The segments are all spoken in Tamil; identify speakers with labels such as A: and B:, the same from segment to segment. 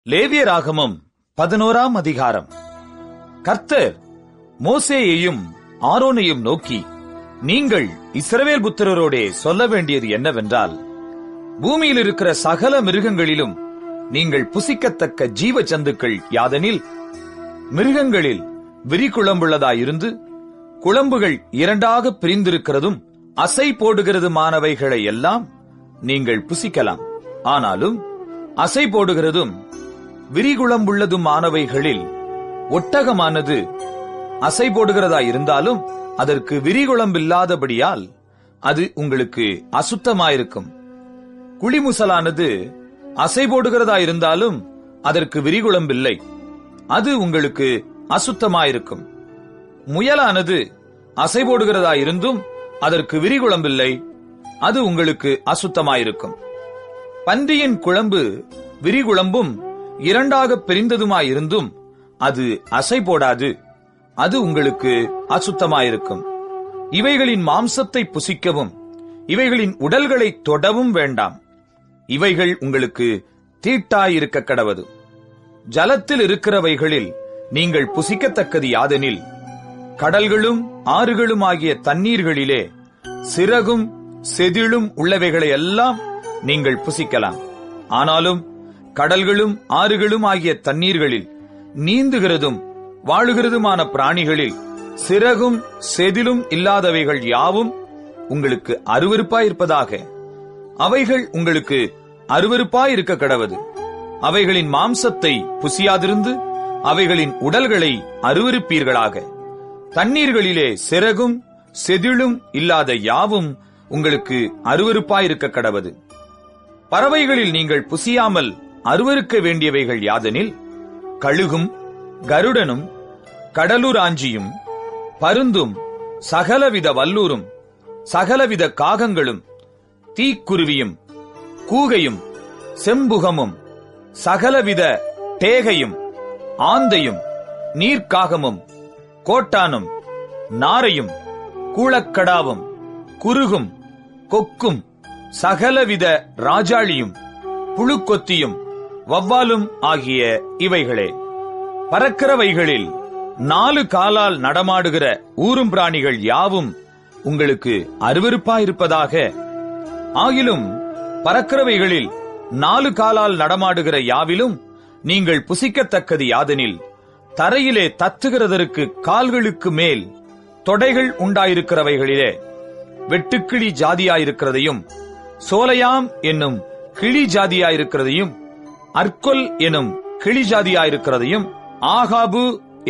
A: லேவியராகமம் 11ஆம் அதிகாரம். கர்த்தர் மோசேயையும் ஆரோனையும் நோக்கி, நீங்கள் இஸ்ரவேல் புத்திரரோடே சொல்ல வேண்டியது என்னவென்றால், பூமியில் இருக்கிற சகல மிருகங்களிலும் நீங்கள் புசிக்கத்தக்க ஜீவ ஜந்துக்கள் யாதெனில், மிருகங்களில் விரிகுளம்புள்ளதாயிருந்து குளம்புகள் இரண்டாக பிரிந்திருக்கிறதும் அசை போடுகிறதுமானவைகளை எல்லாம் நீங்கள் புசிக்கலாம். ஆனாலும் அசை போடுகிறதும் விரிகுளம்புள்ளதுமானவைகளில் ஒட்டகமானது அசை போடுகிறதாயிருந்தாலும் அதற்கு விரிகுளம்பில்லாதபடியால் அது உங்களுக்கு அசுத்தமாயிருக்கும். குளிமுசலானது அசை போடுகிறதாயிருந்தாலும் அதற்கு விரிகுளம்பில்லை, அது உங்களுக்கு அசுத்தமாயிருக்கும். முயலானது அசை போடுகிறதாயிருந்தும் அதற்கு விரிகுளம்பில்லை, அது உங்களுக்கு அசுத்தமாயிருக்கும். பன்றியின் குழம்பு விரிகுளம்பும் இரண்டாக பிரிந்ததுமாயிருந்தும் அது அசை போடாது, அது உங்களுக்கு அசுத்தமாயிருக்கும். இவைகளின் மாம்சத்தை புசிக்கவும் இவைகளின் உடல்களை தொடவும் வேண்டாம், இவைகள் உங்களுக்கு தீட்டாயிருக்க கடவது. ஜலத்தில் இருக்கிறவைகளில் நீங்கள் புசிக்கத்தக்கது யாதெனில், கடல்களும் ஆறுகளும் ஆகிய தண்ணீர்களிலே சிறகும் செதிளும் உள்ளவைகளை எல்லாம் நீங்கள் புசிக்கலாம். ஆனாலும் கடல்களும் ஆறுகளும் ஆகிய தண்ணீர்களில் நீந்துகிறதும் வாழுகிறதுமான பிராணிகளில் சிறகும் செதிலும் இல்லாதவைகள் யாவும் உங்களுக்கு அருவருப்பாயிருப்பதாக. அவைகள் உங்களுக்கு அருவருப்பாயிருக்க கடவது. அவைகளின் மாம்சத்தை புசியாதிருந்து அவைகளின் உடல்களை அருவருப்பீர்களாக. தண்ணீர்களிலே சிறகும் செதிளும் இல்லாத யாவும் உங்களுக்கு அருவருப்பாயிருக்க கடவது. பறவைகளில் நீங்கள் புசியாமல் அருவருக்க வேண்டியவைகள் யாதெனில், கழுகும் கருடனும் கடலுராஞ்சியும் பருந்தும் சகலவித வல்லூரும் சகலவித காகங்களும் தீக்குருவியும் கூகையும் செம்புகமும் சகலவித டேகையும் ஆந்தையும் நீர்க்காகமும் கோட்டானும் நாரையும் கூளக்கடாவும் குருகும் கொக்கும் சகலவித ராஜாளியும் புழுக்கொத்தியும் வவ்வாலும் ஆகிய இவைகளே. பறக்கிறவைகளில் 4 காலால் நடமாடுகிற ஊரும் பிராணிகள் யாவும் உங்களுக்கு அருவருப்பாயிருப்பதாக. ஆகிலும் பறக்கிறவைகளில் 4 காலால் நடமாடுகிற யாவிலும் நீங்கள் புசிக்கத்தக்கது யாதெனில், தரையிலே தத்துகிறதற்கு கால்களுக்கு மேல் தொடைகள் உண்டாயிருக்கிறவைகளிலே வெட்டுக்கிளி ஜாதியாயிருக்கிறதையும், சோலையாம் என்னும் கிளி ஜாதியாயிருக்கிறதையும், அர்கொல் எனும் கிளி ஜாதியாயிருக்கிறதையும், ஆகாபு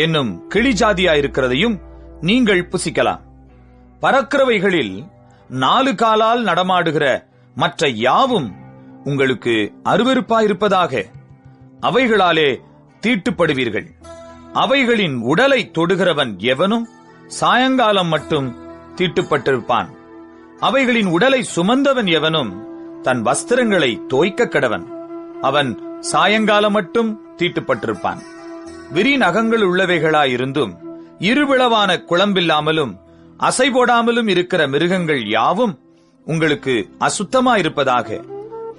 A: என்னும் கிளி ஜாதியாயிருக்கிறதையும் நீங்கள் புசிக்கலாம். பறக்கிறவைகளில் 4 காலால் நடமாடுகிற மற்ற யாவும் உங்களுக்கு அருவருப்பாயிருப்பதாக. அவைகளாலே தீட்டுப்படுவீர்கள். அவைகளின் உடலை தொடுகிறவன் எவனும் சாயங்காலம் மட்டும் தீட்டுப்பட்டிருப்பான். அவைகளின் உடலை சுமந்தவன் எவனும் தன் வஸ்திரங்களை தோய்க்க கடவன். அவன் சாயங்காலம் மட்டும் தீட்டுப்பட்டிருப்பான். விரி நகங்கள் உள்ளவைகளாயிருந்தும் இருவிளவான குளம்பில்லாமலும் அசை போடாமலும் இருக்கிற மிருகங்கள் யாவும் உங்களுக்கு அசுத்தமாயிருப்பதாக.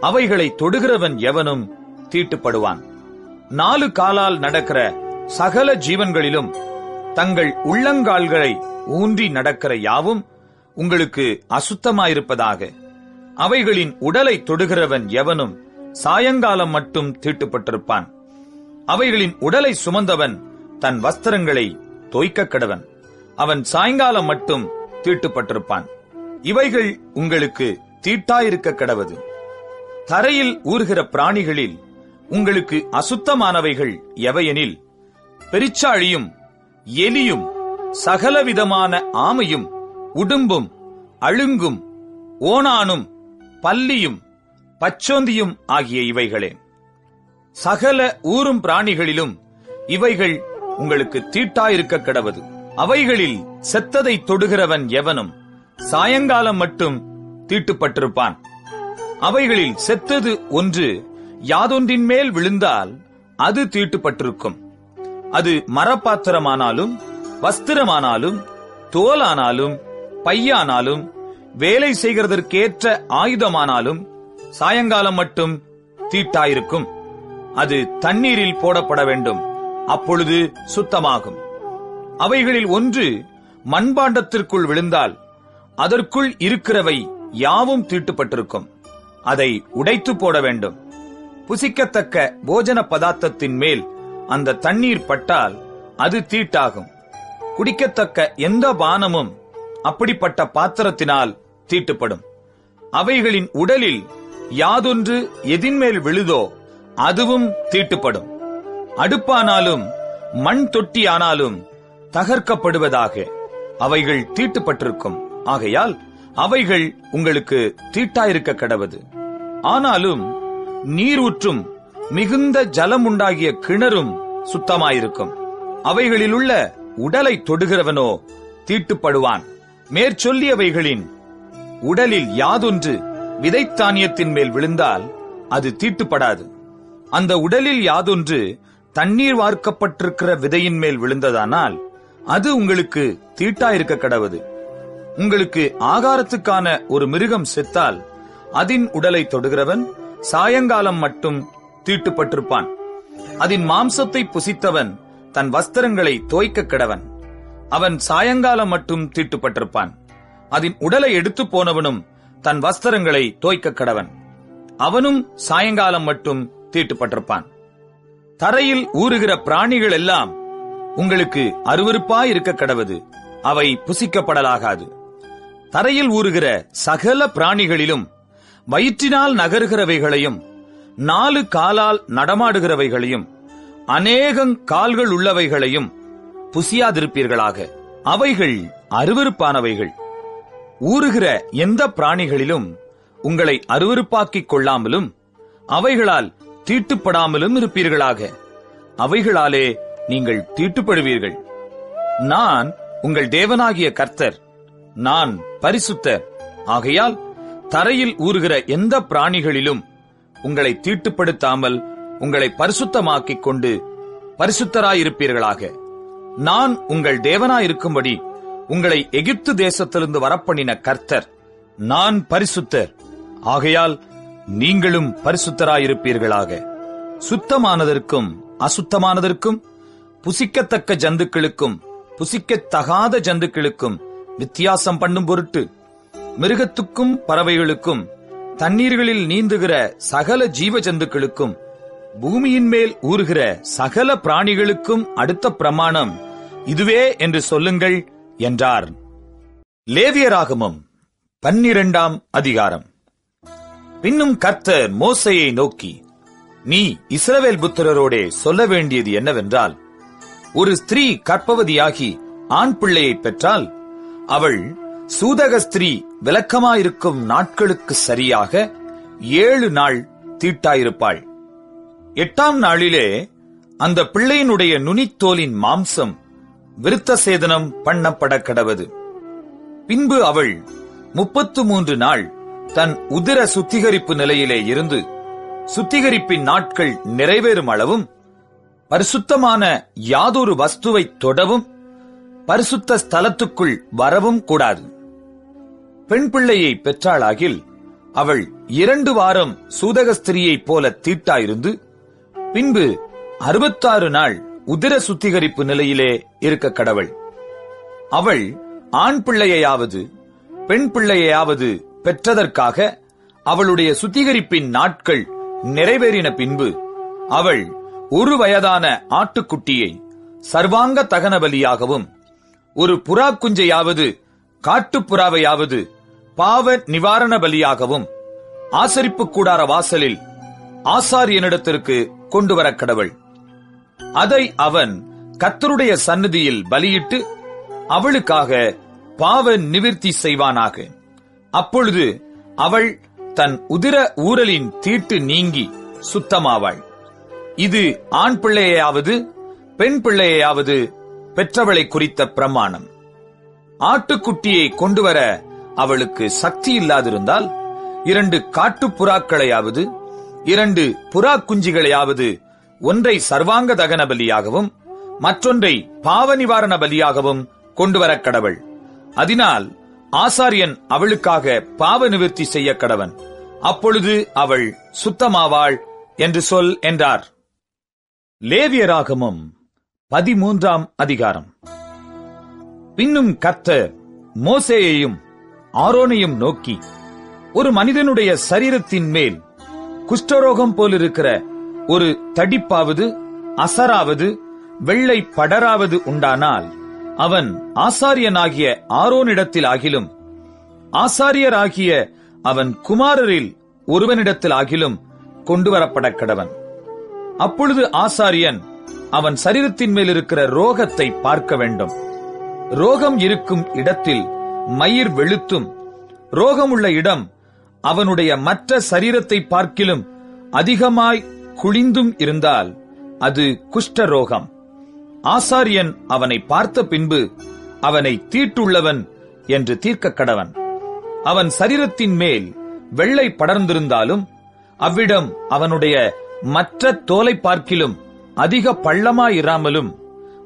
A: அவைகளை தொடுகிறவன் எவனும் தீட்டுப்படுவான். 4 காலால் நடக்கிற சகல ஜீவன்களிலும் தங்கள் உள்ளங்கால்களை ஊன்றி நடக்கிற யாவும் உங்களுக்கு அசுத்தமாயிருப்பதாக. அவைகளின் உடலை தொடுகிறவன் எவனும் சாயங்காலம் மட்டும் தீட்டுப்பட்டிருப்பான். அவைகளின் உடலை சுமந்தவன் தன் வஸ்திரங்களை தோய்க்க கடவன். அவன் சாயங்காலம் மட்டும் தீட்டுப்பட்டிருப்பான். இவைகள் உங்களுக்கு தீட்டாயிருக்க கடவது. தரையில் ஊறுகிற பிராணிகளில் உங்களுக்கு அசுத்தமானவைகள் எவையெனில், பெரிச்சாழியும் எலியும் சகலவிதமான ஆமையும் உடும்பும் அழுங்கும் ஓணானும் பல்லியும் பச்சோந்தியும் ஆகிய இவைகளே. சகல ஊரும் பிராணிகளிலும் இவைகள் உங்களுக்கு தீட்டாயிருக்க கடவது. அவைகளில் செத்ததை தொடுகிறவன் எவனும் சாயங்காலம் மட்டும் தீட்டுப்பட்டிருப்பான். அவைகளில் செத்தது ஒன்று யாதொன்றின் மேல் விழுந்தால் அது தீட்டுப்பட்டிருக்கும். அது மரப்பாத்திரமானாலும் வஸ்திரமானாலும் தோலானாலும் பையானாலும் வேலை செய்கிறதற்கேற்ற ஆயுதமானாலும் சாயங்காலம் மட்டும் தீட்டாயிருக்கும். அது தண்ணீரில் போடப்பட வேண்டும். அப்பொழுது சுத்தமாகும். அவைகளில் ஒன்று மண்பாண்டத்திற்குள் விழுந்தால் அதற்குள் இருக்கிறவை யாவும் தீட்டுப்பட்டிருக்கும். அதை உடைத்து போட வேண்டும். புசிக்கத்தக்க போஜன பதார்த்தத்தின் மேல் அந்த தண்ணீர் பட்டால் அது தீட்டாகும். குடிக்கத்தக்க எந்த பானமும் அப்படிப்பட்ட பாத்திரத்தினால் தீட்டுப்படும். அவைகளின் உடலில் யாதொன்று எதின்மேல் விழுதோ அதுவும் தீட்டுப்படும். அடுப்பானாலும் மண் தொட்டியானாலும் தகர்க்கப்படுவதாக அவைகள் தீட்டுப்பட்டிருக்கும். ஆகையால் அவைகள் உங்களுக்கு தீட்டாயிருக்க கடவது. ஆனாலும் நீரூற்றும் மிகுந்த ஜலம் உண்டாகிய கிணறும் சுத்தமாயிருக்கும். அவைகளிலுள்ள உடலை தொடுகிறவனோ தீட்டுப்படுவான். மேற்சொல்லியவைகளின் உடலில் யாதொன்று விதைத்தானியத்தின் மேல் விழுந்தால் அது தீட்டுப்படாது. அந்த உடலில் யாதொன்று தண்ணீர் வார்க்கப்பட்டிருக்கிற விதையின் மேல் விழுந்ததானால் அது உங்களுக்கு தீட்டாயிருக்க கடவது. உங்களுக்கு ஆகாரத்துக்கான ஒரு மிருகம் செத்தால் அதன் உடலை தொடுகிறவன் சாயங்காலம் மட்டும் தீட்டுப்பட்டிருப்பான். அதன் மாம்சத்தை புசித்தவன் தன் வஸ்திரங்களை தோய்க்க கடவன். அவன் சாயங்காலம் மட்டும் தீட்டுப்பட்டிருப்பான். அதன் உடலை எடுத்து போனவனும் தன் வஸ்திரங்களை தோய்க்க கடவன். அவனும் சாயங்காலம் மட்டும் தீட்டுப்பட்டிருப்பான். தரையில் ஊறுகிற பிராணிகள் எல்லாம் உங்களுக்கு அருவருப்பாயிருக்க கடவது. அவை புசிக்கப்படலாகாது. தரையில் ஊறுகிற சகல பிராணிகளிலும் வயிற்றினால் நகருகிறவைகளையும் 4 காலால் நடமாடுகிறவைகளையும் அநேகங் கால்கள் உள்ளவைகளையும் புசியாதிருப்பீர்களாக. அவைகள் அருவருப்பானவைகள். ஊறுகிற எந்த பிராணிகளிலும் உங்களை அருவருப்பாக்கிக் கொள்ளாமலும் அவைகளால் தீட்டுப்படாமலும் இருப்பீர்களாக. அவைகளாலே நீங்கள் தீட்டுப்படுவீர்கள். நான் உங்கள் தேவனாகிய கர்த்தர். நான் பரிசுத்தர். ஆகையால் தரையில் ஊறுகிற எந்த பிராணிகளிலும் உங்களை தீட்டுப்படுத்தாமல் உங்களை பரிசுத்தமாக்கிக் கொண்டு பரிசுத்தராயிருப்பீர்களாக. நான் உங்கள் தேவனாயிருக்கும்படி உங்களை எகிப்து தேசத்திலிருந்து வரப்பண்ணின கர்த்தர். நான் பரிசுத்தர். ஆகையால் நீங்களும் பரிசுத்தராயிருப்பீர்களாக. சுத்தமானதற்கும் அசுத்தமானதற்கும், புசிக்கத்தக்க ஜந்துக்களுக்கும் புசிக்கத்தகாத ஜந்துக்களுக்கும் வித்தியாசம் பண்ணும் பொருட்டு மிருகத்துக்கும் பறவைகளுக்கும் தண்ணீர்களில் நீந்துகிற சகல ஜீவ ஜந்துக்களுக்கும் பூமியின் மேல் ஊறுகிற சகல பிராணிகளுக்கும் அடுத்த பிரமாணம் இதுவே என்று சொல்லுங்கள் என்றார். லேவியராகமம் 12ஆம் அதிகாரம். பின்னும் கர்த்தர் மோசேயை நோக்கி, நீ இஸ்ரவேல் புத்திரரோடே சொல்ல வேண்டியது என்னவென்றால், ஒரு ஸ்திரீ கர்ப்பவதியாகி ஆண் பிள்ளையை பெற்றால் அவள் சூதக ஸ்திரீ விலக்கமாயிருக்கும் நாட்களுக்கு சரியாக 7 நாள் தீட்டாயிருப்பாள். 8ஆம் நாளிலே அந்த பிள்ளையினுடைய நுனித்தோலின் மாம்சம் விருத்த சேதனம் பண்ணப்பட கடவது. பின்பு அவள் 33 நாள் தன் உதிர சுத்திகரிப்பு நிலையிலே இருந்து சுத்திகரிப்பின் நாட்கள் நிறைவேறும் அளவும் பரிசுத்தமான யாதொரு வஸ்துவை தொடவும் பரிசுத்த ஸ்தலத்துக்குள் வரவும் கூடாது. பெண் பிள்ளையை பெற்றாளாகில் அவள் 2 வாரம் சூதக ஸ்திரியைப் போல தீட்டாயிருந்து பின்பு 66 நாள் உதிர சுத்திகரிப்பு நிலையிலே இருக்க கடவள். அவள் ஆண் பிள்ளையாவது பெண் பிள்ளையாவது பெற்றதற்காக அவளுடைய சுத்திகரிப்பின் நாட்கள் நிறைவேறின பின்பு அவள் 1 வயதான ஆட்டுக்குட்டியை சர்வாங்க தகன பலியாகவும், ஒரு புறா குஞ்சையாவது காட்டுப்புறாவையாவது பாவ நிவாரண பலியாகவும் ஆசரிப்பு கூடார வாசலில் ஆசாரியனிடத்திற்கு கொண்டு வர கடவள். அதை அவன் கர்த்தருடைய சந்நிதியில் பலியிட்டு அவளுக்காக பாவ நிவிர்த்தி செய்வானாக. அப்பொழுது அவள் தன் உதிர ஊரலின் தீட்டு நீங்கி சுத்தமாவாள். இது ஆண் பிள்ளையாவது பெண் பிள்ளையாவது பெற்றவளை குறித்த பிரமாணம். ஆட்டுக்குட்டியை கொண்டுவர அவளுக்கு சக்தி இல்லாதிருந்தால் 2 காட்டுப்புறாக்களையாவது 2 புறா குஞ்சுகளையாவது ஒன்றை சர்வாங்க தகன பலியாகவும் மற்றொன்றை பாவ நிவாரண பலியாகவும் கொண்டுவர கடவள். அதனால் ஆசாரியன் அவளுக்காக பாவ நிவிர்த்தி செய்ய கடவன். அப்பொழுது அவள் சுத்தமாவாள் என்று சொல் என்றார். லேவியராகமம் 13ஆம் அதிகாரம். பின்னும் கர்த்தர் மோசேயையும் ஆரோனையும் நோக்கி, ஒரு மனிதனுடைய சரீரத்தின் மேல் குஷ்டரோகம் போலிருக்கிற ஒரு தடிப்பாவது அசராவது வெள்ளை படராவது உண்டானால் அவன் ஆசாரியனாகிய ஆரோனிடத்தில் ஆகிலும் ஆசாரியராகிய அவன் குமாரரில் ஒருவனிடத்தில் ஆகிலும் கொண்டுவரப்பட கடவன். அப்பொழுது ஆசாரியன் அவன் சரீரத்தின் மேல் இருக்கிற ரோகத்தை பார்க்க வேண்டும். ரோகம் இருக்கும் இடத்தில் மயிர் வெளுத்தும் ரோகமுள்ள இடம் அவனுடைய மற்ற சரீரத்தை பார்க்கிலும் அதிகமாய் குழிந்தும் இருந்தால் அது குஷ்டரோகம். ஆசாரியன் அவனை பார்த்த பின்பு அவனை தீட்டுள்ளவன் என்று தீர்க்க கடவன். அவன் சரீரத்தின் மேல் வெள்ளை படர்ந்திருந்தாலும் அவ்விடம் அவனுடைய மற்ற தோலை பார்க்கிலும் அதிக பள்ளமாயிராமலும்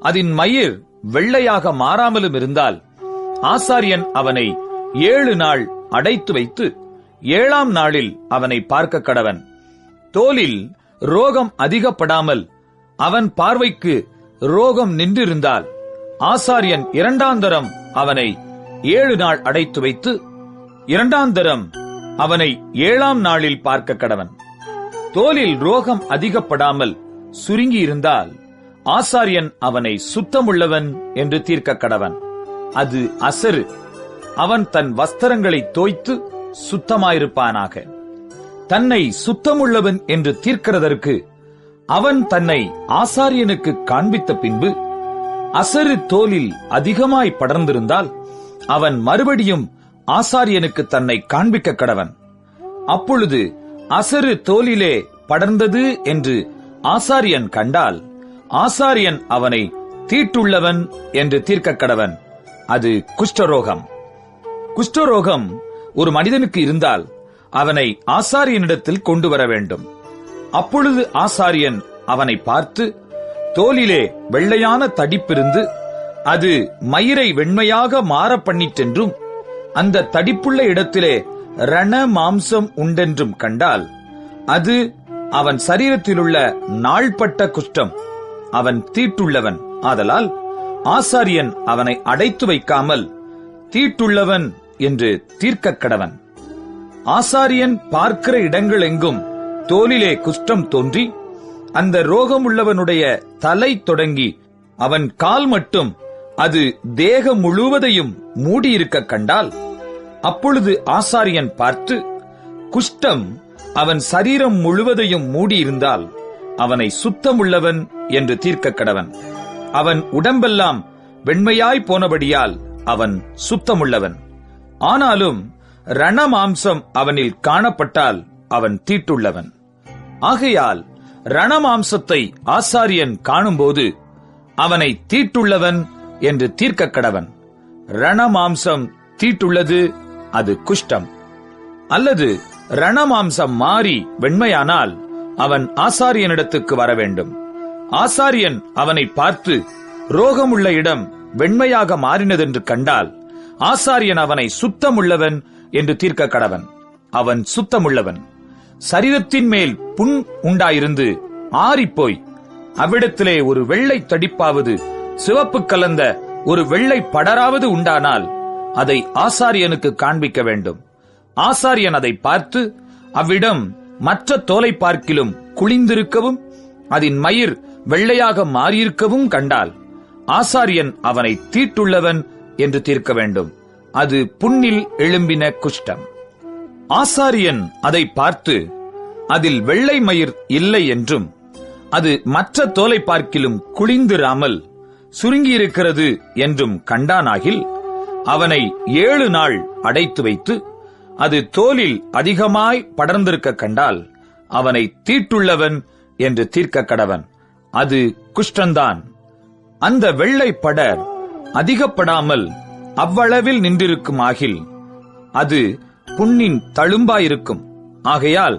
A: அதன் மயிர் வெள்ளையாக மாறாமலும் இருந்தால் ஆசாரியன் அவனை 7 நாள் அடைத்து வைத்து 7ஆம் நாளில் அவனை பார்க்க கடவன். தோலில் ரோகம் அதிகப்படாமல் அவன் பார்வைக்கு ரோகம் நின்றிருந்தால் ஆசாரியன் 2ஆம் தரம் அவனை 7 நாள் அடைத்து வைத்து 2ஆம் தரம் அவனை 7ஆம் நாளில் பார்க்க கடவன். தோலில் ரோகம் அதிகப்படாமல் சுருங்கி இருந்தால் ஆசாரியன் அவனை சுத்தமுள்ளவன் என்று தீர்க்க கடவன். அது அசரு. அவன் தன் வஸ்திரங்களை தோய்த்து சுத்தமாயிருப்பானாக. தன்னை சுத்தமுள்ளவன் என்று தீர்க்கிறதற்கு அவன் தன்னை ஆசாரியனுக்கு காண்பித்த பின்பு அசரு தோலில் அதிகமாய் படர்ந்திருந்தால் அவன் மறுபடியும் ஆசாரியனுக்கு தன்னை காண்பிக்க கடவன். அப்பொழுது அசரு தோலிலே படர்ந்தது என்று ஆசாரியன் கண்டால் ஆசாரியன் அவனை தீட்டுள்ளவன் என்று தீர்க்க கடவன். அது குஷ்டரோகம். குஷ்டரோகம் ஒரு மனிதனுக்கு இருந்தால் அவனை ஆசாரியனிடத்தில் கொண்டு வர வேண்டும். அப்பொழுது ஆசாரியன் அவனை பார்த்து, தோலிலே வெள்ளையான தடிப்பிருந்து அது மயிரை வெண்மையாக மாற பண்ணிற்றென்றும் அந்த தடிப்புள்ள இடத்திலே ரண மாம்சம் உண்டென்றும் கண்டால் அது அவன் சரீரத்திலுள்ள நாள்பட்ட குஷ்டம். அவன் தீட்டுள்ளவன். ஆதலால் ஆசாரியன் அவனை அடைத்து வைக்காமல் தீட்டுள்ளவன் என்று தீர்க்க கடவன். ஆசாரியன் பார்க்கிற இடங்கள் எங்கும் தோலிலே குஷ்டம் தோன்றி அந்த ரோகமுள்ளவனுடைய தலை தொடங்கி அவன் கால் மட்டும் அது தேகம் முழுவதையும் மூடியிருக்க கண்டால் அப்பொழுது ஆசாரியன் பார்த்து, குஷ்டம் அவன் சரீரம் முழுவதையும் மூடியிருந்தால் அவனை சுத்தமுள்ளவன் என்று தீர்க்க கடவன். அவன் உடம்பெல்லாம் வெண்மையாய் போனபடியால் அவன் சுத்தமுள்ளவன். ஆனாலும் ரணமாம்சம் அவனில் காணப்பட்டால் அவன் தீட்டுள்ளவன். ஆகையால் ரணமாம்சத்தை ஆசாரியன் காணும்போது அவனை தீட்டுள்ளவன் என்று தீர்க்க கடவன். ரணமாம்சம் தீட்டுள்ளது, அது குஷ்டம். அல்லது ரணமாம்சம் மாறி வெண்மையானால் அவன் ஆசாரியனிடத்துக்கு வர வேண்டும். ஆசாரியன் அவனை பார்த்து ரோகமுள்ள இடம் வெண்மையாக மாறினதென்று கண்டால் ஆசாரியன் அவனை சுத்தமுள்ளவன் என்று தீர்க்க கடவன். அவன் சுத்தமுள்ளவன். சரீரத்தின் மேல் புண் உண்டாயிருந்து ஆறிப்போய் அவ்விடத்திலே ஒரு வெள்ளை தடிப்பாவது சிவப்பு கலந்த ஒரு வெள்ளை படராவது உண்டானால் அதை ஆசாரியனுக்கு காண்பிக்க வேண்டும். ஆசாரியன் அதை பார்த்து அவ்விடம் மற்ற தோலை பார்க்கிலும் குளிந்திருக்கவும் அதன் மயிர் வெள்ளையாக மாறியிருக்கவும் கண்டால் ஆசாரியன் அவனை தீட்டுள்ளவன் என்று தீர்க்க வேண்டும். அது புண்ணில் எழும்பின குஷ்டம். ஆசாரியன் அதை பார்த்து அதில் வெள்ளை மயிர் இல்லை என்றும் அது மற்ற தோலை பார்க்கிலும் குளிந்திராமல் சுருங்கியிருக்கிறது என்றும் கண்டானாகில் அவனை 7 நாள் அடைத்து வைத்து அது தோலில் அதிகமாய் படர்ந்திருக்க கண்டால் அவனை தீட்டுள்ளவன் என்று தீர்க்க கடவன். அது குஷ்டந்தான். அந்த வெள்ளை படர் அதிகப்படாமல் அவ்வளவில் நின்றிருக்கும் ஆகில் அது புண்ணின் தழும்பாயிருக்கும். ஆகையால்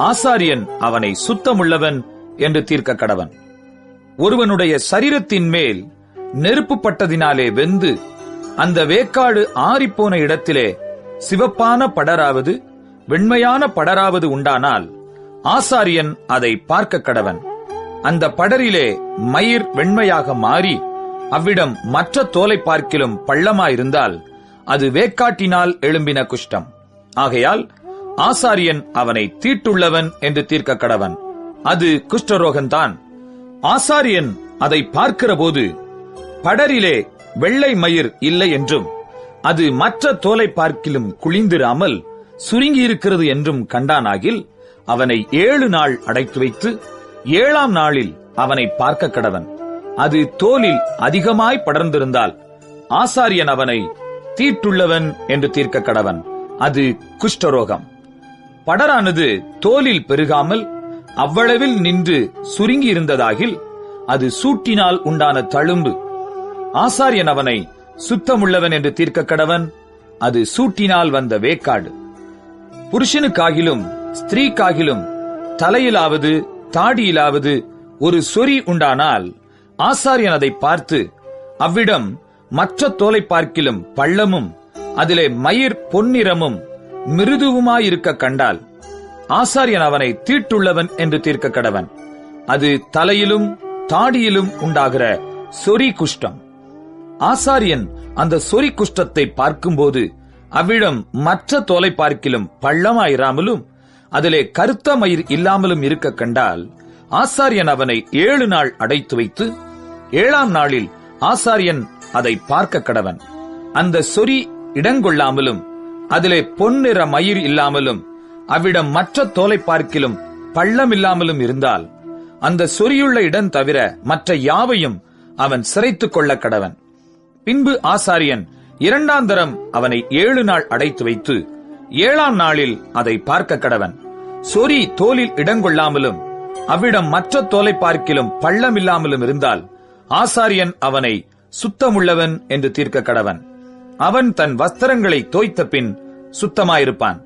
A: ஆசாரியன் அவனை சுத்தமுள்ளவன் என்று தீர்க்க கடவன். ஒருவனுடைய சரீரத்தின் மேல் நெருப்பு பட்டதினாலே வெந்து அந்த வேக்காடு ஆறிப்போன இடத்திலே சிவப்பான படராவது வெண்மையான படராவது உண்டானால் ஆசாரியன் அதை பார்க்க கடவன். அந்த படரிலே மயிர் வெண்மையாக மாறி அவ்விடம் மற்ற தோலை பார்க்கிலும் பள்ளமாயிருந்தால் அது வேக்காட்டினால் எழும்பின குஷ்டம். ஆகையால் ஆசாரியன் அவனை தீட்டுள்ளவன் என்று தீர்க்க கடவன். அது குஷ்டரோகந்தான். ஆசாரியன் அதை பார்க்கிறபோது படரிலே வெள்ளை மயிர் இல்லை என்றும் அது மற்ற தோலை பார்க்கிலும் குளிந்திராமல் சுருங்கியிருக்கிறது என்றும் கண்டானாகில் அவனை 7 நாள் அடைத்து வைத்து 7ஆம் நாளில் அவனை பார்க்க கடவன். அது தோலில் அதிகமாய் படர்ந்திருந்தால் ஆசாரியன் அவனை தீட்டுள்ளவன் என்று தீர்க்க கடவன். அது குஷ்டரோகம். படரானது தோலில் பெருகாமல் அவ்வளவில் நின்று சுருங்கி இருந்ததாகில் அது சூட்டினால் உண்டான தழும்பு. ஆசாரியன் அவனை சுத்தமுள்ளவன் என்று தீர்க்க கடவன். அது சூட்டினால் வந்த வேக்காடு. புருஷனுக்காகிலும் ஸ்திரீக்காகிலும் தலையிலாவது தாடியிலாவது ஒரு சொறி உண்டானால் ஆசாரியன் அதை பார்த்து அவ்விடம் மற்ற தோலை பார்க்கிலும் பள்ளமும் அதிலே மயிர் பொன்னிறமும் மிருதுவுமாயிருக்க கண்டால் ஆசாரியன் அவனை தீட்டுள்ளவன் என்று தீர்க்க கடவன். அது தலையிலும் தாடியிலும் உண்டாகிற சொறி குஷ்டம். ஆசாரியன் அந்த சொறி குஷ்டத்தை பார்க்கும்போது அவ்விடம் மற்ற தோலை பார்க்கிலும் பள்ளமாயிராமலும் அதிலே கருத்த மயிர் இல்லாமலும் இருக்க கண்டால் ஆசாரியன் அவனை 7 நாள் அடைத்து வைத்து 7ஆம் நாளில் ஆசாரியன் அதை பார்க்க கடவன். அந்த சொறி இடங்கொள்ளாமலும் அதிலே பொன்னிற மயிர் இல்லாமலும் அவ்விடம் மற்ற தோலை பார்க்கிலும் பள்ளம் இல்லாமலும் இருந்தால் அந்த சொறியுள்ள இடம் தவிர மற்ற யாவையும் அவன் சிரைத்துக் கொள்ள கடவன். பின்பு ஆசாரியன் 2ஆம் தரம் அவனை 7 நாள் அடைத்து வைத்து 7ஆம் நாளில் அதை பார்க்க கடவன். சொறி தோலில் இடங்கொள்ளாமலும் அவ்விடம் மற்ற தோலை பார்க்கிலும் பள்ளம் இல்லாமலும் இருந்தால் ஆசாரியன் அவனை சுத்தமுள்ளவன் என்று தீர்க்க கடவன். அவன் தன் வஸ்திரங்களை தோய்த்த பின் சுத்தமாயிருப்பான்.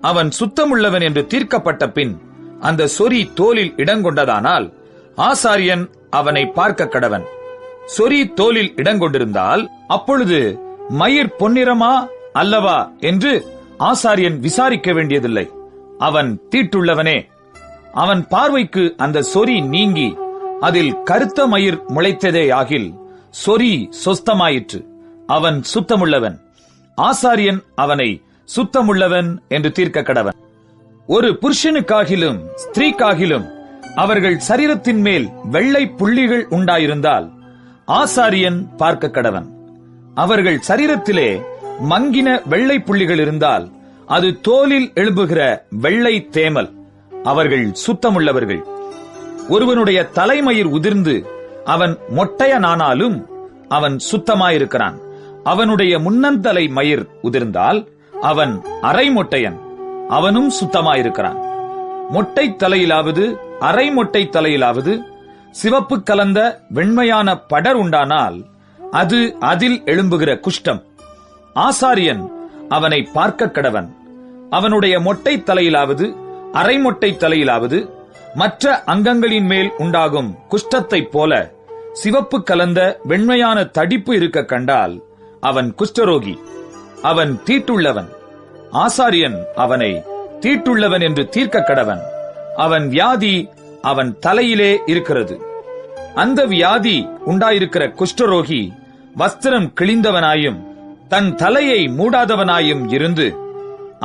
A: அவன் சுத்தமுள்ளவன் என்று தீர்க்கப்பட்ட பின் அந்த சொறி தோலில் இடங்கொண்டதானால் ஆசாரியன் அவனை பார்க்க கடவன். சொறி தோலில் இடங்கொண்டிருந்தால் அப்பொழுது மயிர் பொன்னிறமா அல்லவா என்று ஆசாரியன் விசாரிக்க வேண்டியதில்லை. அவன் தீட்டுள்ளவனே. அவன் பார்வைக்கு அந்த சொறி நீங்கி அதில் கருத்த மயிர் முளைத்ததே ஆகில் சொறி சொஸ்தமாயிற்று. அவன் சுத்தமுள்ளவன். ஆசாரியன் அவனை சுத்தமுள்ளவன் என்று தீர்க்க கடவன். ஒரு புருஷனுக்காகிலும் ஸ்திரீக்காகிலும் அவர்கள் சரீரத்தின் மேல் வெள்ளை புள்ளிகள் உண்டாயிருந்தால் ஆசாரியன் பார்க்க கடவன். அவர்கள் சரீரத்திலே மங்கின வெள்ளை புள்ளிகள் இருந்தால் அது தோலில் எழும்புகிற வெள்ளை தேமல். அவர்கள் சுத்தமுள்ளவர்கள். ஒருவனுடைய தலைமயிர் உதிர்ந்து அவன் மொட்டையனானாலும் அவன் சுத்தமாயிருக்கிறான். அவனுடைய முன்னந்தலை மயிர் உதிர்ந்தால் அவன் அரை மொட்டையன், அவனும் சுத்தமாயிருக்கிறான். மொட்டை தலையிலாவது அரை மொட்டை தலையிலாவது சிவப்பு கலந்த வெண்மையான படர் உண்டானால் அது அதில் எழும்புகிற குஷ்டம். ஆசாரியன் அவனை பார்க்க கடவன். அவனுடைய மொட்டை தலையிலாவது அரை மொட்டை தலையிலாவது மற்ற அங்கங்களின் மேல் உண்டாகும் குஷ்டத்தைப் போல சிவப்பு கலந்த வெண்மையான தடிப்பு இருக்க கண்டால் அவன் குஷ்டரோகி. அவன் தீட்டுள்ளவன். ஆசாரியன் அவனை தீட்டுள்ளவன் என்று தீர்க்க கடவன். அவன் வியாதி அவன் தலையிலே இருக்கிறது. அந்த வியாதி உண்டாயிருக்கிற குஷ்டரோகி வஸ்திரம் கிழிந்தவனாயும் தன் தலையை மூடாதவனாயும் இருந்து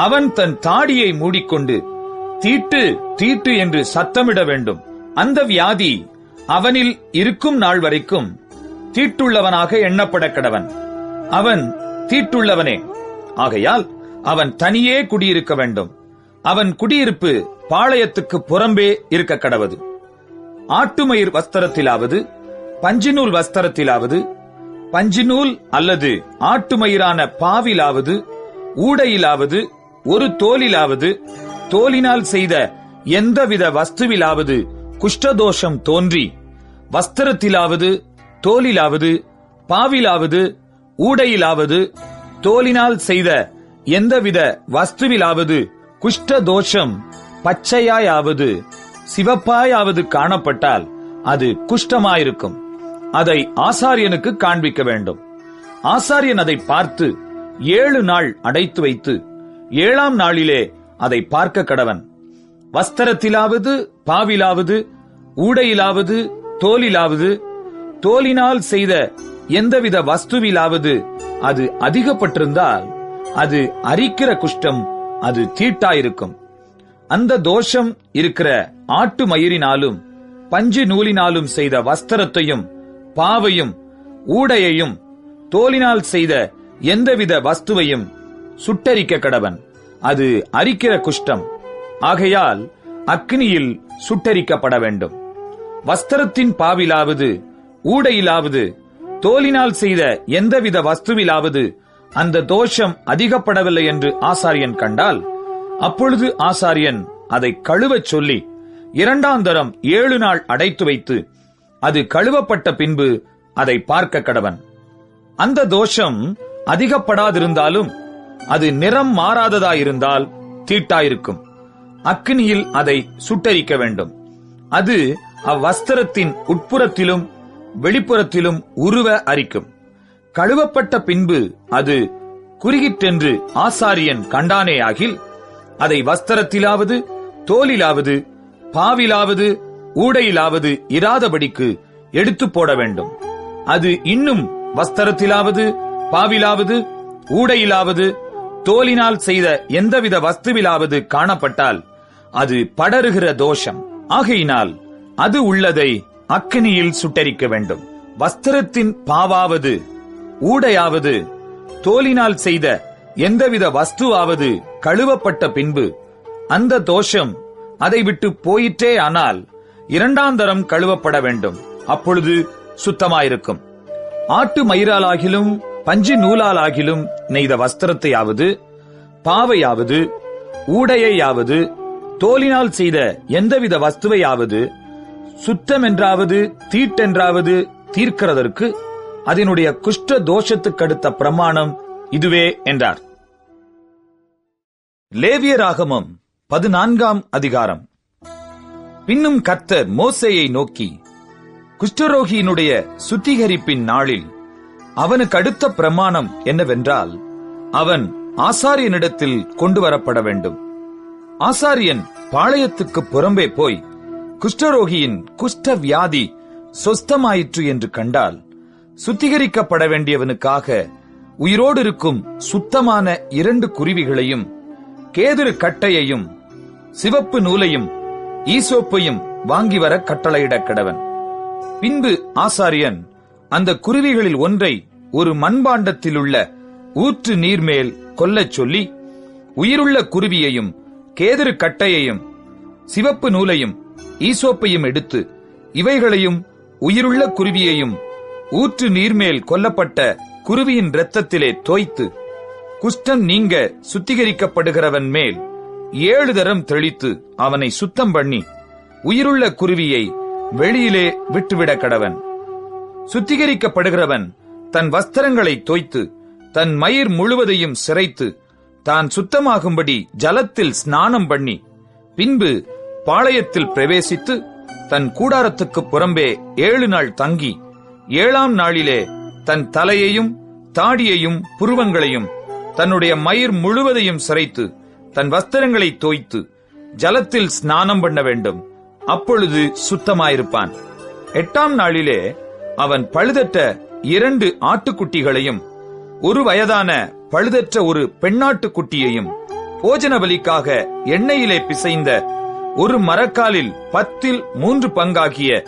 A: அவன் தன் தாடியை மூடிக்கொண்டு தீட்டு தீட்டு என்று சத்தமிட வேண்டும். அந்த வியாதி அவனில் இருக்கும் நாள் வரைக்கும் தீட்டுள்ளவனாக எண்ணப்பட கடவன். அவன் தீட்டுள்ளவனே. ஆகையால் அவன் தனியே குடியிருக்க வேண்டும். அவன் குடியிருப்பு பாளையத்துக்கு புறம்பே இருக்க கடவது. ஆட்டுமயிர் வஸ்திரத்திலாவது பஞ்சினூல் வஸ்திரத்திலாவது பஞ்சினூல் அல்லது ஆட்டுமயிரான பாவிலாவது ஊடையிலாவது ஒரு தோலிலாவது தோலினால் செய்த எந்தவித வஸ்துவிலாவது குஷ்டதோஷம் தோன்றி வஸ்திரத்திலாவது தோலிலாவது பாவிலாவது ஊடையிலாவது தோலினால் செய்த எந்தவித வஸ்துவிலாவது குஷ்டதோஷம் பச்சையாயாவது சிவப்பாயாவது காணப்பட்டால் அது குஷ்டமாயிருக்கும். அதை ஆசாரியனுக்கு காண்பிக்க வேண்டும். ஆசாரியன் அதை பார்த்து 7 நாள் அடைத்து வைத்து 7ஆம் நாளிலே அதை பார்க்க கடவன். வஸ்திரத்திலாவது பாவிலாவது ஊடையிலாவது தோலிலாவது தோலினால் செய்த எந்தவித வஸ்துவிலாவது அது அதிகப்பட்டிருந்தால் அது அரிக்கிற குஷ்டம், அது தீட்டாயிருக்கும். அந்த தோஷம் இருக்கிற ஆட்டு மயிரினாலும் பஞ்சு நூலினாலும் செய்த வஸ்திரத்தையும் பாவையும் ஊடையையும் தோலினால் செய்த எந்தவித வஸ்துவையும் சுட்டரிக்க கடவன். அது அரிக்கிற குஷ்டம், ஆகையால் அக்னியில் சுட்டரிக்கப்பட வேண்டும். வஸ்திரத்தின் பாவிலாவது ஊடையிலாவது தோலினால் செய்த எந்தவித வஸ்துவிலாவது அந்த தோஷம் அதிகப்படவில்லை என்று ஆசாரியன் கண்டால், அப்பொழுது ஆசாரியன் அதை கழுவச் சொல்லி 2ஆம் தரம் 7 நாள் அடைத்து வைத்து அது கழுவப்பட்ட பின்பு அதை பார்க்க கடவன். அந்த தோஷம் அதிகப்படாதிருந்தாலும் அது நிறம் மாறாததாயிருந்தால் தீட்டாயிருக்கும். அக்னியில் அதை சுட்டரிக்க வேண்டும். அது அவ்வஸ்திரத்தின் உட்புறத்திலும் வெளிப்புறத்திலும் உருவ அரிக்கும். கழுவப்பட்ட பின்பு அது குறுகிற்றென்று ஆசாரியன் கண்டானேயாகில், அதை வஸ்திரத்திலாவது தோலிலாவது பாவிலாவது ஊடையிலாவது இராதபடிக்கு எடுத்து போட வேண்டும். அது இன்னும் வஸ்திரத்திலாவது பாவிலாவது ஊடையிலாவது தோலினால் செய்த எந்தவித வஸ்துவிலாவது காணப்பட்டால் அது படருகிற தோஷம். ஆகையினால் அது உள்ளதை அக்கினியில் சுட்டரிக்க வேண்டும். வஸ்திரத்தின் பாவாவது ஊடையாவது தோலினால் செய்த எந்தவித வஸ்துவாவது கழுவப்பட்ட பின்பு அந்த தோஷம் அதை விட்டு போயிற்றே, ஆனால் 2ஆம் தரம் கழுவப்பட வேண்டும். அப்பொழுது சுத்தமாயிருக்கும். ஆட்டு மயிராலாகிலும் பஞ்சு நூலாலாகிலும் நெய்த வஸ்திரத்தையாவது பாவையாவது ஊடையாவது தோலினால் செய்த எந்தவித வஸ்துவையாவது சுத்தமென்றாவது தீட்டென்றாவது தீர்க்கிறதற்கு அதனுடைய குஷ்ட தோஷத்துக்கடுத்த பிரமாணம் இதுவே என்றார். லேவியராகமம் 14ஆம் அதிகாரம். பின்னும் கர்த்தர் மோசேயை நோக்கி, குஷ்டரோகியினுடைய சுத்திகரிப்பின் நாளில் அவனுக்கு அடுத்த பிரமாணம் என்னவென்றால், அவன் ஆசாரியனிடத்தில் கொண்டு வரப்பட வேண்டும். ஆசாரியன் பாளையத்துக்கு புறம்பே போய் குஷ்டரோகியின் குஷ்ட வியாதி சொஸ்தமாயிற்று என்று கண்டால், சுத்திகரிக்கப்பட வேண்டியவனுக்காக உயிரோடு இருக்கும் சுத்தமான 2 குருவிகளையும் கேதுரு கட்டையையும் சிவப்பு நூலையும் ஈசோப்பையும் வாங்கி வர கட்டளையிடக் கடவன். பின்பு ஆசாரியன் அந்த குருவிகளில் ஒன்றை ஒரு மண்பாண்டத்திலுள்ள ஊற்று நீர்மேல் கொல்லச் சொல்லி, உயிருள்ள குருவியையும் கேதுரு கட்டையையும் சிவப்பு நூலையும் ஈசோப்பையும் எடுத்து இவைகளையும் உயிருள்ள குருவியையும் ஊற்று நீர்மேல் கொல்லப்பட்ட குருவியின் இரத்தத்திலே தோய்த்து குஷ்டம் நீங்க சுத்திகரிக்கப்படுகிறவன் மேல் 7 தரம் தெளித்து அவனை சுத்தம் பண்ணி உயிருள்ள குருவியை வெளியிலே விட்டுவிட கடவன். சுத்திகரிக்கப்படுகிறவன் தன் வஸ்திரங்களை தோய்த்து தன் மயிர் முழுவதையும் சிரைத்து தான் சுத்தமாகும்படி ஜலத்தில் ஸ்நானம் பண்ணி பின்பு பாளையத்தில் பிரவேசித்து தன் கூடாரத்துக்கு புறம்பே 7 நாள் தங்கி 7ஆம் நாளிலே தன் தலையையும் தாடியையும் புருவங்களையும் தன்னுடைய மயிர் முழுவதையும் சிரைத்து தன் வஸ்திரங்களை தோய்த்து ஜலத்தில் ஸ்நானம் பண்ண வேண்டும். அப்பொழுது சுத்தமாயிருப்பான். 8ஆம் நாளிலே அவன் பழுதற்ற 2 ஆட்டுக்குட்டிகளையும் 1 வயதான பழுதற்ற ஒரு பெண்ணாட்டுக்குட்டியையும் போஜன பலிக்காக எண்ணெயிலே பிசைந்த 1 மரக்காலில் 10ல் 3 பங்காகிய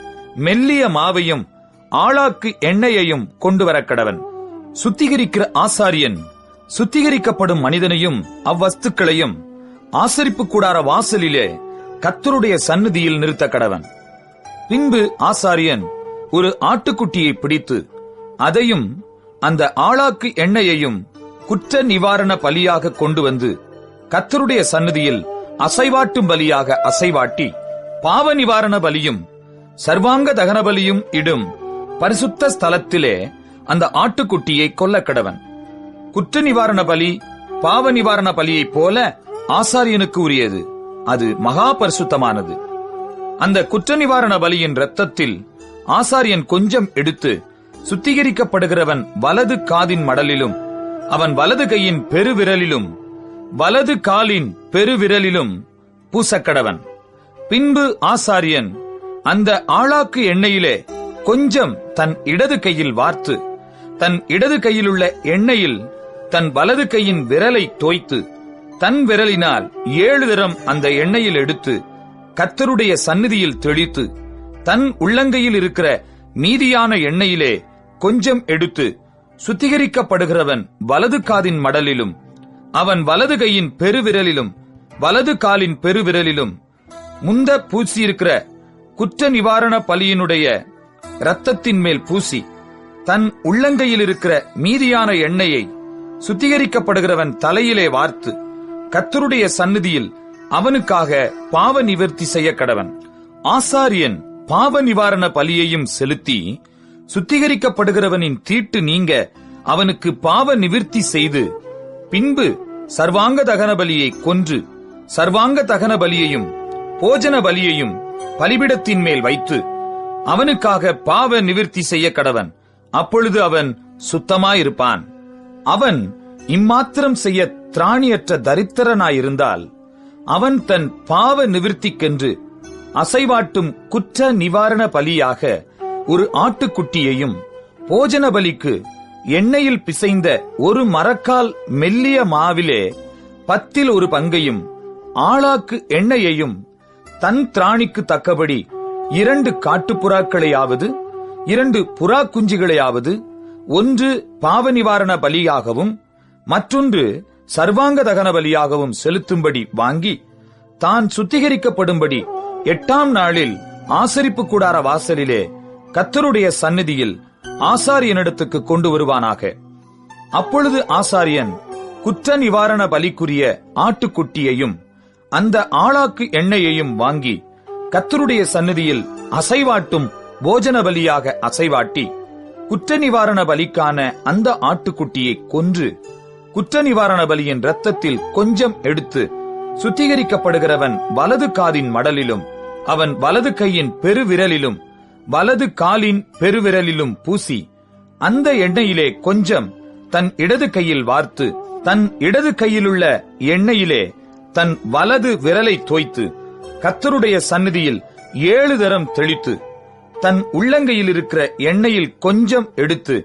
A: மெல்லிய மாவையும் ஆளாக்கு எண்ணெயையும் கொண்டு வர கடவன். சுத்திகரிக்கிற ஆசாரியன் சுத்திகரிக்கப்படும் மனிதனையும் அவ்வஸ்துக்களையும் ஆசரிப்பு கூடார வாசலிலே கர்த்தருடைய சந்நிதியில் நிறுத்த கடவன். பின்பு ஆசாரியன் ஒரு ஆட்டுக்குட்டியை பிடித்து அதையும் அந்த ஆளாக்கு எண்ணெயையும் குற்ற நிவாரண பலியாக கொண்டு வந்து கர்த்தருடைய சந்நிதியில் அசைவாட்டும் பலியாக அசைவாட்டி பாவ நிவாரண பலியும் சர்வாங்க தகன பலியும் இடும் பரிசுத்த ஸ்தலத்திலே அந்த ஆட்டுக்குட்டியை கொல்ல கடவன். குற்ற நிவாரண பலி பாவ நிவாரண பலியைப் போல ஆசாரியனுக்கு உரியது. அது மகா பரிசுத்தமானது. அந்த குற்ற நிவாரண பலியின் இரத்தத்தில் ஆசாரியன் கொஞ்சம் எடுத்து சுத்திகரிக்கப்படுகிறவன் வலது காதின் மடலிலும் அவன் வலது கையின் பெருவிரலிலும் வலது காலின் பெருவிரலிலும் பூசக்கடவன். பின்பு ஆசாரியன் அந்த ஆழாக்கு எண்ணெயிலே கொஞ்சம் தன் இடது கையில் வார்த்து, தன் இடது கையிலுள்ள எண்ணெயில் தன் வலது கையின் விரலை தோய்த்து, தன் விரலினால் 7 தரம் அந்த எண்ணெயில் எடுத்து கர்த்தருடைய சந்நிதியில் தெளித்து, தன் உள்ளங்கையில் இருக்கிற மீதியான எண்ணெயிலே கொஞ்சம் எடுத்து சுத்திகரிக்கப்படுகிறவன் வலது காதின் மடலிலும், அவன் வலது கையின் பெருவிரலிலும், வலது காலின் பெருவிரலிலும் முந்த பூசியிருக்கிற குற்ற நிவாரண பலியினுடைய இரத்தத்தின் மேல் பூசி, தன் உள்ளங்கையில் இருக்கிற மீதியான எண்ணெயை சுத்திகரிக்கப்படுகிறவன் தலையிலே வார்த்து, கர்த்தருடைய சந்நிதியில் அவனுக்காக பாவ நிவர்த்தி செய்ய கடவன். ஆசாரியன் பாவ நிவாரண பலியையும் செலுத்தி, சுத்திகரிக்கப்படுகிறவனின் தீட்டு நீங்க அவனுக்கு பாவ நிவர்த்தி செய்து, பின்பு சர்வாங்க தகன பலியை கொன்று, சர்வாங்க தகன பலியையும் போஜன பலியையும் பலிபிடத்தின் மேல் வைத்து அவனுக்காக பாவ நிவர்த்தி செய்ய கடவன். அப்பொழுது அவன் சுத்தமாயிருப்பான். அவன் இம்மாத்திரம் செய்ய திராணியற்ற தரித்திரனாயிருந்தால், அவன் தன் பாவ நிவர்த்திக்கென்று அசைவாட்டும் குற்ற நிவாரண பலியாக ஒரு ஆட்டுக்குட்டியையும், போஜன பலிக்கு எண்ணெயில் பிசைந்த ஒரு மரக்கால் மெல்லிய மாவிலே 10 பங்கையும், ஆளாக்கு எண்ணெயையும், தன் திராணிக்கு தக்கபடி 2 காட்டுப்புறாக்களையாவது 2 புறா குஞ்சுகளையாவது, ஒன்று பாவ நிவாரண பலியாகவும் மற்றொன்று சர்வாங்க தகன பலியாகவும் செலுத்தும்படி வாங்கி, தான் சுத்திகரிக்கப்படும்படி 8ஆம் நாளில் ஆசரிப்பு கூடார வாசலிலே கர்த்தருடைய சந்நிதியில் ஆசாரியனிடத்துக்கு கொண்டு வருவானாக. அப்பொழுது ஆசாரியன் குற்ற நிவாரண பலிக்குரிய ஆட்டுக்குட்டியையும் அந்த ஆளாக்கு எண்ணெயையும் வாங்கி கர்த்தருடைய சந்நிதியில் அசைவாட்டும் போஜன பலியாக அசைவாட்டி, குற்ற நிவாரண பலிக்கான அந்த ஆட்டுக்குட்டியை கொன்று, குற்ற நிவாரண பலியின் இரத்தத்தில் கொஞ்சம் எடுத்து சுத்திகரிக்கப்படுகிறவன் வலது காதின் மடலிலும், அவன் வலது கையின் பெருவிரலிலும், வலது காலின் பெருவிரலிலும் பூசி, அந்த எண்ணெயிலே கொஞ்சம் தன் இடது கையில் வார்த்து, தன் இடது கையிலுள்ள எண்ணெயிலே தன் வலது விரலை தோய்த்து, கர்த்தருடைய சந்நிதியில் 7 தரம் தெளித்து, தன் உள்ளங்கையில் இருக்கிற எண்ணெயில் கொஞ்சம் எடுத்து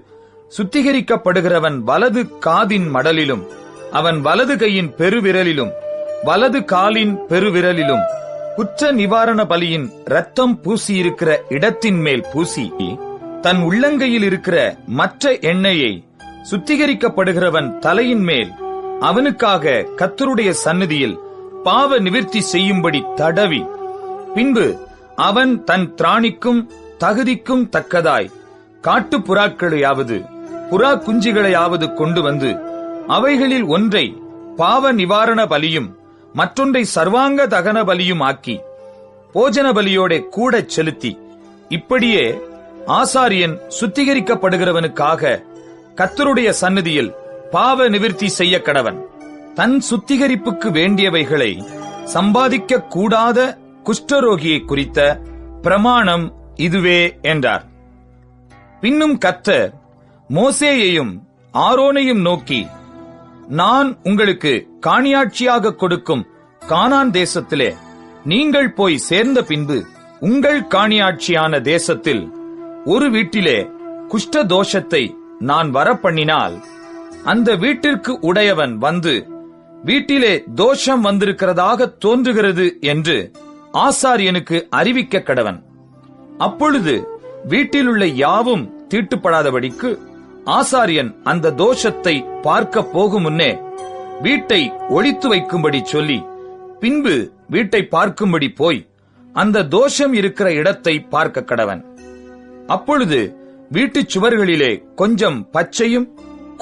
A: சுத்திகரிக்கப்படுகிறவன் வலது காதின் மடலிலும், அவன் வலது கையின் பெருவிரலிலும், வலது காலின் பெருவிரலிலும் குற்ற நிவாரண பலியின் இரத்தம் பூசியிருக்கிற இடத்தின் மேல் பூசி, தன் உள்ளங்கையில் இருக்கிற மற்ற எண்ணெயை சுத்திகரிக்கப்படுகிறவன் தலையின் மேல் அவனுக்காக கர்த்தருடைய சந்நிதியில் பாவ நிவர்த்தி செய்யும்படி தடவி, பின்பு அவன் தன் திராணிக்கும் தகுதிக்கும் தக்கதாய் காட்டுப்புறாக்களையாவது புறா குஞ்சுகளையாவது கொண்டு வந்து, அவைகளில் ஒன்றை பாவ நிவாரண பலியும் மற்றொன்றை சர்வாங்க தகன பலியும் ஆக்கி போஜன பலியோட கூட செலுத்தி, இப்படியே ஆசாரியன் சுத்திகரிக்கப்படுகிறவனுக்காக கர்த்தருடைய சந்நிதியில் பாவ நிவர்த்தி செய்ய கடவன். தன் சுத்திகரிப்புக்கு வேண்டியவைகளை சம்பாதிக்க கூடாத குஷ்டரோகியை குறித்த பிரமாணம் இதுவே என்றார். பின்னும் கர்த்தர் மோசேயையும் ஆரோனையும் நோக்கி, நான் உங்களுக்கு காணியாட்சியாக கொடுக்கும் கானான் தேசத்திலே நீங்கள் போய் சேர்ந்த பின்பு, உங்கள் காணியாட்சியான தேசத்தில் ஒரு வீட்டிலே குஷ்ட தோஷத்தை நான் வரப்பண்ணினால், அந்த வீட்டிற்கு உடையவன் வந்து வீட்டிலே தோஷம் வந்திருக்கிறதாக தோன்றுகிறது என்று ஆசாரியனுக்கு அறிவிக்க கடவன். அப்பொழுது வீட்டிலுள்ள யாவும் தீட்டுப்படாதபடிக்கு ஆசாரியன் அந்த தோஷத்தை பார்க்க போகும் முன்னே வீட்டை ஒளித்து வைக்கும்படி சொல்லி, பின்பு வீட்டை பார்க்கும்படி போய் அந்த தோஷம் இருக்கிற இடத்தை பார்க்க கடவன். அப்பொழுது வீட்டு சுவர்களிலே கொஞ்சம் பச்சையும்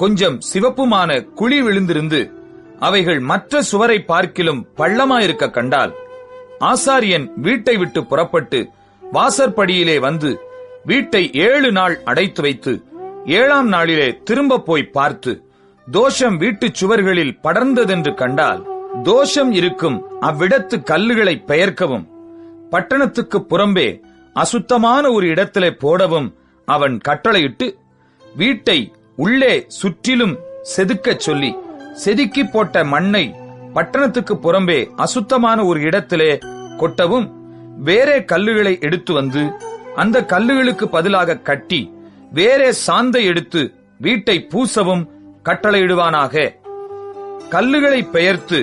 A: கொஞ்சம் சிவப்புமான குழி விழுந்திருந்து அவைகள் மற்ற சுவரை பார்க்கிலும் பள்ளமாயிருக்க கண்டால், ஆசாரியன் வீட்டை விட்டு புறப்பட்டு வாசற்படியிலே வந்து வீட்டை 7 நாள் அடைத்து வைத்து 7ஆம் நாளிலே திரும்ப போய் பார்த்து, தோஷம் வீட்டு சுவர்களில் படர்ந்ததென்று கண்டால், தோஷம் இருக்கும் அவ்விடத்து கல்லுகளை பெயர்க்கவும் பட்டணத்துக்கு புறம்பே அசுத்தமான ஒரு இடத்திலே போடவும் அவன் கட்டளையிட்டு, வீட்டை உள்ளே சுற்றிலும் செதுக்கச் சொல்லி, செதுக்கி போட்ட மண்ணை பட்டணத்துக்கு புறம்பே அசுத்தமான ஒரு இடத்திலே கொட்டவும், வேறே கல்லுகளை எடுத்து வந்து அந்த கல்லுகளுக்கு பதிலாக கட்டி வேறே சாந்தை எடுத்து வீட்டை பூசவும் கட்டளையிடுவானாக. கல்லுகளை பெயர்த்து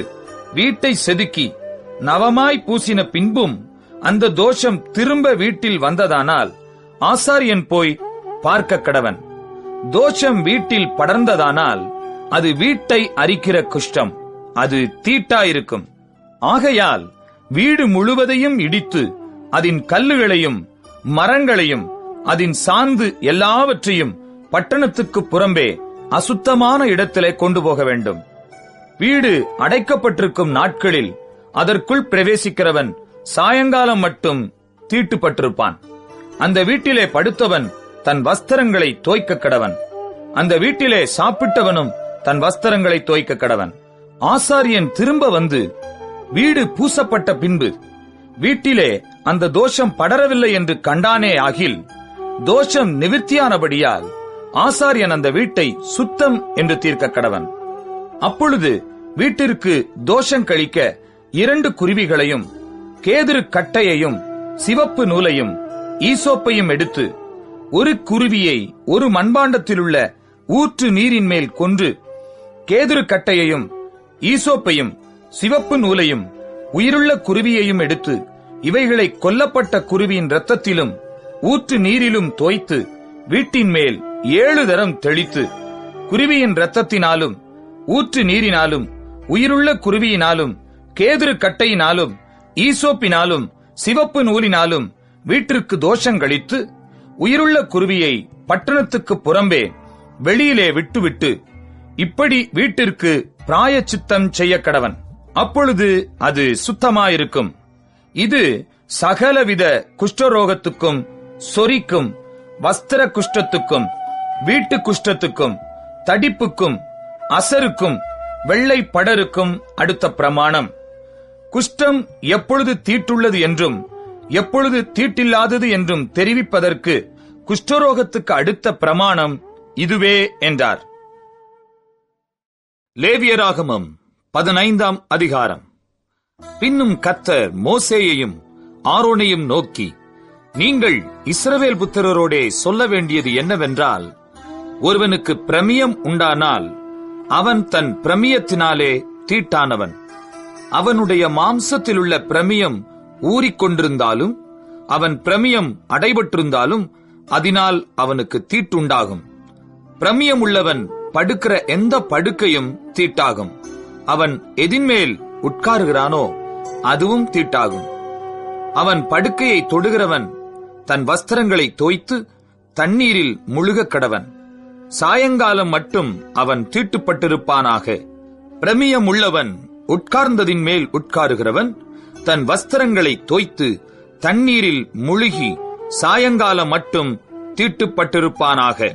A: வீட்டை செதுக்கி நவமாய் பூசின பின்பும் அந்த தோஷம் திரும்ப வீட்டில் வந்ததானால் ஆசாரியன் போய் பார்க்க கடவன். தோஷம் வீட்டில் படர்ந்ததானால் அது வீட்டை அரிக்கிற குஷ்டம், அது தீட்டாயிருக்கும். ஆகையால் வீடு முழுவதையும் இடித்து அதன் கல்லுகளையும் மரங்களையும் அதன் சாந்து எல்லாவற்றையும் பட்டணத்துக்கு புறம்பே அசுத்தமான இடத்திலே கொண்டு போக வேண்டும். வீடு அடைக்கப்பட்டிருக்கும் நாட்களில் அதற்குள் பிரவேசிக்கிறவன் சாயங்காலம் மட்டும் தீட்டுப்பட்டிருப்பான். அந்த வீட்டிலே படுத்தவன் தன் வஸ்திரங்களை தோய்க்க கடவன். அந்த வீட்டிலே சாப்பிட்டவனும் தன் வஸ்திரங்களை தோய்க்க கடவன். ஆசாரியன் திரும்ப வந்து வீடு பூசப்பட்ட பின்பு வீட்டிலே அந்த தோஷம் படரவில்லை என்று கண்டானே ஆகில், தோஷம் நிவிர்த்தியானபடியால் ஆசாரியன் அந்த வீட்டை சுத்தம் என்று தீர்க்க கடவன். அப்பொழுது வீட்டிற்கு தோஷம் கழிக்க 2 குருவிகளையும் கேதுரு கட்டையையும் சிவப்பு நூலையும் ஈசோப்பையும் எடுத்து ஒரு குருவியை ஒரு மண்பாண்டத்திலுள்ள ஊற்று நீரின் மேல் கொன்று கேதுரு கட்டையையும் ஈசோப்பையும் சிவப்பு நூலையும் உயிருள்ள குருவியையும் எடுத்து இவைகளை கொல்லப்பட்ட குருவியின் இரத்தத்திலும் ஊற்று நீரிலும் தோய்த்து வீட்டின் மேல் 7 தரம் தெளித்து குருவியின் இரத்தத்தினாலும் ஊற்று நீரினாலும் உயிருள்ள குருவியினாலும் கேதுரு கட்டையினாலும் ஈசோப்பினாலும் சிவப்பு நூலினாலும் வீட்டிற்கு தோஷங்களித்து உயிருள்ள குருவியை பட்டணத்துக்கு புறம்பே வெளியிலே விட்டுவிட்டு இப்படி வீட்டிற்கு பிராயச்சித்தம் செய்ய கடவன். அப்பொழுது அது சுத்தமாயிருக்கும். இது சகலவித குஷ்டரோகத்துக்கும் சொறிக்கும் வஸ்திர குஷ்டத்துக்கும் வீட்டு குஷ்டத்துக்கும் தடிப்புக்கும் அசருக்கும் வெள்ளை படருக்கும் அடுத்த பிரமாணம். குஷ்டம் எப்பொழுது தீட்டுள்ளது என்றும் எப்பொழுது தீட்டில்லாதது என்றும் தெரிவிப்பதற்கு குஷ்டரோகத்துக்கு அடுத்த பிரமாணம் இதுவே என்றார். லேவியராகமம் 15ஆம் அதிகாரம். பின்னும் கர்த்தர் மோசேயையும் ஆரோனையும் நோக்கி, நீங்கள் இஸ்ரவேல் புத்திரரோடே சொல்ல வேண்டியது என்னவென்றால், ஒருவனுக்கு பிரமியம் உண்டானால் அவன் தன் பிரமியத்தினாலே தீட்டானவன். அவனுடைய மாம்சத்திலுள்ள பிரமியம் ஊறிக்கொண்டிருந்தாலும் அவன் பிரமியம் அடைபட்டிருந்தாலும் அதனால் அவனுக்கு தீட்டுண்டாகும். பிரமியம் உள்ளவன் படுக்கிற எந்த படுக்கையும் தீட்டாகும். அவன் எதின்மேல் உட்காருகிறானோ அதுவும் தீட்டாகும். அவன் படுக்கையை தொடுகிறவன் தன் வஸ்திரங்களை தோய்த்து தண்ணீரில் முழுக கடவன். சாயங்காலம் மட்டும் அவன் தீட்டுப்பட்டிருப்பானாக. பிரமியம் உள்ளவன் உட்கார்ந்ததின் மேல் உட்காருகிறவன் தன் வஸ்திரங்களை தோய்த்து தண்ணீரில் முழுகி சாயங்காலம் மட்டும் தீட்டுப்பட்டிருப்பானாக.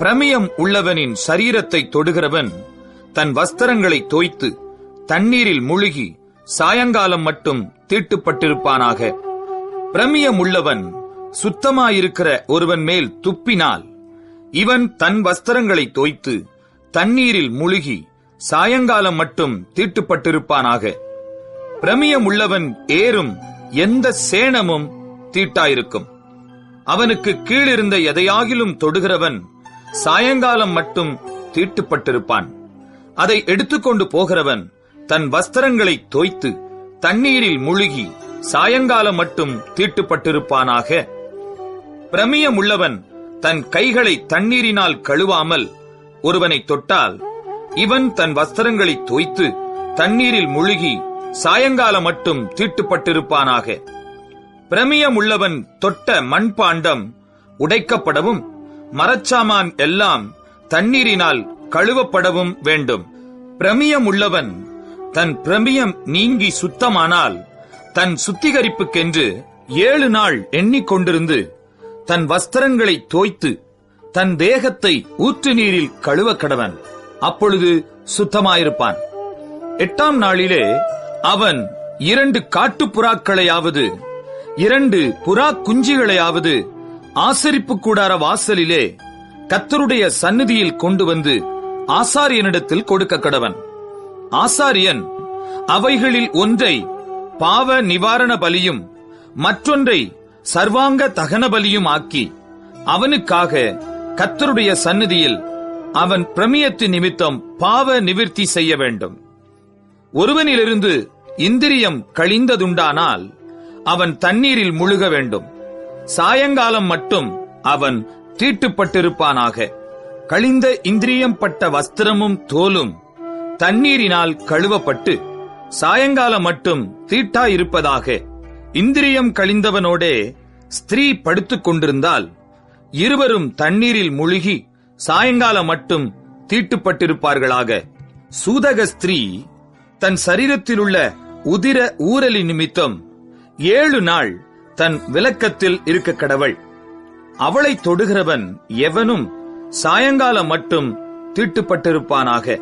A: பிரமியம் உள்ளவனின் சரீரத்தை தொடுகிறவன் தன் வஸ்திரங்களை தோய்த்து தண்ணீரில் முழுகி சாயங்காலம் மட்டும் தீட்டுப்பட்டிருப்பானாக. பிரமியம் உள்ளவன் சுத்தமாயிருக்கிற ஒருவன் மேல் துப்பினால் இவன் தன் வஸ்திரங்களை தோய்த்து தண்ணீரில் முழுகி சாயங்காலம் மட்டும் தீட்டுப்பட்டிருப்பானாக. பிரமியம் உள்ளவன் ஏறும் எந்த சேணமும் தீட்டாயிருக்கும். அவனுக்கு கீழிருந்த எதையாகிலும் தொடுகிறவன் சாயங்காலம் மட்டும் தீட்டுப்பட்டிருப்பான். அதை எடுத்துக்கொண்டு போகிறவன் தன் வஸ்திரங்களை தோய்த்து தண்ணீரில் முழுகி சாயங்காலம் மட்டும் தீட்டுப்பட்டிருப்பானாக. பிரமியம் உள்ளவன் தன் கைகளை தண்ணீரினால் கழுவாமல் ஒருவனை தொட்டால் இவன் தன் வஸ்திரங்களை தோய்த்து தண்ணீரில் முழுகி சாயங்காலம் மட்டும் தீட்டுப்பட்டிருப்பானாக. பிரமியம் உள்ளவன் தொட்ட மண்பாண்டம் உடைக்கப்படவும் மரச்சாமான் எல்லாம் தண்ணீரினால் கழுவப்படவும் வேண்டும். பிரமியம் உள்ளவன் தன் பிரமியம் நீங்கி சுத்தமானால் தன் சுத்திகரிப்புக்கென்று 7 நாள் எண்ணிக்கொண்டிருந்து தன் வஸ்திரங்களை தோய்த்து தன் தேகத்தை ஊற்று நீரில் கழுவ கடவன். அப்பொழுது சுத்தமாயிருப்பான். 8ஆம் நாளிலே அவன் 2 காட்டுப்புறாக்களையாவது 2 புறா குஞ்சுகளையாவது ஆசரிப்பு கூடார வாசலிலே கர்த்தருடைய சந்நிதியில் கொண்டு வந்து ஆசாரியனிடத்தில் கொடுக்க கடவன். ஆசாரியன் அவைகளில் ஒன்றை பாவ நிவாரண பலியும் மற்றொன்றை சர்வாங்க தகன பலியும் ஆக்கி அவனுக்காக கர்த்தருடைய சந்நிதியில் அவன் பிரமியத்து நிமித்தம் பாவ நிவிர்த்தி செய்ய வேண்டும். ஒருவனிலிருந்து இந்திரியம் கழிந்ததுண்டானால் அவன் தண்ணீரில் முழுக வேண்டும். சாயங்காலம் மட்டும் அவன் தீட்டுப்பட்டிருப்பானாக. கழிந்த இந்திரியம் பட்ட வஸ்திரமும் தோலும் தண்ணீரினால் கழுவப்பட்டு சாயங்காலம் மட்டும் தீட்டாயிருப்பதாக. இந்திரியம் கழிந்தவனோடே ஸ்திரீ படுத்துக் கொண்டிருந்தால் இருவரும் தண்ணீரில் முழுகி சாயங்காலம் மட்டும் தீட்டுப்பட்டிருப்பார்களாக. சூதக ஸ்திரீ தன் சரீரத்திலுள்ள உதிர ஊரலி நிமித்தம் 7 நாள் தன் விலக்கத்தில் இருக்க கடவள். அவளை தொடுகிறவன் எவனும் சாயங்காலம் மட்டும் தீட்டுப்பட்டிருப்பானாக.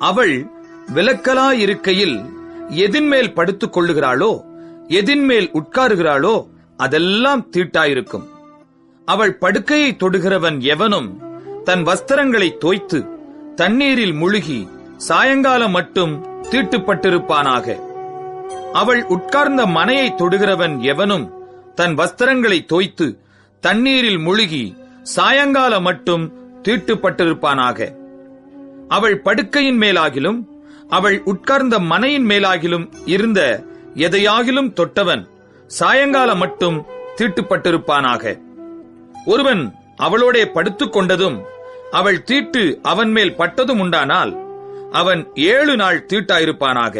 A: அவள் விலக்கலாயிருக்கையில் எதின்மேல் படுத்துக் கொள்ளுகிறாளோ எதின்மேல் உட்காருகிறாளோ அதெல்லாம் தீட்டாயிருக்கும். அவள் படுக்கையை தொடுகிறவன் எவனும் தன் வஸ்திரங்களை தோய்த்து தண்ணீரில் முழுகி சாயங்காலம் மட்டும் தீட்டுப்பட்டிருப்பானாக. அவள் உட்கார்ந்த மனையை தொடுகிறவன் எவனும் தன் வஸ்திரங்களை தோய்த்து தண்ணீரில் முழுகி சாயங்காலம் மட்டும் தீட்டுப்பட்டிருப்பானாக. அவள் படுக்கையின் மேலாகிலும் அவள் உட்கார்ந்த மனையின் மேலாகிலும் இருந்த எதையாகிலும் தொட்டவன் சாயங்காலம் மட்டும் தீட்டுப்பட்டிருப்பானாக. ஒருவன் அவளோடே படுத்துக் கொண்டதும் அவள் தீட்டு அவன் மேல் பட்டதும் உண்டானால் அவன் 7 நாள் தீட்டாயிருப்பானாக.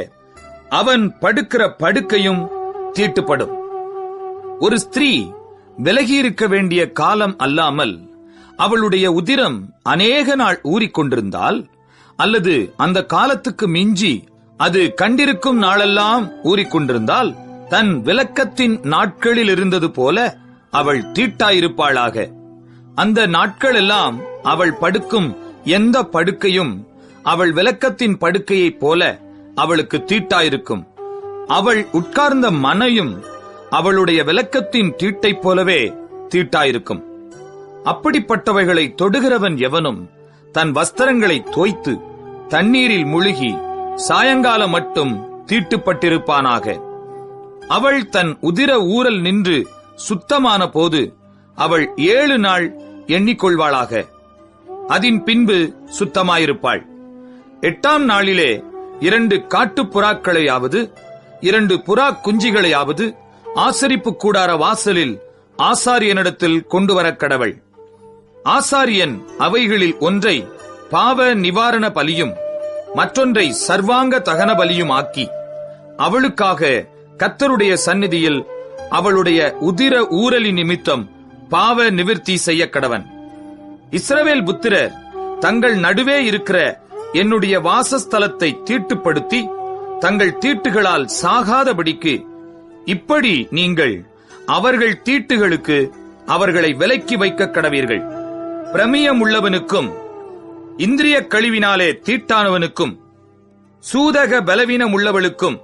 A: அவன் படுக்கிற படுக்கையும் தீட்டுப்படும். ஒரு ஸ்திரீ விலகியிருக்க வேண்டிய காலம் அல்லாமல் அவளுடைய உதிரம் அநேக நாள் ஊறிக்கொண்டிருந்தால், அல்லது அந்த காலத்துக்கு மிஞ்சி அது கண்டிருக்கும் நாளெல்லாம் ஊறிக்கொண்டிருந்தால், தன் விலக்கத்தின் நாட்களில் இருந்தது போல அவள் தீட்டாயிருப்பாளாக. அந்த நாட்கள் எல்லாம் அவள் படுக்கும் எந்த படுக்கையும் அவள் விலக்கத்தின் படுக்கையைப் போல அவளுக்கு தீட்டாயிருக்கும். அவள் உட்கார்ந்த மனையும் அவளுடைய விலக்கத்தின் தீட்டைப் போலவே தீட்டாயிருக்கும். அப்படிப்பட்டவைகளை தொடுகிறவன் எவனும் தன் வஸ்திரங்களை தோய்த்து தண்ணீரில் முழுகி சாயங்காலம் மட்டும் தீட்டுப்பட்டிருப்பானாக. அவள் தன் உதிர ஊரல் நின்று சுத்தமான போது அவள் 7 நாள் எண்ணிக்கொள்வாளாக. அதன் பின்பு சுத்தமாயிருப்பாள். 8ஆம் நாளிலே 2 காட்டுப்புறாக்களையாவது 2 புறா குஞ்சிகளையாவது ஆசரிப்பு கூடார வாசலில் ஆசாரியனிடத்தில் கொண்டு வரக் கடவள். ஆசாரியன் அவைகளில் ஒன்றை பாவ நிவாரண பலியும் மற்றொன்றை சர்வாங்க தகன பலியும் ஆக்கி அவளுக்காக கர்த்தருடைய சந்நிதியில் அவளுடைய உதிர ஊரலி நிமித்தம் பாவ நிவிர்த்தி செய்ய கடவன். இஸ்ரவேல் புத்திரர் தங்கள் நடுவே இருக்கிற என்னுடைய வாசஸ்தலத்தை தீட்டுப்படுத்தி தங்கள் தீட்டுகளால் சாகாதபடிக்கு இப்படி நீங்கள் அவர்கள் தீட்டுகளுக்கு அவர்களை விலக்கி வைக்க கடவீர்கள். பிரமியம் உள்ளவனுக்கும் இந்திரிய கழிவினாலே தீட்டானவனுக்கும் சூதக பலவீனம் உள்ளவளுக்கும்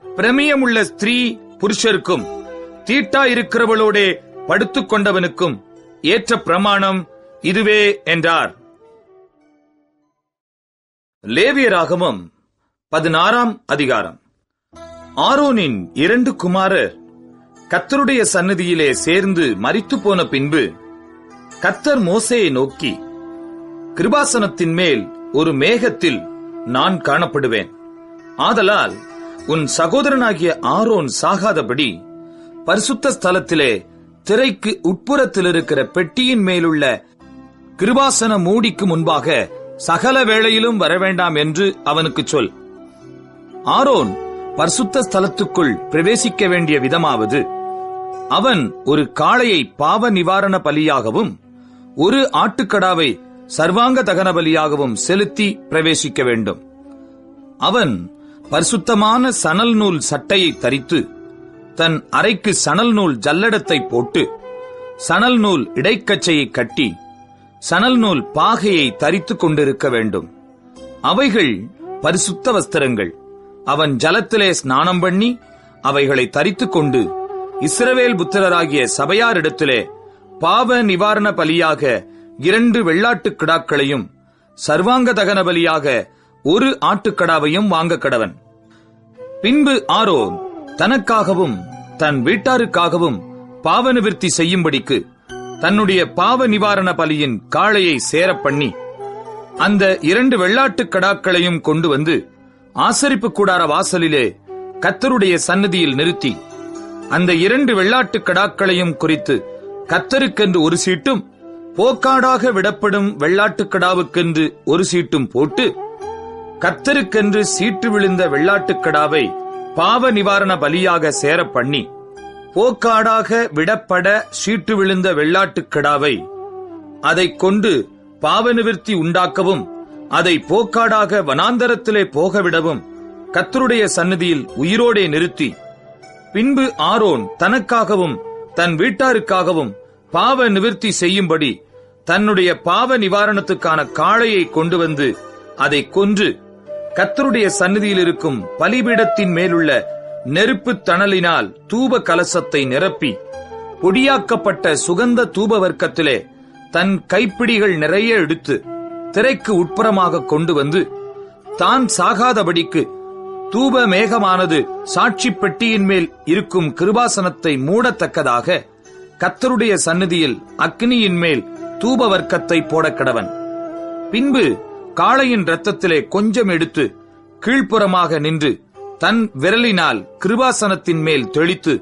A: பிரமியமுள்ள ஸ்திரீ புருஷருக்கும் தீட்டாயிருக்கிறவளோடே படுத்துக் கொண்டவனுக்கும் ஏற்ற பிரமாணம் இதுவே என்றார். லேவியராகமம் 16ஆம் அதிகாரம். ஆரோனின் 2 குமாரர் கர்த்தருடைய சந்நிதியிலே சேர்ந்து மரித்து போன பின்பு கர்த்தர் மோசேயை நோக்கி, கிருபாசனத்தின் மேல் ஒரு மேகத்தில் நான் காணப்படுவேன். ஆதலால் உன் சகோதரனாகிய ஆரோன் சாகாதபடி பரிசுத்த ஸ்தலத்திலே திரைக்கு உட்புறத்தில் இருக்கிற பெட்டியின் மேலுள்ள கிருபாசன மூடிக்கு முன்பாக சகல வேளையிலும் வரவேண்டாம் என்று அவனுக்கு சொல். ஆரோன் பரிசுத்த ஸ்தலத்துக்குள் பிரவேசிக்க வேண்டிய விதமாவது, அவன் ஒரு காளையை பாவ நிவாரண பலியாகவும் ஒரு ஆட்டுக்கடாவை சர்வாங்க தகன பலியாகவும் செலுத்தி பிரவேசிக்க வேண்டும். அவன் பரிசுத்தமான சணல் நூல் சட்டையை தரித்து தன் அறைக்கு சணல் நூல் ஜல்லடத்தை போட்டு சணல் நூல் இடைக்கச்சையை கட்டி சணல் நூல் பாகையை தரித்துக் கொண்டிருக்க வேண்டும். அவைகள் பரிசுத்த வஸ்திரங்கள். அவன் ஜலத்திலே ஸ்நானம் பண்ணி அவைகளை தரித்துக் கொண்டு இஸ்ரவேல் புத்திரராகிய சபையாரிடத்திலே பாவ நிவாரண பலியாக 2 வெள்ளாட்டுக் கிடாக்களையும் சர்வாங்க தகன பலியாக ஒரு ஆட்டுக்கடாவையும் வாங்க கடவன். பின்பு ஆரோன் தனக்காகவும் தன் வீட்டாருக்காகவும் பாவ நிவிர்த்தி செய்யும்படிக்கு தன்னுடைய பாவ நிவாரண பலியின் காளையை சேரப் பண்ணி அந்த 2 வெள்ளாட்டுக் கடாக்களையும் கொண்டு வந்து ஆசரிப்பு கூடார வாசலிலே கர்த்தருடைய சந்நிதியில் நிறுத்தி அந்த 2 வெள்ளாட்டுக் கடாக்களையும் குறித்து கர்த்தருக்கென்று ஒரு சீட்டும் போக்காடாக விடப்படும் வெள்ளாட்டுக் கடாவுக்கென்று ஒரு சீட்டும் போட்டு கர்த்தருக்கென்று சீட்டு விழுந்த வெள்ளாட்டுக் கடாவை பாவ நிவாரண பலியாக சேரப் பண்ணி போக்காடாக விடப்பட சீட்டு விழுந்த வெள்ளாட்டுக் கடாவை அதைக் கொண்டு பாவ நிவிர்த்தி உண்டாக்கவும் அதை போக்காடாக வனாந்தரத்திலே போகவிடவும் கர்த்தருடைய சந்நிதியில் உயிரோடே நிறுத்தி, பின்பு ஆரோன் தனக்காகவும் தன் வீட்டாருக்காகவும் பாவ நிவிர்த்தி செய்யும்படி தன்னுடைய பாவ நிவாரணத்துக்கான காளையை கொண்டு வந்து அதை கொன்று கர்த்தருடைய சந்நிதியில் இருக்கும் பலிபீடத்தின் மேலுள்ள நெருப்பு தணலினால் தூப கலசத்தை நிரப்பி பொடியாக்கப்பட்ட சுகந்த தூப வர்க்கத்திலே தன் கைப்பிடிகள் நிறைய எடுத்து திரைக்கு உட்புறமாக கொண்டு வந்து தான் சாகாதபடிக்கு தூப மேகமானது சாட்சி பெட்டியின் மேல் இருக்கும் கிருபாசனத்தை மூடத்தக்கதாக கர்த்தருடைய சந்நிதியில் அக்னியின் மேல் தூப வர்க்கத்தை போடக்கடவன். பின்பு காளையின் இரத்தத்திலே கொஞ்சம் எடுத்து கீழ்ப்புறமாக நின்று தன் விரலினால் கிருபாசனத்தின் மேல் தெளித்து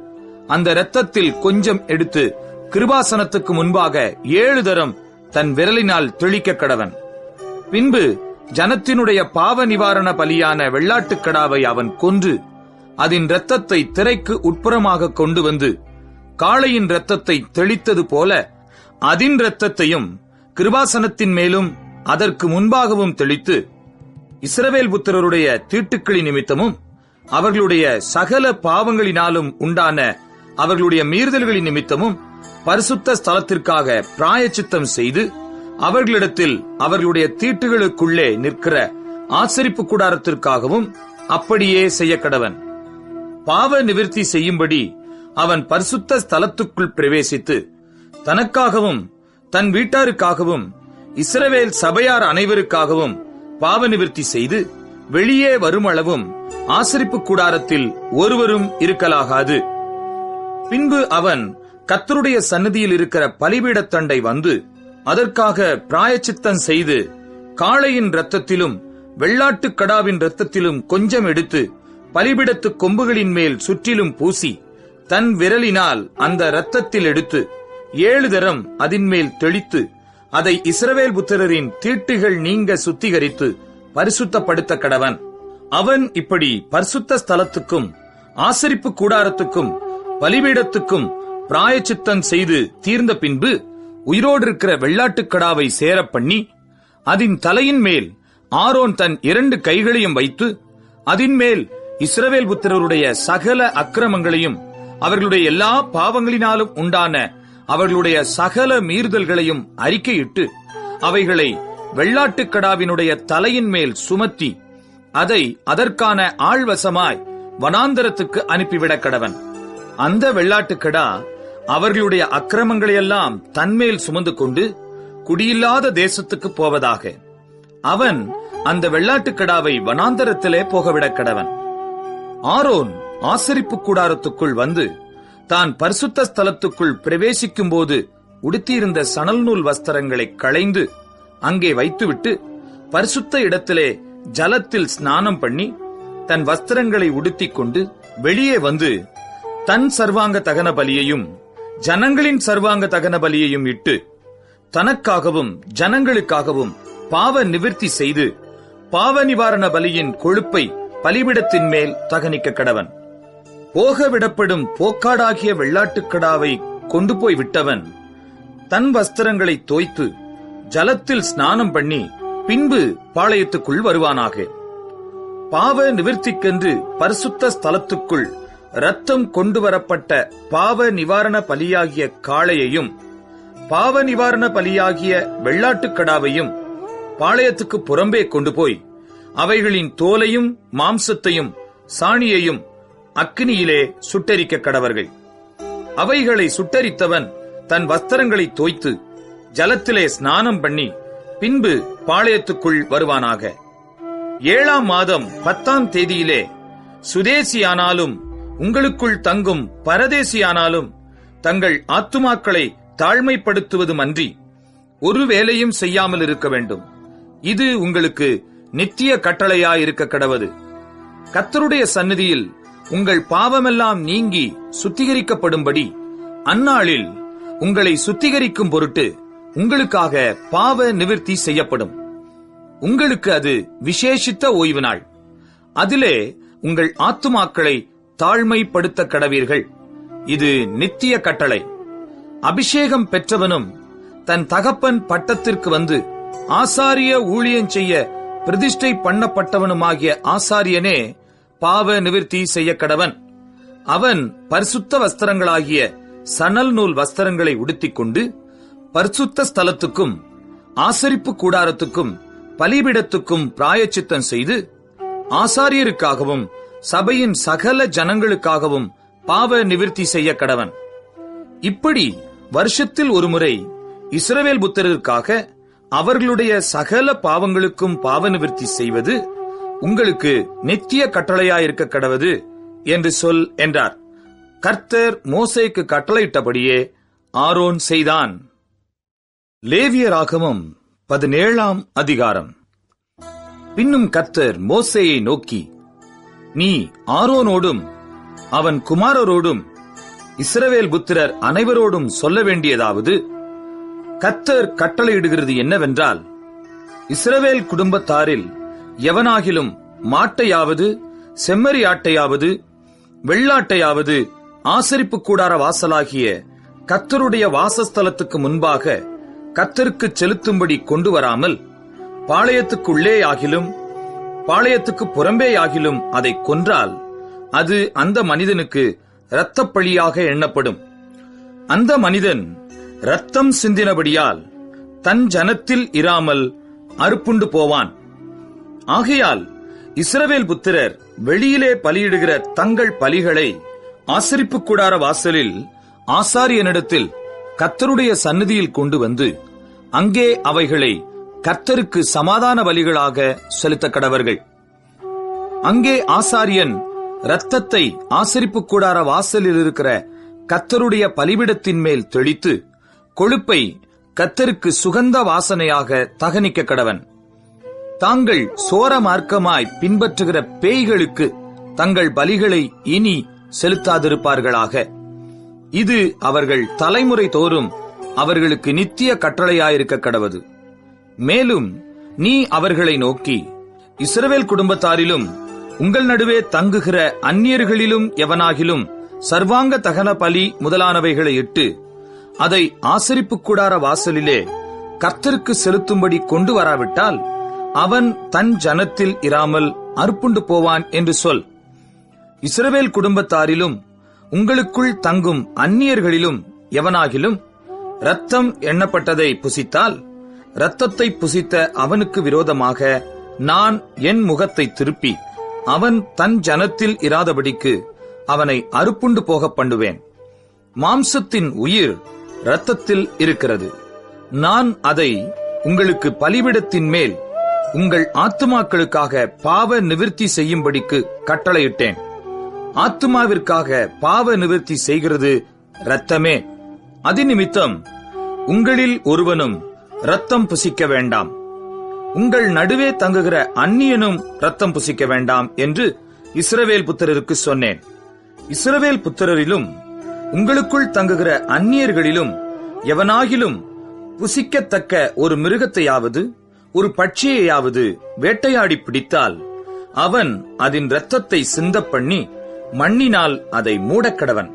A: அந்த இரத்தத்தில் கொஞ்சம் எடுத்து கிருபாசனத்துக்கு முன்பாக 7 தரம் தன் விரலினால் தெளிக்க கடவன். பின்பு ஜனத்தினுடைய பாவ நிவாரண பலியான வெள்ளாட்டுக் கடாவை அவன் கொன்று அதன் இரத்தத்தை திரைக்கு உட்புறமாக கொண்டு வந்து காளையின் இரத்தத்தை தெளித்தது போல அதன் இரத்தத்தையும் கிருபாசனத்தின் மேலும் அதற்கு முன்பாகவும் தெளித்து இஸ்ரவேல் புத்திரருடைய தீட்டுக்களின் நிமித்தமும் அவர்களுடைய சகல பாவங்களினாலும் உண்டான அவர்களுடைய மீறுதல்களின் நிமித்தமும் பரிசுத்த ஸ்தலத்திற்காக பிராயச்சித்தம் செய்து அவர்களிடத்தில் அவர்களுடைய தீட்டுகளுக்குள்ளே நிற்கிற ஆசரிப்பு கூடாரத்திற்காகவும் அப்படியே செய்யக்கடவன். பாவ நிவிர்த்தி செய்யும்படி அவன் பரிசுத்த ஸ்தலத்துக்குள் பிரவேசித்து தனக்காகவும் தன் வீட்டாருக்காகவும் இஸ்ரவேல் சபையார் அனைவருக்காகவும் பாவ நிவிர்த்தி செய்து வெளியே வருமளவும் ஆசரிப்பு கூடாரத்தில் ஒருவரும் இருக்கலாகாது. பின்பு அவன் கர்த்தருடைய சந்நிதியில் இருக்கிற பலிபீடத்தண்டை வந்து அதற்காக பிராயச்சித்தம் செய்து காளையின் இரத்தத்திலும் வெள்ளாட்டுக் கடாவின் இரத்தத்திலும் கொஞ்சம் எடுத்து பலிபீடத்து கொம்புகளின் மேல் சுற்றிலும் பூசி தன் விரலினால் அந்த இரத்தத்தில் எடுத்து 7 தரம் அதன் மேல் தெளித்து அதை இஸ்ரவேல் புத்திரரின் தீட்டுகள் நீங்க சுத்திகரித்து பரிசுத்தப்படுத்த கடவன். அவன் இப்படி பரிசுத்த ஸ்தலத்துக்கும் ஆசரிப்பு கூடாரத்துக்கும் பலிபீடத்துக்கும் பிராயச்சித்தம் செய்து தீர்ந்த பின்பு உயிரோடு இருக்கிற வெள்ளாட்டுக் கடாவை சேரப் பண்ணி அதன் தலையின் மேல் ஆரோன் தன் 2 கைகளையும் வைத்து அதன் மேல் இஸ்ரவேல் புத்திரருடைய சகல அக்கிரமங்களையும் அவர்களுடைய எல்லா பாவங்களினாலும் உண்டான அவர்களுடைய சகல மீறுதல்களையும் அறிக்கையிட்டு அவைகளை வெள்ளாட்டுக் கடாவினுடைய தலையின் மேல் சுமத்தி அதை அதற்கான ஆள்வசமாய் வனாந்தரத்துக்கு அனுப்பிவிடக் கடவன். அந்த வெள்ளாட்டுக் கடா அவர்களுடைய அக்கிரமங்களையெல்லாம் தன்மேல் சுமந்து கொண்டு குடியில்லாத தேசத்துக்கு போவதாக. அவன் அந்த வெள்ளாட்டுக் கடாவை வனாந்தரத்திலே போகவிடக் கடவன். ஆரோன் ஆசரிப்பு கூடாரத்துக்குள் வந்து தான் பரிசுத்த ஸ்தலத்துக்குள் பிரவேசிக்கும் போது உடுத்தியிருந்த சணல் நூல் வஸ்திரங்களை களைந்து அங்கே வைத்துவிட்டு பரிசுத்த இடத்திலே ஜலத்தில் ஸ்நானம் பண்ணி தன் வஸ்திரங்களை உடுத்திக் கொண்டு வெளியே வந்து தன் சர்வாங்க தகன பலியையும் ஜனங்களின் சர்வாங்க தகன பலியையும் இட்டு தனக்காகவும் ஜனங்களுக்காகவும் பாவ நிவிர்த்தி செய்து பாவ நிவாரண பலியின் கொழுப்பை பலிபீடத்தின் மேல் தகனிக்க கடவன். போக விடப்படும் போக்காடாகிய வெள்ளாட்டுக் கடாவை கொண்டு போய் விட்டவன் தன் வஸ்திரங்களை தோய்த்து ஜலத்தில் ஸ்நானம் பண்ணி பின்பு பாளையத்துக்குள் வருவானாக. பாவ நிவிர்த்திக்கென்று பரிசுத்த ஸ்தலத்துக்குள் இரத்தம் கொண்டு வரப்பட்ட பாவ நிவாரண பலியாகிய காளையையும் பாவ நிவாரண பலியாகிய வெள்ளாட்டுக் கடாவையும் பாளையத்துக்கு புறம்பே கொண்டு போய் அவைகளின் தோலையும் மாம்சத்தையும் சாணியையும் அக்கினியிலே சுட்டெரிக்க கடவர்கள். அவைகளை சுட்டெரித்தவன் தன் வஸ்திரங்களை தோய்த்து ஜலத்திலே ஸ்நானம் பண்ணி பின்பு பாளையத்துக்குள் வருவானாக. 7ஆம் மாதம் 10ஆம் தேதியிலே சுதேசியானாலும் உங்களுக்குள் தங்கும் பரதேசியானாலும் தங்கள் ஆத்துமாக்களை தாழ்மைப்படுத்துவதுமன்றி ஒரு வேலையும் செய்யாமல் இருக்க வேண்டும். இது உங்களுக்கு நித்திய கட்டளையாயிருக்க கடவது. கர்த்தருடைய சந்நிதியில் உங்கள் பாவமெல்லாம் நீங்கி சுத்திகரிக்கப்படும்படி அந்நாளில் உங்களை சுத்திகரிக்கும் பொருட்டு உங்களுக்காக பாவ நிவிர்த்தி செய்யப்படும். உங்களுக்கு அது விசேஷித்த ஓய்வு நாள். அதிலே உங்கள் ஆத்துமாக்களை தாழ்மைப்படுத்த கடவீர்கள். இது நித்திய கட்டளை. அபிஷேகம் பெற்றவனும் தன் தகப்பன் பட்டத்திற்கு வந்து ஆசாரிய ஊழியம் செய்ய பிரதிஷ்டை பண்ணப்பட்டவனுமாகிய ஆசாரியனே பாவ நிவிர்த்தி செய்ய கடவன். அவன் பரிசுத்த வஸ்திரங்களாகிய சணல் நூல் வஸ்திரங்களை உடுத்திக் கொண்டு பரிசுத்த ஸ்தலத்துக்கும் ஆசரிப்பு கூடாரத்துக்கும் பலிபீடத்துக்கும் பிராயச்சித்தம் செய்து ஆசாரியருக்காகவும் சபையின் சகல ஜனங்களுக்காகவும் பாவ நிவிர்த்தி செய்ய கடவன். இப்படி வருஷத்தில் ஒருமுறை இஸ்ரவேல் புத்திரருக்காக அவர்களுடைய சகல பாவங்களுக்கும் பாவ நிவிர்த்தி செய்வது உங்களுக்கு நித்திய கட்டளையாயிருக்க கடவது என்று சொல் என்றார். கர்த்தர் மோசேக்கு கட்டளையிட்டபடியே ஆரோன் செய்தான். லேவியராகமம் 17ஆம் அதிகாரம். பின்னும் கர்த்தர் மோசேயை நோக்கி, நீ ஆரோனோடும் அவன் குமாரரோடும் இஸ்ரவேல் புத்திரர் அனைவரோடும் சொல்ல வேண்டியதாவது, கர்த்தர் கட்டளையிடுகிறது என்னவென்றால், இஸ்ரவேல் குடும்பத்தாரில் எவனாகிலும் மாட்டையாவது செம்மறியாட்டையாவது வெள்ளாட்டையாவது ஆசரிப்பு கூடார வாசலாகிய கர்த்தருடைய வாசஸ்தலத்துக்கு முன்பாக கர்த்தருக்கு செலுத்தும்படி கொண்டு வராமல் பாளையத்துக்குள்ளே ஆகிலும் பாளையத்துக்கு புறம்பேயாகிலும் அதை கொன்றால் அது அந்த மனிதனுக்கு இரத்தப்பழியாக எண்ணப்படும். அந்த மனிதன் இரத்தம் சிந்தினபடியால் தன் ஜனத்தில் இராமல் அறுப்புண்டு போவான். ஆகையால் இஸ்ரவேல் புத்திரர் வெளியிலே பலியிடுகிற தங்கள் பலிகளை ஆசரிப்பு கூடார வாசலில் ஆசாரியனிடத்தில் கர்த்தருடைய சந்நிதியில் கொண்டு வந்து அங்கே அவைகளை கர்த்தருக்கு சமாதான பலிகளாக செலுத்த கடவர்கள். அங்கே ஆசாரியன் இரத்தத்தை ஆசரிப்பு கூடார வாசலில் இருக்கிற கர்த்தருடைய பலிபீடத்தின் மேல் தெளித்து கொழுப்பை கர்த்தருக்கு சுகந்த வாசனையாக தகனிக்க கடவன். தாங்கள் சோர மார்க்கமாய் பின்பற்றுகிற பேய்களுக்கு தங்கள் பலிகளை இனி செலுத்தாதிருப்பார்களாக. இது அவர்கள் தலைமுறை தோறும் அவர்களுக்கு நித்திய கட்டளையாயிருக்க கடவது. மேலும் நீ அவர்களை நோக்கி, இஸ்ரவேல் குடும்பத்தாரிலும் உங்கள் நடுவே தங்குகிற அந்நியர்களிலும் எவனாகிலும் சர்வாங்க தகன பலி முதலானவைகளை இட்டு அதை ஆசரிப்பு கூடார வாசலிலே கர்த்தருக்கு செலுத்தும்படி கொண்டு வராவிட்டால் அவன் தன் ஜனத்தில் இராமல் அறுப்புண்டு போவான் என்று சொல். இஸ்ரவேல் குடும்பத்தாரிலும் உங்களுக்குள் தங்கும் அந்நியர்களிலும் எவனாகிலும் இரத்தம் எண்ணப்பட்டதை புசித்தால் இரத்தத்தை புசித்த அவனுக்கு விரோதமாக நான் என் முகத்தை திருப்பி அவன் தன் ஜனத்தில் இராதபடிக்கு அவனை அறுப்புண்டு போக பண்ணுவேன். மாம்சத்தின் உயிர் இரத்தத்தில் இருக்கிறது. நான் அதை உங்களுக்கு பலிபீடத்தின் மேல் உங்கள் ஆத்துமாக்களுக்காக பாவ நிவிர்த்தி செய்யும்படிக்கு கட்டளையிட்டேன். ஆத்துமாவிற்காக பாவ நிவிர்த்தி செய்கிறது இரத்தமே. அதிநிமித்தம் உங்களில் ஒருவனும் இரத்தம் புசிக்க வேண்டாம். உங்கள் நடுவே தங்குகிற அந்நியனும் இரத்தம் புசிக்க வேண்டாம் என்று இஸ்ரவேல் புத்திரருக்கு சொன்னேன். இஸ்ரவேல் புத்திரரிலும் உங்களுக்குள் தங்குகிற அந்நியர்களிலும் எவனாகிலும் புசிக்கத்தக்க ஒரு மிருகத்தையாவது ஒரு பட்சியையாவது வேட்டையாடி பிடித்தால் அவன் அதன் இரத்தத்தை சிந்த பண்ணி மண்ணினால் அதை மூடக்கடவன்.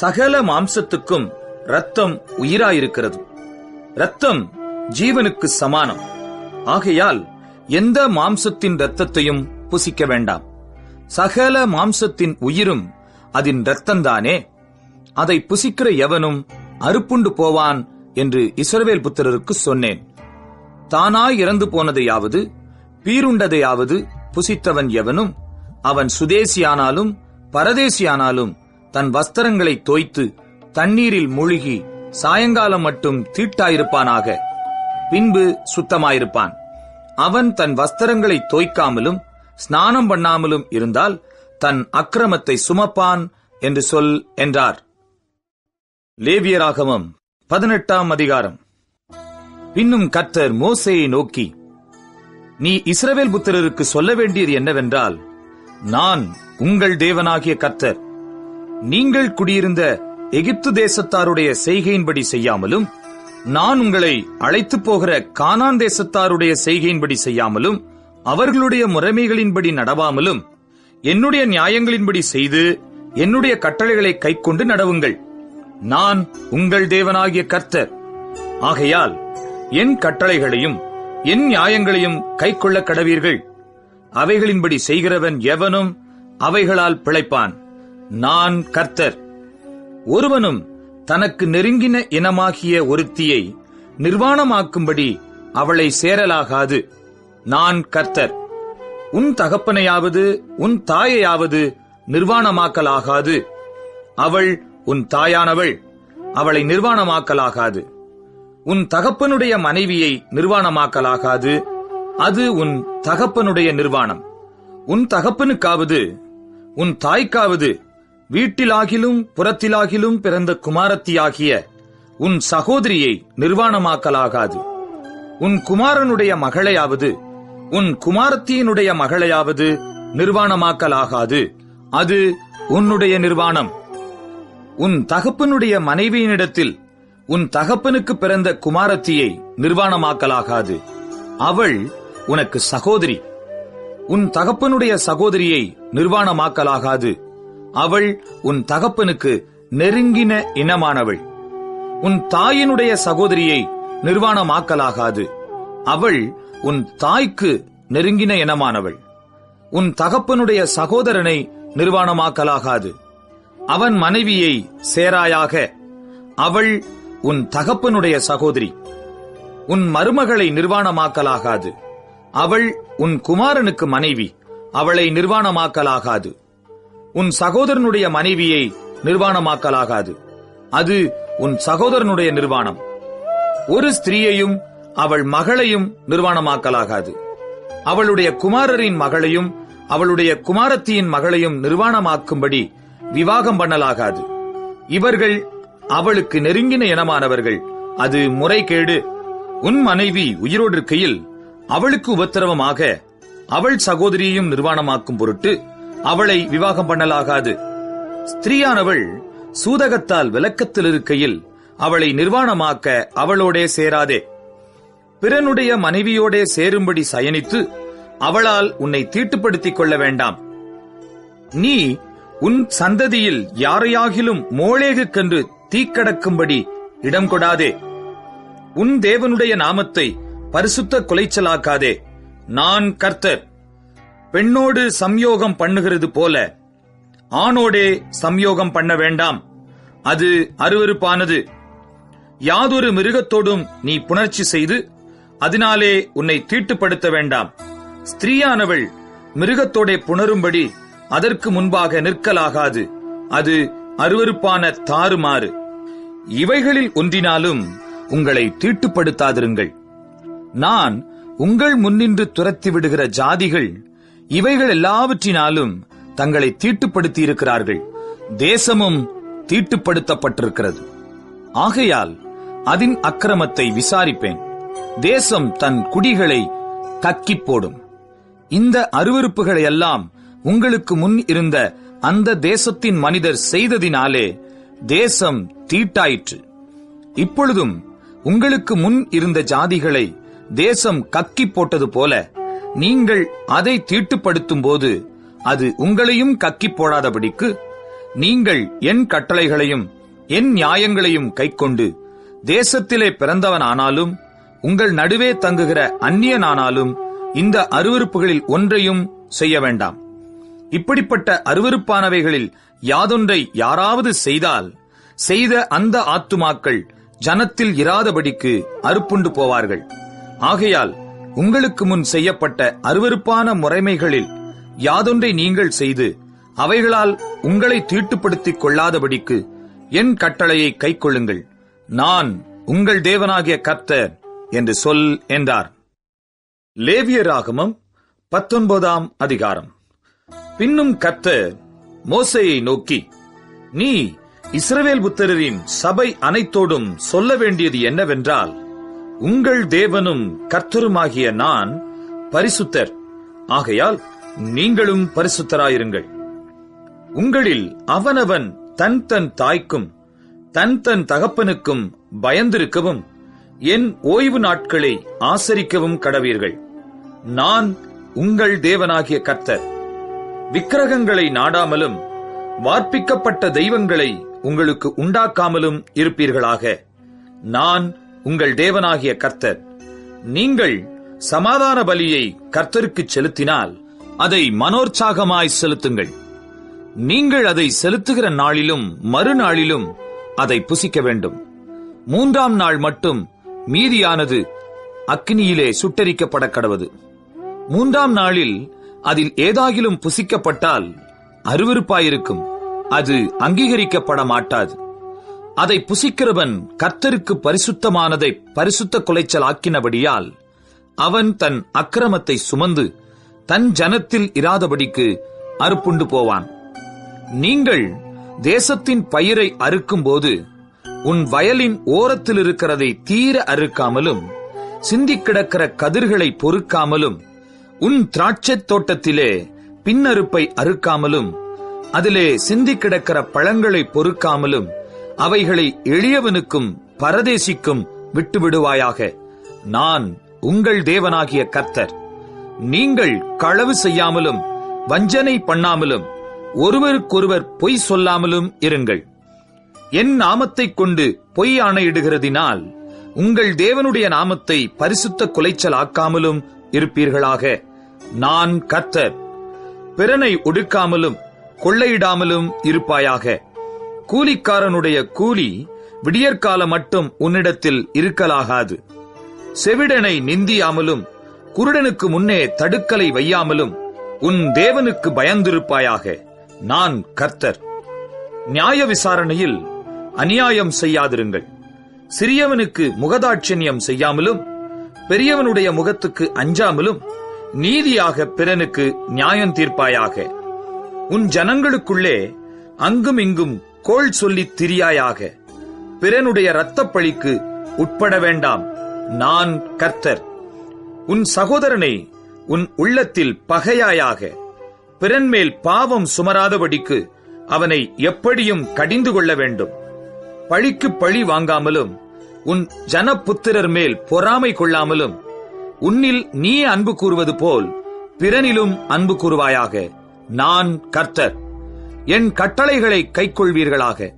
A: சகல மாம்சத்துக்கும் இரத்தம் உயிராயிருக்கிறது. இரத்தம் ஜீவனுக்கு சமானம். ஆகையால் எந்த மாம்சத்தின் இரத்தத்தையும் புசிக்க வேண்டாம். சகல மாம்சத்தின் உயிரும் அதன் இரத்தந்தானே. அதை புசிக்கிற எவனும் அறுப்புண்டு போவான் என்று இஸ்ரவேல் புத்திரருக்கு சொன்னேன். தானாய் இறந்து போனதையாவது பீருண்டதையாவது புசித்தவன் எவனும் அவன் சுதேசியானாலும் பரதேசியானாலும் தன் வஸ்திரங்களை தோய்த்து தண்ணீரில் மூழ்கி சாயங்காலம் மட்டும் தீட்டாயிருப்பானாக. பின்பு சுத்தமாயிருப்பான். அவன் தன் வஸ்திரங்களை தோய்க்காமலும் ஸ்நானம் பண்ணாமலும் இருந்தால் தன் அக்கிரமத்தை சுமப்பான் என்று சொல் என்றார். லேவியராகமம் 18ஆம் அதிகாரம். பின்னும் கர்த்தர் மோசேயை நோக்கி, நீ இஸ்ரவேல் புத்திரருக்கு சொல்ல வேண்டியது என்னவென்றால், நான் உங்கள் தேவனாகிய கர்த்தர். நீங்கள் குடியிருந்த எகிப்து தேசத்தாருடைய செய்கையின்படி செய்யாமலும், நான் உங்களை அழைத்துப் போகிற கானான் தேசத்தாருடைய செய்கையின்படி செய்யாமலும், அவர்களுடைய முறைமைகளின்படி நடவாமலும், என்னுடைய நியாயங்களின்படி செய்து என்னுடைய கட்டளைகளை கைக்கொண்டு நடவுங்கள். நான் உங்கள் தேவனாகிய கர்த்தர். ஆகையால் என் கட்டளைகளையும் என் நியாயங்களையும் கைக்கொள்ள கடவீர்கள். அவைகளின்படி செய்கிறவன் எவனும் அவைகளால் பிழைப்பான். நான் கர்த்தர். ஒருவனும் தனக்கு நெருங்கின இனமாகிய ஒருத்தியை நிர்வாணமாக்கும்படி அவளை சேரலாகாது. நான் கர்த்தர். உன் தகப்பனையாவது உன் தாயையாவது நிர்வாணமாக்கலாகாது. அவள் உன் தாயானவள், அவளை நிர்வாணமாக்கலாகாது. உன் தகப்பனுடைய மனைவியை நிர்வாணமாக்கலாகாது. அது உன் தகப்பனுடைய நிர்வாணம். உன் தகப்பனுக்காவது உன் தாய்க்காவது வீட்டிலாகிலும் புறத்திலாகிலும் பிறந்த குமாரத்தியாகிய உன் சகோதரியை நிர்வாணமாக்கலாகாது. உன் குமாரனுடைய மகளையாவது உன் குமாரத்தியினுடைய மகளையாவது நிர்வாணமாக்கலாகாது. அது உன்னுடைய நிர்வாணம். உன் தகப்பனுடைய மனைவியினிடத்தில் உன் தகப்பனுக்கு பிறந்த குமாரத்தியை நிர்வாணமாக்கலாகாது. அவள் உனக்கு சகோதரி. உன் தகப்பனுடைய சகோதரியை நிர்வாணமாக்கலாகாது. அவள் உன் தகப்பனுக்கு நெருங்கின இனமானவள். உன் தாயினுடைய சகோதரியை நிர்வாணமாக்கலாகாது. அவள் உன் தாய்க்கு நெருங்கின இனமானவள். உன் தகப்பனுடைய சகோதரனை நிர்வாணமாக்கலாகாது. அவன் மனைவியை சேராயாக. அவள் உன் தகப்பனுடைய சகோதரி. உன் மருமகளை நிர்வாணமாக்கலாகாது. அவள் உன் குமாரனுக்கு மனைவி. அவளை நிர்வாணமாக்கலாகாது. உன் சகோதரனுடைய மனைவியை நிர்வாணமாக்கலாகாது. அது உன் சகோதரனுடைய நிர்வாணம். ஒரு ஸ்திரீயையும் அவள் மகளையும் நிர்வாணமாக்கலாகாது. அவளுடைய குமாரரின் மகளையும் அவளுடைய குமாரத்தியின் மகளையும் நிர்வாணமாக்கும்படி விவாகம் பண்ணலாகாது. இவர்கள் அவளுக்கு நெருங்கின இனமானவர்கள். அது முறைகேடு. உன் மனைவி உயிரோடு இருக்கையில் அவளுக்கு உபத்திரவமாக அவள் சகோதரியையும் நிர்வாணமாக்கும் பொருட்டு அவளை விவாகம் பண்ணலாகாது. ஸ்திரீயானவள் சூதகத்தால் விலக்கத்தில் இருக்கையில் அவளை நிர்வாணமாக்க அவளோடே சேராதே. பிறனுடைய மனைவியோடே சேரும்படி சயனித்து அவளால் உன்னை தீட்டுப்படுத்திக் கொள்ள வேண்டாம். நீ உன் சந்ததியில் யாரையாகிலும் மோளேகுக்கென்று தீக்கடக்கும்படி இடம் கொடாதே. உன் தேவனுடைய நாமத்தை பரிசுத்த குலைச்சலாக்காதே. நான் கர்த்தர். பெண்ணோடு சம்யோகம் பண்ணுகிறது போல ஆணோடே சம்யோகம் பண்ண வேண்டாம். அது அருவருப்பானது. யாதொரு மிருகத்தோடும் நீ புணர்ச்சி செய்து அதனாலே உன்னை தீட்டுப்படுத்த வேண்டாம். ஸ்திரீயானவள் மிருகத்தோடே புணரும்படி அதற்கு முன்பாக நிற்கலாகாது. அது அருவருப்பான தாறுமாறு. இவைகளில் ஒன்றினாலும் உங்களை தீட்டுப்படுத்தாதிருங்கள். நான் உங்கள் முன்னின்று துரத்தி விடுகிற ஜாதிகள் இவைகள் எல்லாவற்றினாலும் தங்களை தீட்டுப்படுத்தி இருக்கிறார்கள். தேசமும் தீட்டுப்படுத்தப்பட்டிருக்கிறது. ஆகையால் அதன் அக்கிரமத்தை விசாரிப்பேன். தேசம் தன் குடிகளை கக்கிப் போடும். இந்த அருவருப்புகளை எல்லாம் உங்களுக்கு முன் இருந்த அந்த தேசத்தின் மனிதர் செய்ததினாலே தேசம் தீட்டாயிற்று. இப்பொழுதும் உங்களுக்கு முன் இருந்த ஜாதிகளை தேசம் கக்கிப் போட்டது போல நீங்கள் அதை தீட்டுப்படுத்தும் போது அது உங்களையும் கக்கிப் போடாதபடிக்கு நீங்கள் என் கட்டளைகளையும் என் நியாயங்களையும் கைக்கொண்டு தேசத்திலே பிறந்தவனானாலும் உங்கள் நடுவே தங்குகிற அந்நியனானாலும் இந்த அருவருப்புகளில் ஒன்றையும் செய்ய வேண்டாம். இப்படிப்பட்ட அருவருப்பானவைகளில் யாதொன்றை யாராவது செய்தால் செய்த அந்த ஆத்துமாக்கள் ஜனத்தில் இராதபடிக்கு அறுப்புண்டு போவார்கள். ஆகையால் உங்களுக்கு முன் செய்யப்பட்ட அருவருப்பான முறைமைகளில் யாதொன்றை நீங்கள் செய்து அவைகளால் உங்களை தீட்டுப்படுத்திக் கொள்ளாதபடிக்கு என் கட்டளையை கைக்கொள்ளுங்கள். நான் உங்கள் தேவனாகிய கர்த்தர் என்று சொல் என்றார். லேவியராகமம் 19ஆம் அதிகாரம். பின்னும் கர்த்தர் மோசேயை நோக்கி, நீ இஸ்ரவேல் புத்திரரின் சபை அனைத்தோடும் சொல்ல வேண்டியது என்னவென்றால், உங்கள் தேவனும் கர்த்தருமாகிய நான் பரிசுத்தர், ஆகையால் நீங்களும் பரிசுத்தராயிருங்கள். உங்களில் அவனவன் தன் தன் தாய்க்கும் தன் தன் தகப்பனுக்கும் பயந்திருக்கவும் என் ஓய்வு நாட்களை ஆசரிக்கவும் கடவீர்கள். நான் உங்கள் தேவனாகிய கர்த்தர். விக்கிரகங்களை நாடாமலும் வார்ப்பிக்கப்பட்ட தெய்வங்களை உங்களுக்கு உண்டாக்காமலும் இருப்பீர்களாக. நான் உங்கள் தேவனாகிய கர்த்தர். நீங்கள் சமாதான பலியை கர்த்தருக்கு செலுத்தினால் அதை மனோற்சாகமாய் செலுத்துங்கள். நீங்கள் அதை செலுத்துகிற நாளிலும் மறுநாளிலும் அதை புசிக்க வேண்டும். 3ஆம் நாள் மட்டும் மீதியானது அக்கினியிலே சுட்டெரிக்கப்பட கடவது. 3ஆம் நாளில் அதில் ஏதாகிலும் புசிக்கப்பட்டால் அருவருப்பாயிருக்கும், அது அங்கீகரிக்கப்பட மாட்டாது. அதை புசிக்கிறவன் கர்த்தருக்கு பரிசுத்தமானதை பரிசுத்த குலைச்சல் ஆக்கினபடியால் அவன் தன் அக்கிரமத்தை சுமந்து தன் ஜனத்தில் இராதபடிக்கு அறுப்புண்டு போவான். நீங்கள் தேசத்தின் பயிரை அறுக்கும்போது உன் வயலின் ஓரத்தில் இருக்கிறதை தீர அறுக்காமலும் சிந்திக் கிடக்கிற கதிர்களை பொறுக்காமலும் உன் திராட்சைத் தோட்டத்திலே பின்னறுப்பை அறுக்காமலும் அதிலே சிந்திக் கிடக்கிற பழங்களை பொறுக்காமலும் அவைகளை எளியவனுக்கும் பரதேசிக்கும் விட்டுவிடுவாயாக. நான் உங்கள் தேவனாகிய கர்த்தர். நீங்கள் களவு செய்யாமலும் வஞ்சனை பண்ணாமலும் ஒருவருக்கொருவர் பொய் சொல்லாமலும் இருங்கள். என் நாமத்தைக் கொண்டு பொய் ஆணையிடுகிறதினால் உங்கள் தேவனுடைய நாமத்தை பரிசுத்த குலைச்சல் ஆக்காமலும் இருப்பீர்களாக. நான் கர்த்தர். பிறனை ஒடுக்காமலும் கொள்ளையிடாமலும் இருப்பாயாக. கூலிக்காரனுடைய கூலி விடியற்கால மட்டும் உன்னிடத்தில் இருக்கலாகாது. செவிடனை நிந்தியாமலும் குருடனுக்கு முன்னே தடுக்கலை வையாமலும் உன் தேவனுக்கு பயந்திருப்பாயாக. நான் கர்த்தர். நியாய விசாரணையில் அநியாயம் செய்யாதிருங்கள். சிறியவனுக்கு முகதாட்சண்யம் செய்யாமலும் பெரியவனுடைய முகத்துக்கு அஞ்சாமலும் நீதியாக பிறனுக்கு நியாயம் தீர்ப்பாயாக. உன் ஜனங்களுக்குள்ளே அங்கும் இங்கும் கோள் சொல்லித் திரியாயாக. பிறனுடைய இரத்தப்பழிக்கு உட்பட வேண்டாம். நான் கர்த்தர். உன் சகோதரனை உன் உள்ளத்தில் பகையாயாக. பிறன்மேல் பாவம் சுமராதபடிக்கு அவனை எப்படியும் கடிந்து கொள்ள வேண்டும். பழிக்கு பழி வாங்காமலும் உன் ஜனபுத்திரர் மேல் பொறாமை கொள்ளாமலும் உன்னில் நீ அன்பு கூறுவது போல் பிறனிலும் அன்பு கூறுவாயாக. நான் கர்த்தர். என் கட்டளைகளை கைக்கொள்வீர்களாக.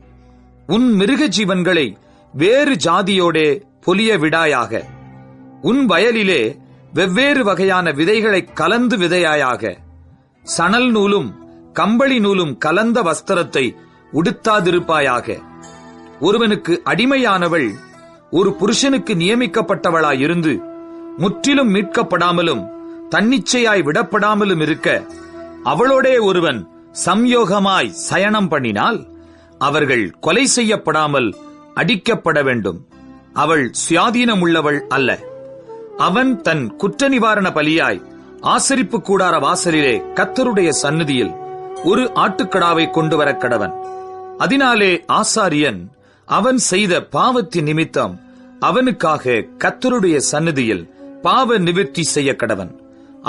A: உன் மிருக ஜீவன்களை வேறு ஜாதியோடே பொலிய விடாயாக. உன் வயலிலே வெவ்வேறு வகையான விதைகளை கலந்து விதையாயாக. சணல் நூலும் கம்பளி நூலும் கலந்த வஸ்திரத்தை உடுத்தாதிருப்பாயாக. ஒருவனுக்கு அடிமையானவள் ஒரு புருஷனுக்கு நியமிக்கப்பட்டவளாயிருந்து முற்றிலும் மீட்கப்படாமலும் தன்னிச்சையாய் விடப்படாமலும் இருக்க அவளோடே ஒருவன் சம்யோகமாய் சயனம் பண்ணினால் அவர்கள் கொலை செய்யப்படாமல் அடிக்கப்பட வேண்டும். அவள் சுயாதீனமுள்ளவள் அல்ல. அவன் தன் குற்ற நிவாரண பலியாய் ஆசரிப்பு கூடார வாசலிலே கர்த்தருடைய சந்நிதியில் ஒரு ஆட்டுக்கடாவை கொண்டு வர கடவன். அதனாலே ஆசாரியன் அவன் செய்த பாவத்தின் நிமித்தம் அவனுக்காக கர்த்தருடைய சந்நிதியில் பாவ நிவர்த்தி செய்ய கடவன்.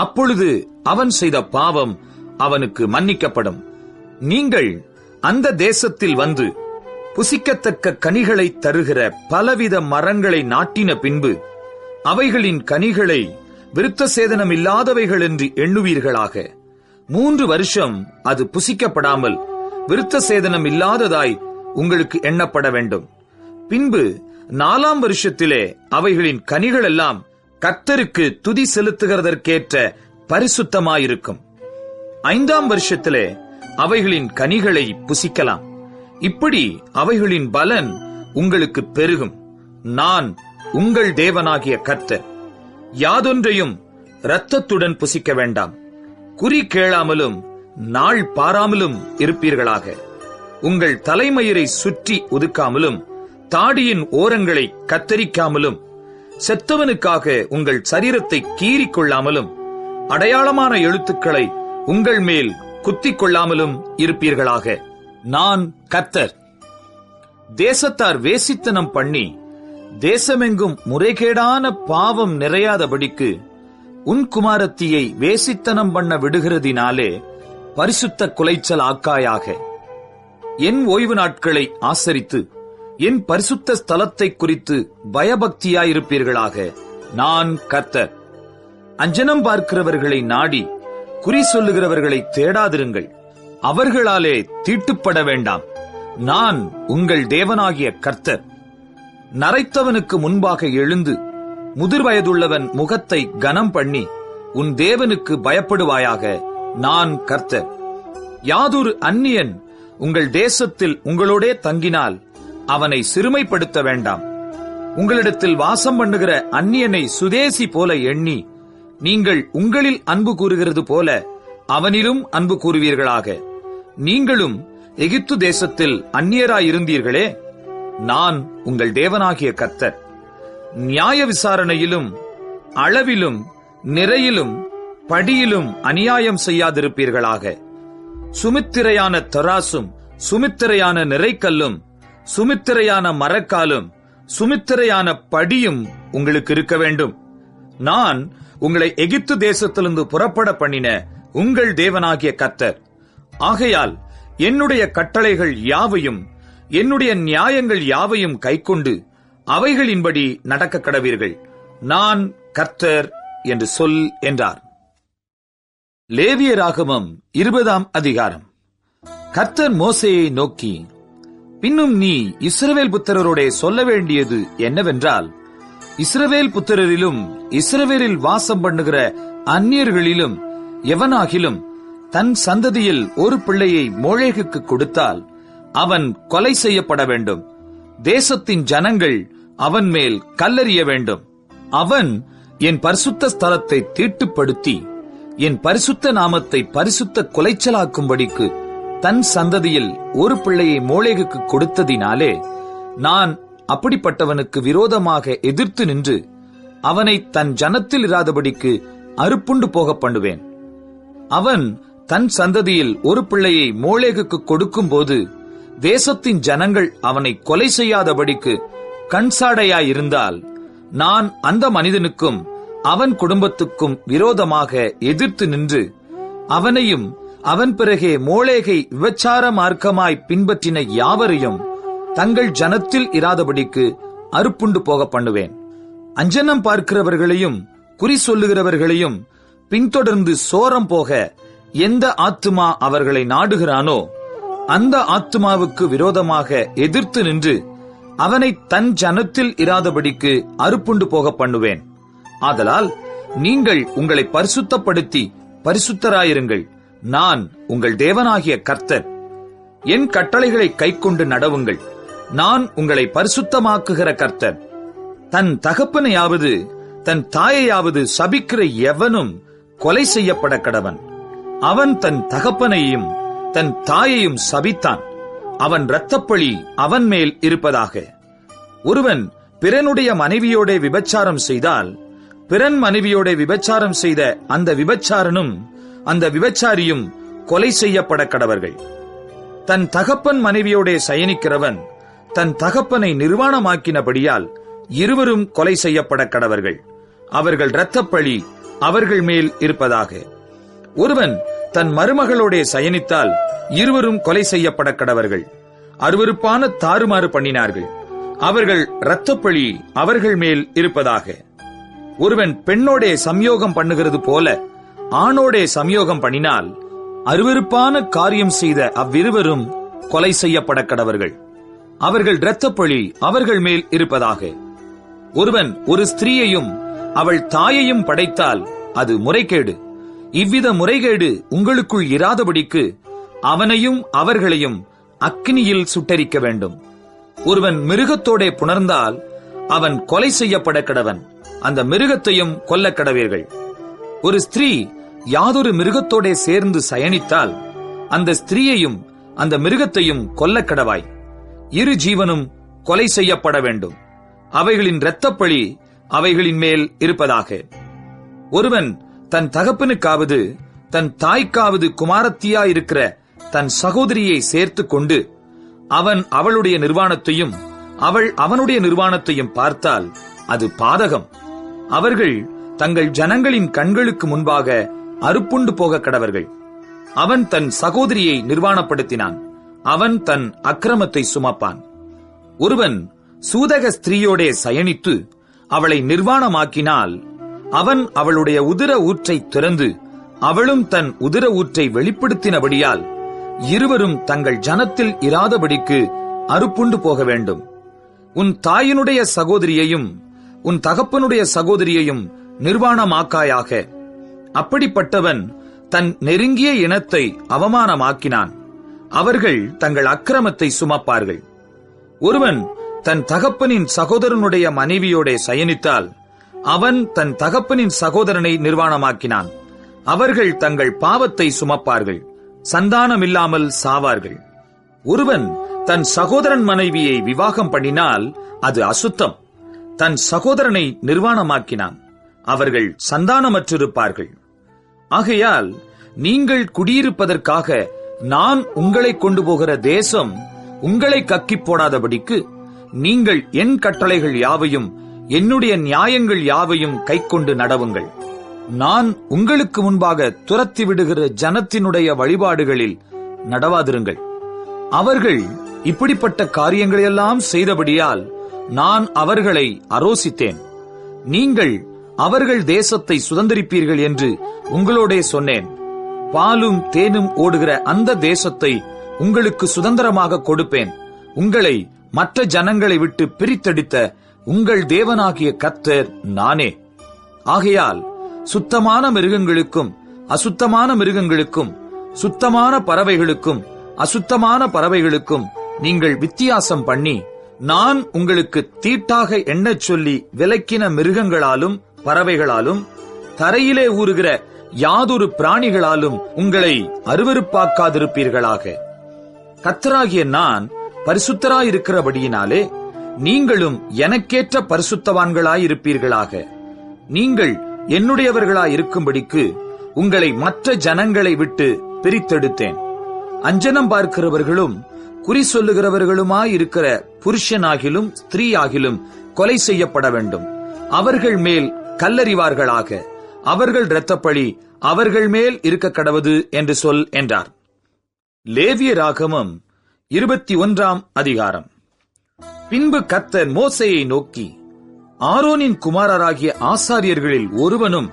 A: அப்பொழுது அவன் செய்த பாவம் அவனுக்கு மன்னிக்கப்படும். நீங்கள் அந்த தேசத்தில் வந்து புசிக்கத்தக்க கனிகளை தருகிற பலவித மரங்களை நாட்டின பின்பு அவைகளின் கனிகளை விருத்த சேதனம் இல்லாதவைகள் என்று எண்ணுவீர்களாக. 3 வருஷம் அது புசிக்கப்படாமல் விருத்த சேதனம் இல்லாததாய் உங்களுக்கு எண்ணப்பட வேண்டும். பின்பு 4ஆம் வருஷத்திலே அவைகளின் கனிகள் எல்லாம் கர்த்தருக்கு துதி செலுத்துகிறதற்கேற்ற பரிசுத்தமாயிருக்கும். 5ஆம் வருஷத்திலே அவைகளின் கனிகளை புசிக்கலாம். இப்படி அவைகளின் பலன் உங்களுக்கு பெருகும். நான் உங்கள் தேவனாகிய கர்த்தர். யாதொன்றையும் இரத்தத்துடன் புசிக்க வேண்டாம். குறி கேளாமலும் நாள் பாராமலும் இருப்பீர்களாக. உங்கள் தலைமயிரை சுற்றி ஒதுக்காமலும் தாடியின் ஓரங்களை கத்தரிக்காமலும் செத்தவனுக்காக உங்கள் சரீரத்தை கீறிக்கொள்ளாமலும் அடையாளமான எழுத்துக்களை உங்கள் மேல் குத்திக் கொள்ளாமலும் இருப்பீர்களாக. நான் கர்த்தர். தேசத்தார் வேசித்தனம் பண்ணி தேசமெங்கும் முறைகேடான பாவம் நிறையாதபடிக்கு உன் குமாரத்தியை வேசித்தனம் பண்ண விடுகிறதினாலே பரிசுத்த குலைச்சல் ஆக்காயாக. என் ஓய்வு நாட்களை ஆசரித்து என் பரிசுத்த ஸ்தலத்தை குறித்து பயபக்தியாயிருப்பீர்களாக. நான் கர்த்தர். அஞ்சனம் பார்க்கிறவர்களை நாடி குறி சொல்லுகிறவர்களை தேடாதிருங்கள். அவர்களாலே தீட்டுப்பட வேண்டாம். நான் உங்கள் தேவனாகிய கர்த்தர். நரைத்தவனுக்கு முன்பாக எழுந்து முதிர் வயதுள்ளவன் முகத்தை கனம் பண்ணி உன் தேவனுக்கு பயப்படுவாயாக. நான் கர்த்தர். யாதொரு அந்நியன் உங்கள் தேசத்தில் உங்களோடே தங்கினால் அவனை சிறுமைப்படுத்த வேண்டாம். உங்களிடத்தில் வாசம் பண்ணுகிற அந்நியனை சுதேசி போல எண்ணி நீங்கள் உங்களில் அன்பு கூறுகிறது போல அவனிலும் அன்பு கூறுவீர்களாக. நீங்களும் எகிப்து தேசத்தில் அந்நியராயிருந்தீர்களே. நான் உங்கள் தேவனாகிய கர்த்தர். நியாய விசாரணையிலும் அளவிலும் நிறையிலும் படியிலும் அநியாயம் செய்யாதிருப்பீர்களாக. சுமித்திரையான தராசும் சுமித்திரையான நிறைக்கல்லும் சுமித்திரையான மரக்காலும் சுமித்திரையான படியும் உங்களுக்கு இருக்க வேண்டும். நான் உங்களை எகிப்து தேசத்திலிருந்து புறப்பட பண்ணின உங்கள் தேவனாகிய கர்த்தர். ஆகையால் என்னுடைய கட்டளைகள் யாவையும் என்னுடைய நியாயங்கள் யாவையும் கைக்கொண்டு அவைகளின்படி நடக்க கடவீர்கள். நான் கர்த்தர் என்று சொல் என்றார். லேவியராகமம் 20ஆம் அதிகாரம். கர்த்தர் மோசேயை நோக்கி, பின்னும் நீ இஸ்ரவேல் புத்திரரோடே சொல்ல வேண்டியது என்னவென்றால், இஸ்ரவேல் புத்திரரிலும் இஸ்ரவேலில் வாசம் பண்ணுகிற அந்நியர்களிலும் எவனாகிலும் தன் சந்ததியில் ஒரு பிள்ளையை மோளேகுக்கு கொடுத்தால் அவன் கொலை செய்யப்பட வேண்டும். தேசத்தின் ஜனங்கள் அவன் மேல் கல்லெறிய வேண்டும். அவன் என் பரிசுத்த ஸ்தலத்தை தீட்டுப்படுத்தி என் பரிசுத்த நாமத்தை பரிசுத்த குலைச்சலாக்கும்படிக்கு தன் சந்ததியில் ஒரு பிள்ளையை மோளேகுக்கு கொடுத்ததினாலே நான் அப்படிப்பட்டவனுக்கு விரோதமாக எதிர்த்து நின்று அவனை தன் ஜனத்தில் இராதபடிக்கு அறுப்புண்டு போக பண்ணுவேன். அவன் தன் சந்ததியில் ஒரு பிள்ளையை மோளேகுக்கு கொடுக்கும் போது தேசத்தின் ஜனங்கள் அவனை கொலை செய்யாதபடிக்கு கண்சாடையாயிருந்தால் நான் அந்த மனிதனுக்கும் அவன் குடும்பத்துக்கும் விரோதமாக எதிர்த்து நின்று அவனையும் அவன் பிறகே மோளேகை விபச்சார மார்க்கமாய் பின்பற்றின யாவரையும் தங்கள் ஜனத்தில் இராதபடிக்கு அறுப்புண்டு போக பண்ணுவேன். அஞ்சனம் பார்க்கிறவர்களையும் குறி சொல்லுகிறவர்களையும் பின்தொடர்ந்து சோரம் போக எந்த ஆத்துமா அவர்களை நாடுகிறானோ அந்த ஆத்துமாவுக்கு விரோதமாக எதிர்த்து நின்று அவனை தன் ஜனத்தில் இராதபடிக்கு அறுப்புண்டு போக பண்ணுவேன். ஆதலால் நீங்கள் உங்களை பரிசுத்தப்படுத்தி பரிசுத்தராயிருங்கள். நான் உங்கள் தேவனாகிய கர்த்தர். என் கட்டளைகளை கைக்கொண்டு நடவுங்கள். நான் உங்களை பரிசுத்தமாக்குகிற கர்த்தர். தன் தகப்பனையாவது தன் தாயையாவது சபிக்கிற எவனும் கொலை செய்யப்பட கடவன். அவன் தன் தகப்பனையும் தன் தாயையும் சபித்தான். அவன் இரத்தப்பழி அவன் மேல் இருப்பதாக. ஒருவன் பிறனுடைய மனைவியோட விபச்சாரம் செய்தால் பிறன் மனைவியோட விபச்சாரம் செய்த அந்த விபச்சாரனும் அந்த விபச்சாரியும் கொலை செய்யப்பட கடவர்கள். தன் தகப்பன் மனைவியோட சயனிக்கிறவன் தன் தகப்பனை நிர்வாணமாக்கினபடியால் இருவரும் கொலை செய்யப்பட கடவர்கள். அவர்கள் இரத்தப்பழி அவர்கள் மேல் இருப்பதாக. ஒருவன் தன் மருமகளோட சயனித்தால் இருவரும் கொலை செய்யப்பட கடவர்கள். அருவருப்பான தாறுமாறு பண்ணினார்கள். அவர்கள் இரத்தப்பழி அவர்கள் மேல் இருப்பதாக. ஒருவன் பெண்ணோடே சம்யோகம் பண்ணுகிறது போல ஆணோடே சம்யோகம் பண்ணினால் அருவருப்பான காரியம் செய்த அவ்விருவரும் கொலை செய்யப்பட கடவர்கள். அவர்கள் இரத்தப்பழி அவர்கள் மேல் இருப்பதாக. ஒருவன் ஒரு ஸ்திரீயையும் அவள் தாயையும் படைத்தால் அது முறைகேடு. இவ்வித முறைகேடு உங்களுக்குள் இராதபடிக்கு அவனையும் அவர்களையும் அக்கினியில் சுட்டெரிக்க வேண்டும். ஒருவன் மிருகத்தோடே புணர்ந்தால் அவன் கொலை செய்யப்பட கடவன். அந்த மிருகத்தையும் கொல்ல கடவீர்கள். ஒரு ஸ்திரீ யாதொரு மிருகத்தோடே சேர்ந்து சயனித்தால் அந்த ஸ்திரீயையும் அந்த மிருகத்தையும் கொல்ல கடவாய். இரு ஜீவனும் கொலை செய்யப்பட வேண்டும். அவைகளின் இரத்தப்பழி அவைகளின் மேல் இருப்பதாக. ஒருவன் தன் தகப்பனுக்காவது தன் தாய்க்காவது குமாரத்தியாயிருக்கிற தன் சகோதரியை சேர்த்து கொண்டு அவன் அவளுடைய நிர்வாணத்தையும் அவள் அவனுடைய நிர்வாணத்தையும் பார்த்தால் அது பாதகம். அவர்கள் தங்கள் ஜனங்களின் கண்களுக்கு முன்பாக அறுப்புண்டு போக கடவர்கள். அவன் தன் சகோதரியை நிர்வாணப்படுத்தினான், அவன் தன் அக்கிரமத்தை சுமப்பான். ஒருவன் சூதக ஸ்திரீயோடே சயனித்து அவளை நிர்வாணமாக்கினால் அவன் அவளுடைய உதிர ஊற்றை திறந்து அவளும் தன் உதிர ஊற்றை வெளிப்படுத்தினபடியால் இருவரும் தங்கள் ஜனத்தில் இராதபடிக்கு அறுப்புண்டு போக வேண்டும். உன் தாயினுடைய சகோதரியையும் உன் தகப்பனுடைய சகோதரியையும் நிர்வாணமாக்காயாக. அப்படிப்பட்டவன் தன் நெருங்கிய இனத்தை அவமானமாக்கினான். அவர்கள் தங்கள் அக்கிரமத்தை சுமப்பார்கள். ஒருவன் தன் தகப்பனின் சகோதரனுடைய மனைவியோட சயனித்தால் அவன் தன் தகப்பனின் சகோதரனை நிர்வாணமாக்கினான். அவர்கள் தங்கள் பாவத்தை சுமப்பார்கள், சந்தானமில்லாமல் சாவார்கள். ஒருவன் தன் சகோதரன் மனைவியை விவாகம் பண்ணினால் அது அசுத்தம். தன் சகோதரனை நிர்வாணமாக்கினான், அவர்கள் சந்தானமற்றிருப்பார்கள். ஆகையால் நீங்கள் குடியிருப்பதற்காக நான் உங்களை கொண்டு போகிற தேசம் உங்களை கக்கிப் போடாதபடிக்கு நீங்கள் என் கட்டளைகள் யாவையும் என்னுடைய நியாயங்கள் யாவையும் கைக்கொண்டு நடவுங்கள். நான் உங்களுக்கு முன்பாக துரத்தி விடுகிற ஜனத்தினுடைய வழிபாடுகளில் நடவாதிருங்கள். அவர்கள் இப்படிப்பட்ட காரியங்களையெல்லாம் செய்தபடியால் நான் அவர்களை அரோசித்தேன். நீங்கள் அவர்கள் தேசத்தை சுதந்தரிப்பீர்கள் என்று உங்களோடே சொன்னேன். பாலும் தேனும் ஓடுகிற அந்த தேசத்தை உங்களுக்கு சுதந்திரமாக கொடுப்பேன். உங்களை மற்ற ஜனங்களை விட்டு பிரித்தெடுத்த உங்கள் தேவனாகிய கர்த்தர் நானே. ஆகையால் சுத்தமான மிருகங்களுக்கும் அசுத்தமான மிருகங்களுக்கும், சுத்தமான பறவைகளுக்கும் அசுத்தமான பறவைகளுக்கும் நீங்கள் வித்தியாசம் பண்ணி, நான் உங்களுக்கு தீட்டாக எண்ணச் சொல்லி விலக்கின மிருகங்களாலும் பறவைகளாலும் தரையிலே ஊறுகிற யாதொரு பிராணிகளாலும் உங்களை அருவருப்பாக்காதிருப்பீர்களாக. கர்த்தராகிய நான் பரிசுத்தராயிருக்கிறபடியினாலே நீங்களும் எனக்கேற்ற பரிசுத்தவான்களாயிருப்பீர்களாக. நீங்கள் என்னுடையவர்களாயிருக்கும்படிக்கு உங்களை மற்ற ஜனங்களை விட்டு பிரித்தெடுத்தேன். அஞ்சனம் பார்க்கிறவர்களும் குறி சொல்லுகிறவர்களுமாயிருக்கிற புருஷனாகிலும் ஸ்திரீயாகிலும் கொலை செய்யப்பட வேண்டும். அவர்கள் மேல் கல்லறிவார்களாக. அவர்கள் இரத்தப்பழி அவர்கள் மேல் இருக்க கடவது என்று சொல் என்றார். லேவியராகமம் 21ஆம் அதிகாரம். பின்பு கர்த்தர் மோசேயை நோக்கி, ஆரோனின் குமாரராகிய ஆசாரியர்களில் ஒருவனும்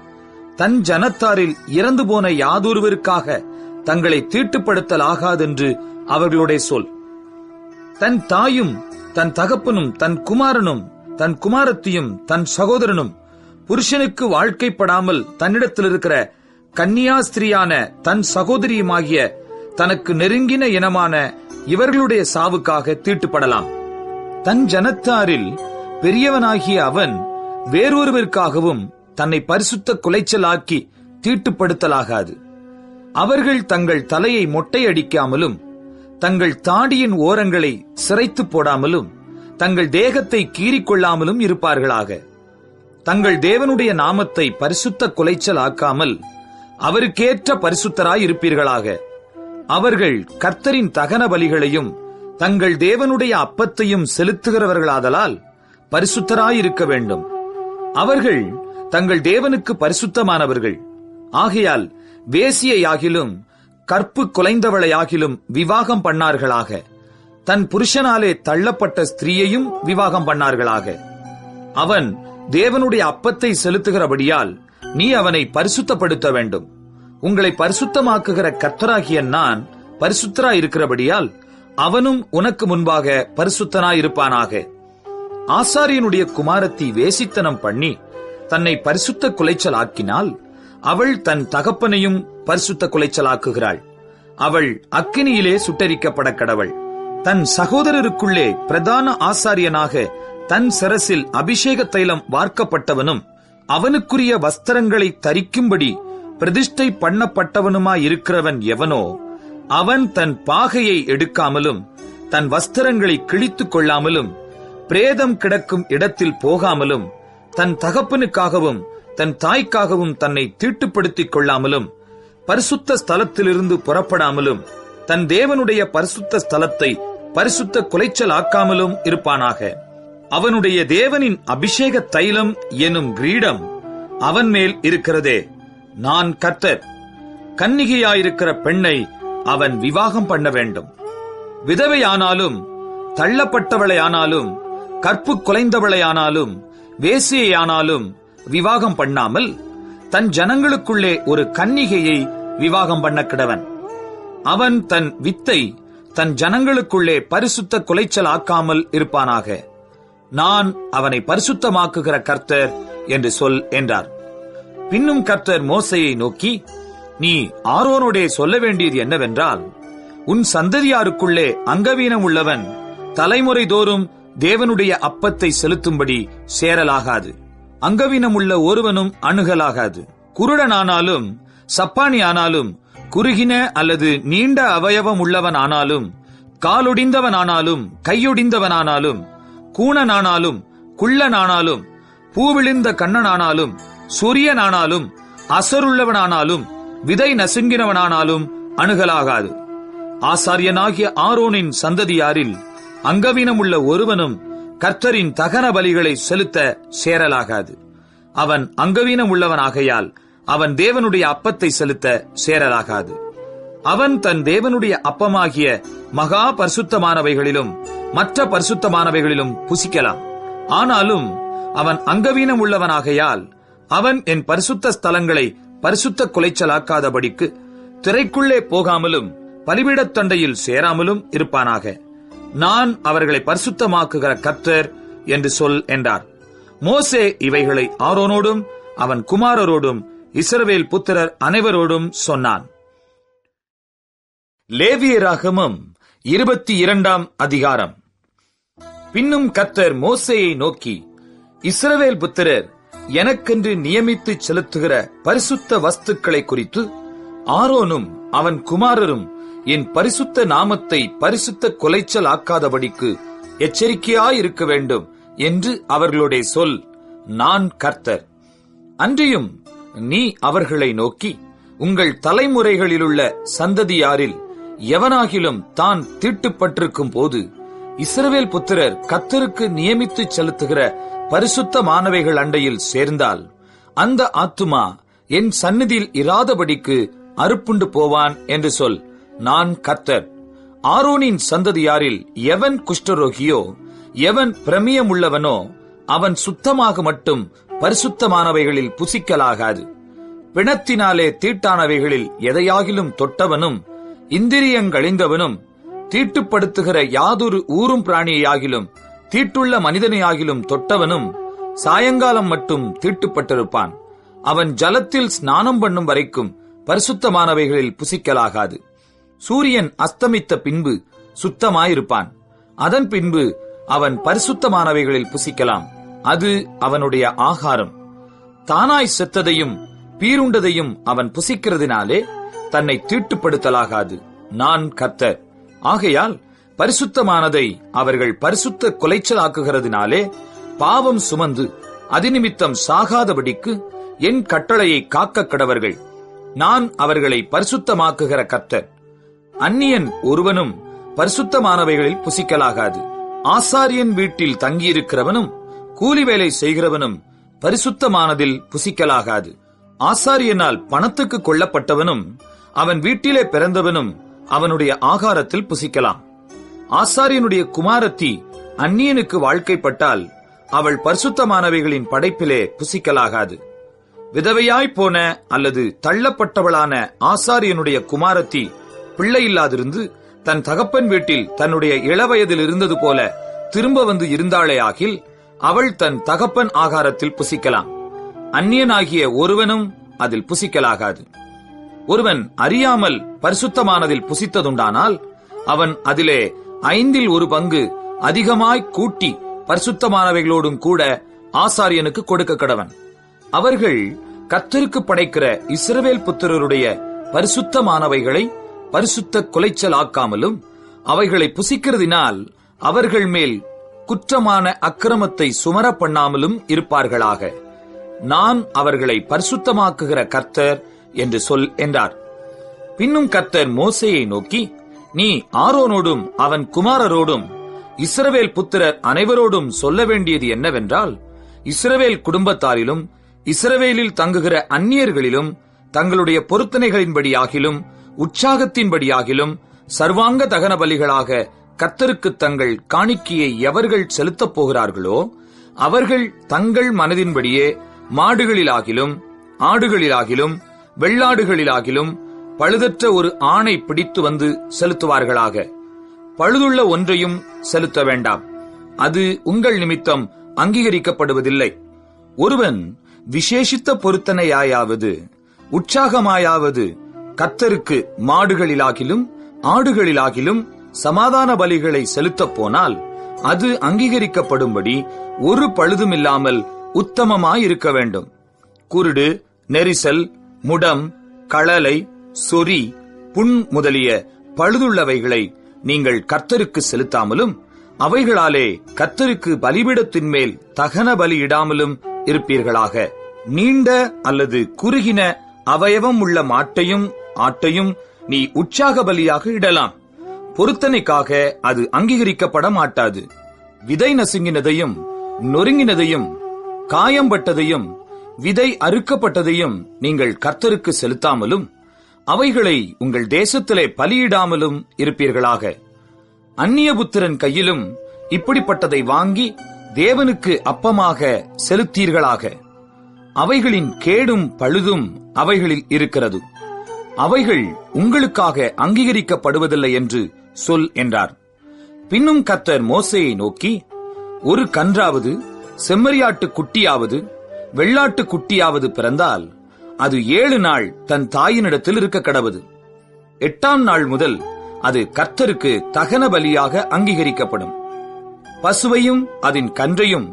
A: தன் ஜனத்தாரில் இறந்து போன யாதொருவருக்காக தங்களை தீட்டுப்படுத்தலாகாதென்று அவர்களுடைய சொல். தன் தாயும் தன் தகப்பனும் தன் குமாரனும் தன் குமாரத்தியும் தன் சகோதரனும் புருஷனுக்கு வாழ்க்கைப்படாமல் தன்னிடத்தில் இருக்கிற கன்னியாஸ்திரியான தன் சகோதரியுமாகிய தனக்கு நெருங்கின இனமான இவர்களுடைய சாவுக்காக தீட்டுப்படலாம். தன் ஜனத்தாரில் பெரியவனாகிய அவன் வேறொருவருக்காகவும் தன்னை பரிசுத்த குலைச்சலாக்கி தீட்டுப்படுத்தலாகாது. அவர்கள் தங்கள் தலையை மொட்டையடிக்காமலும் தங்கள் தாடியின் ஓரங்களை சிரைத்து போடாமலும் தங்கள் தேகத்தை கீறிக்கொள்ளாமலும் இருப்பார்களாக. தங்கள் தேவனுடைய நாமத்தை பரிசுத்த குலைச்சல் ஆக்காமல் அவருக்கேற்ற பரிசுத்தராயிருப்பீர்களாக. அவர்கள் கர்த்தரின் தகன பலிகளையும் தங்கள் தேவனுடைய அப்பத்தையும் செலுத்துகிறவர்களாதலால் பரிசுத்தராயிருக்க வேண்டும். அவர்கள் தங்கள் தேவனுக்கு பரிசுத்தமானவர்கள். ஆகையால் வேசியையாகிலும் கற்பு குலைந்தவளையாகிலும் விவாகம் பண்ணார்களாக. தன் புருஷனாலே தள்ளப்பட்ட ஸ்திரீயையும் விவாகம் பண்ணார்களாக. அவன் தேவனுடைய அப்பத்தை செலுத்துகிறபடியால் நீ அவனை பரிசுத்தப்படுத்த வேண்டும். உங்களை பரிசுத்தமாக்குகிற கர்த்தராகிய நான் பரிசுத்தராயிருக்கிறபடியால் அவனும் உனக்கு முன்பாக பரிசுத்தனாயிருப்பானாக. ஆசாரியனுடைய குமாரத்தி வேசித்தனம் பண்ணி தன்னை பரிசுத்த குலைச்சலாக்கினால் அவள் தன் தகப்பனையும் பரிசுத்த குலைச்சலாக்குகிறாள். அவள் அக்கினியிலே சுட்டரிக்கப்பட கடவள். தன் சகோதரருக்குள்ளே பிரதான ஆசாரியனாக தன் சிரசில் அபிஷேக தைலம் வார்க்கப்பட்டவனும் அவனுக்குரிய வஸ்திரங்களை தரிக்கும்படி பிரதிஷ்டை பண்ணப்பட்டவனுமாயிருக்கிறவன் எவனோ அவன் தன் பாகையை எடுக்காமலும் தன் வஸ்திரங்களை கிழித்துக் கொள்ளாமலும் பிரேதம் கிடக்கும் இடத்தில் போகாமலும் தன் தகப்பனுக்காகவும் தன் தாய்க்காகவும் தன்னை தீட்டுப்படுத்திக் கொள்ளாமலும் பரிசுத்த ஸ்தலத்திலிருந்து புறப்படாமலும் தன் தேவனுடைய பரிசுத்த ஸ்தலத்தை பரிசுத்த குலைச்சல் ஆக்காமலும் இருப்பானாக. அவனுடைய தேவனின் அபிஷேக தைலம் எனும் கிரீடம் அவன் மேல் இருக்கிறதே. நான் கர்த்தர். கன்னிகையாயிருக்கிற பெண்ணை அவன் விவாகம் பண்ண வேண்டும். விதவையானாலும், தள்ளப்பட்டவளையானாலும், கற்பு குலைந்தவளையானாலும், வேசியையானாலும் விவாகம் பண்ணாமல் தன் ஜனங்களுக்குள்ளே ஒரு கன்னிகையை விவாகம் பண்ண கிடவன். அவன் தன் வித்தை தன் ஜனங்களுக்குள்ளே பரிசுத்த குலைச்சல் ஆக்காமல் இருப்பானாக. நான் அவனை பரிசுத்தமாக்குகிற கர்த்தர் என்று சொல் என்றார். பின்னும் கர்த்தர் மோசேயை நோக்கி, நீ ஆரோனோடே சொல்ல வேண்டியது என்னவென்றால், உன் சந்ததியாருக்குள்ளே அங்கவீனம் உள்ளவன் தலைமுறை தோறும் தேவனுடைய அப்பத்தை செலுத்தும்படி சேரலாகாது. அங்கவீனம் உள்ள ஒருவனும் அணுகலாகாது. குருடனானாலும், சப்பானி குறுகின அல்லது நீண்ட அவயவம் உள்ளவன் ஆனாலும், காலொடிந்தவனானாலும், கையொடிந்தவனானாலும், கூணனானாலும், குள்ளனானாலும், பூவிழிந்த கண்ணனானாலும், சூரியனானாலும், அசருள்ளவனானாலும், விதை நசுங்கினவனானாலும் அணுகலாகாது. ஆசாரியனாகிய ஆரோனின் சந்ததியாரில் அங்கவீனம் உள்ள ஒருவனும் கர்த்தரின் தகன பலிகளை செலுத்த சேரலாகாது. அவன் அங்கவீனம் உள்ளவனாகையால் அவன் தேவனுடைய அப்பத்தை செலுத்த சேரலாகாது. அவன் தன் தேவனுடைய அப்பமாகிய மகா பரிசுத்தமானவைகளிலும் மற்ற பரிசுத்தமானவைகளிலும் புசிக்கலாம். ஆனாலும் அவன் அங்கவீனம் உள்ளவனாகையால் அவன் என் பரிசுத்த ஸ்தலங்களை பரிசுத்த குலைச்சலாக்காதபடிக்கு திரைக்குள்ளே போகாமலும் பலிபீடத்தண்டையில் சேராமலும் இருப்பானாக. நான் அவர்களை பரிசுத்தமாக்குகிற கர்த்தர் என்று சொல் என்றார். மோசே இவைகளை ஆரோனோடும் அவன் குமாரரோடும் இஸ்ரவேல் புத்திரர் அனைவரோடும் சொன்னான். லேவியராகமம் 22 அதிகாரம். பின்னும் கர்த்தர் மோசேயை நோக்கி, இஸ்ரவேல் புத்திரர் எனக்கென்று நியமித்து செலுத்துகிற பரிசுத்த வஸ்துக்களை குறித்து ஆரோனும் அவன் குமாரரும் என் பரிசுத்த நாமத்தை பரிசுத்த குலைச்சல் ஆக்காதபடிக்கு எச்சரிக்கையாயிருக்க வேண்டும் என்று அவர்களோட சொல். நான் கர்த்தர். அன்றியும் நீ அவர்களை நோக்கி, உங்கள் தலைமுறைகளிலுள்ள சந்ததியாரில் எவனாகிலும் தான் தீட்டுப்பட்டிருக்கும் போது இஸ்ரவேல் புத்திரர் கர்த்தருக்கு நியமித்து செலுத்துகிற பரிசுத்தமானவைகள் அண்டையில் சேர்ந்தால் அந்த ஆத்துமா என் சந்நிதியில் இராதபடிக்கு அறுப்புண்டு போவான் என்று சொல். நான் கர்த்தர். ஆரோனின் சந்ததியாரில் எவன் குஷ்டரோகியோ, எவன் பிரமியமுள்ளவனோ அவன் சுத்தமாக மட்டும் பரிசுத்தமானவைகளில் புசிக்கலாகாது. பிணத்தினாலே தீட்டானவைகளில் எதையாகிலும் தொட்டவனும், இந்திரியங்கழிந்தவனும், தீட்டுப்படுத்துகிற யாதொரு ஊரும் பிராணியாகிலும், தீட்டுள்ள மனிதனையாகிலும் தொட்டவனும் சாயங்காலம் மட்டும் தீட்டுப்பட்டிருப்பான். அவன் ஜலத்தில் ஸ்நானம் பண்ணும் வரைக்கும் பரிசுத்தமானவைகளில் புசிக்கலாகாது. சூரியன் அஸ்தமித்த பின்பு சுத்தமாயிருப்பான். அதன் பின்பு அவன் பரிசுத்தமானவைகளில் புசிக்கலாம். அது அவனுடைய ஆகாரம். தானாய் செத்ததையும் பீருண்டதையும் அவன் புசிக்கிறதினாலே தன்னை தீட்டுப்படுத்தலாகாது. நான் கர்த்தர். ஆகையால் பரிசுத்தமானதை அவர்கள் பரிசுத்த குலைச்சலாக்குகிறதினாலே பாவம் சுமந்து அதிநிமித்தம் சாகாதபடிக்கு என் கட்டளையை காக்க கடவர்கள். நான் அவர்களை பரிசுத்தமாக்குகிற கர்த்தர். அந்நியன் ஒருவனும் பரிசுத்தமானவைகளில் புசிக்கலாகாது. ஆசாரியன் வீட்டில் தங்கியிருக்கிறவனும் கூலி வேலை செய்கிறவனும் பரிசுத்தமானதில் புசிக்கலாகாது. ஆசாரியனால் பணத்துக்கு கொள்ளப்பட்டவனும் அவன் வீட்டிலே பிறந்தவனும் அவனுடைய ஆகாரத்தில் புசிக்கலாம். ஆசாரியனுடைய குமாரத்தி அந்நியனுக்கு வாழ்க்கைப்பட்டால் அவள் பரிசுத்தமானவைகளின் படைப்பிலே புசிக்கலாகாது. விதவையாய் போன அல்லது தள்ளப்பட்டவளான ஆசாரியனுடைய குமாரத்தி பிள்ளையில்லாதிருந்து தன் தகப்பன் வீட்டில் தன்னுடைய இளவயதில் இருந்தது போல திரும்ப வந்து இருந்தாளே ஆகில் அவள் தன் தகப்பன் ஆகாரத்தில் புசிக்கலாம். அந்நியனாகிய ஒருவனும் அதில் புசிக்கலாகாது. ஒருவன் அறியாமல் பரிசுத்தமானதில் புசித்ததுண்டானால் அவன் அதிலே 1/5 அதிகமாய் கூட்டி பரிசுத்தமானவைகளோடும் கூட ஆசாரியனுக்கு கொடுக்க கடவன். அவர்கள் கர்த்தருக்கு படைக்கிற இஸ்ரவேல் புத்திரருடைய பரிசுத்தமானவைகளை பரிசுத்த குலைச்சல் ஆக்காமலும் அவைகளை புசிக்கிறதினால் அவர்கள் மேல் குற்றமான அக்கிரமத்தை சுமர பண்ணாமலும் இருப்பார்களாக. நான் அவர்களை பரிசுத்தமாக்குகிற கர்த்தர் என்று சொல் என்றார். பின்னும் கர்த்தர் மோசேயை நோக்கி, நீ ஆரோனோடும் அவன் குமாரரோடும் இஸ்ரவேல் புத்திரர் அனைவரோடும் சொல்ல வேண்டியது என்னவென்றால், இஸ்ரவேல் குடும்பத்தாரிலும் இஸ்ரவேலில் தங்குகிற அந்நியர்களிலும் தங்களுடைய பொருத்தனைகளின்படியாகிலும் உற்சாகத்தின்படியாகிலும் சர்வாங்க தகன பலிகளாக கர்த்தருக்கு தங்கள் காணிக்கையை எவர்கள் செலுத்தப் போகிறார்களோ அவர்கள் தங்கள் மனதின்படியே மாடுகளிலாகிலும் ஆடுகளிலாகிலும் வெள்ளாடுகளிலாகிலும் பழுதற்ற ஒரு ஆணை பிடித்து வந்து செலுத்துவார்களாக. பழுதுள்ள ஒன்றையும் செலுத்த வேண்டாம், அது உங்கள் நிமித்தம் அங்கீகரிக்கப்படுவதில்லை. ஒருவன் விசேஷித்த பொருத்தனையாயாவது உற்சாகமாயாவது கர்த்தருக்கு மாடுகளிலாகிலும் ஆடுகளிலாகிலும் சமாதான பலிகளை செலுத்தப் போனால் அது அங்கீகரிக்கப்படும்படி ஒரு பழுதுமில்லாமல் உத்தமமாயிருக்க வேண்டும். குருடு, நெரிசல், முடம், களலை, சொறி, புண் முதலிய பழுதுள்ளவைகளை நீங்கள் கர்த்தருக்கு செலுத்தாமலும் அவைகளாலே கர்த்தருக்கு பலிபீடத்தின் மேல் தகன பலியிடாமலும் இருப்பீர்களாக. நீண்ட அல்லது குறுகின அவயவம் உள்ள மாட்டையும் ஆட்டையும் நீ உற்சாக பலியாக இடலாம். பொருத்தனைக்காக அது அங்கீகரிக்கப்பட மாட்டாது. விதை நசுங்கினதையும் நொறுங்கினதையும் காயம்பட்டதையும் விதை அறுக்கப்பட்டதையும் நீங்கள் கர்த்தருக்கு செலுத்தாமலும் அவைகளை உங்கள் தேசத்திலே பலியிடாமலும் இருப்பீர்களாக. அந்நியபுத்திரன் கையிலும் இப்படிப்பட்டதை வாங்கி தேவனுக்கு அப்பமாக செலுத்தீர்களாக. அவைகளின் கேடும் பழுதும் அவைகளில் இருக்கிறது, அவைகள் உங்களுக்காக அங்கீகரிக்கப்படுவதில்லை என்று சொல் என்றார். பின்னும் கர்த்தர் மோசேயை நோக்கி, ஒரு கன்றாவது செம்மறியாட்டு குட்டியாவது வெள்ளாட்டு குட்டியாவது பிறந்தால் அது 7 நாள் தன் தாயினிடத்தில் இருக்க கடவது. 8ஆம் நாள் முதல் அது கர்த்தருக்கு தகன பலியாக அங்கீகரிக்கப்படும். பசுவையும் அதன் கன்றையும்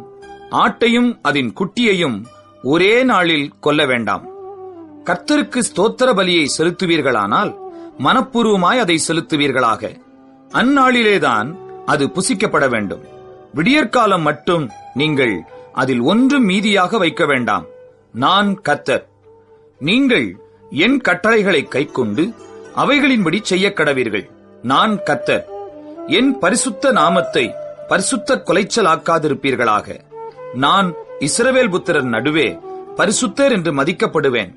A: ஆட்டையும் அதன் குட்டியையும் ஒரே நாளில் கொல்ல வேண்டாம். கர்த்தருக்கு ஸ்தோத்திர பலியை செலுத்துவீர்களானால் மனப்பூர்வமாய் அதை செலுத்துவீர்களாக. அந்நாளிலேதான் அது புசிக்கப்பட வேண்டும். விடியற்காலம் மட்டும் நீங்கள் அதில் ஒன்றும் மீதியாக வைக்க வேண்டாம். நான் கர்த்தர். நீங்கள் என் கட்டளைகளை கைக்கொண்டு அவைகளின்படி செய்ய கடவீர்கள். நான் கர்த்தர். என் பரிசுத்த நாமத்தை பரிசுத்த கொலைச்சலாக்காதிருப்பீர்களாக. நான் இஸ்ரவேல் புத்திரர் நடுவே பரிசுத்தர் என்று மதிக்கப்படுவேன்.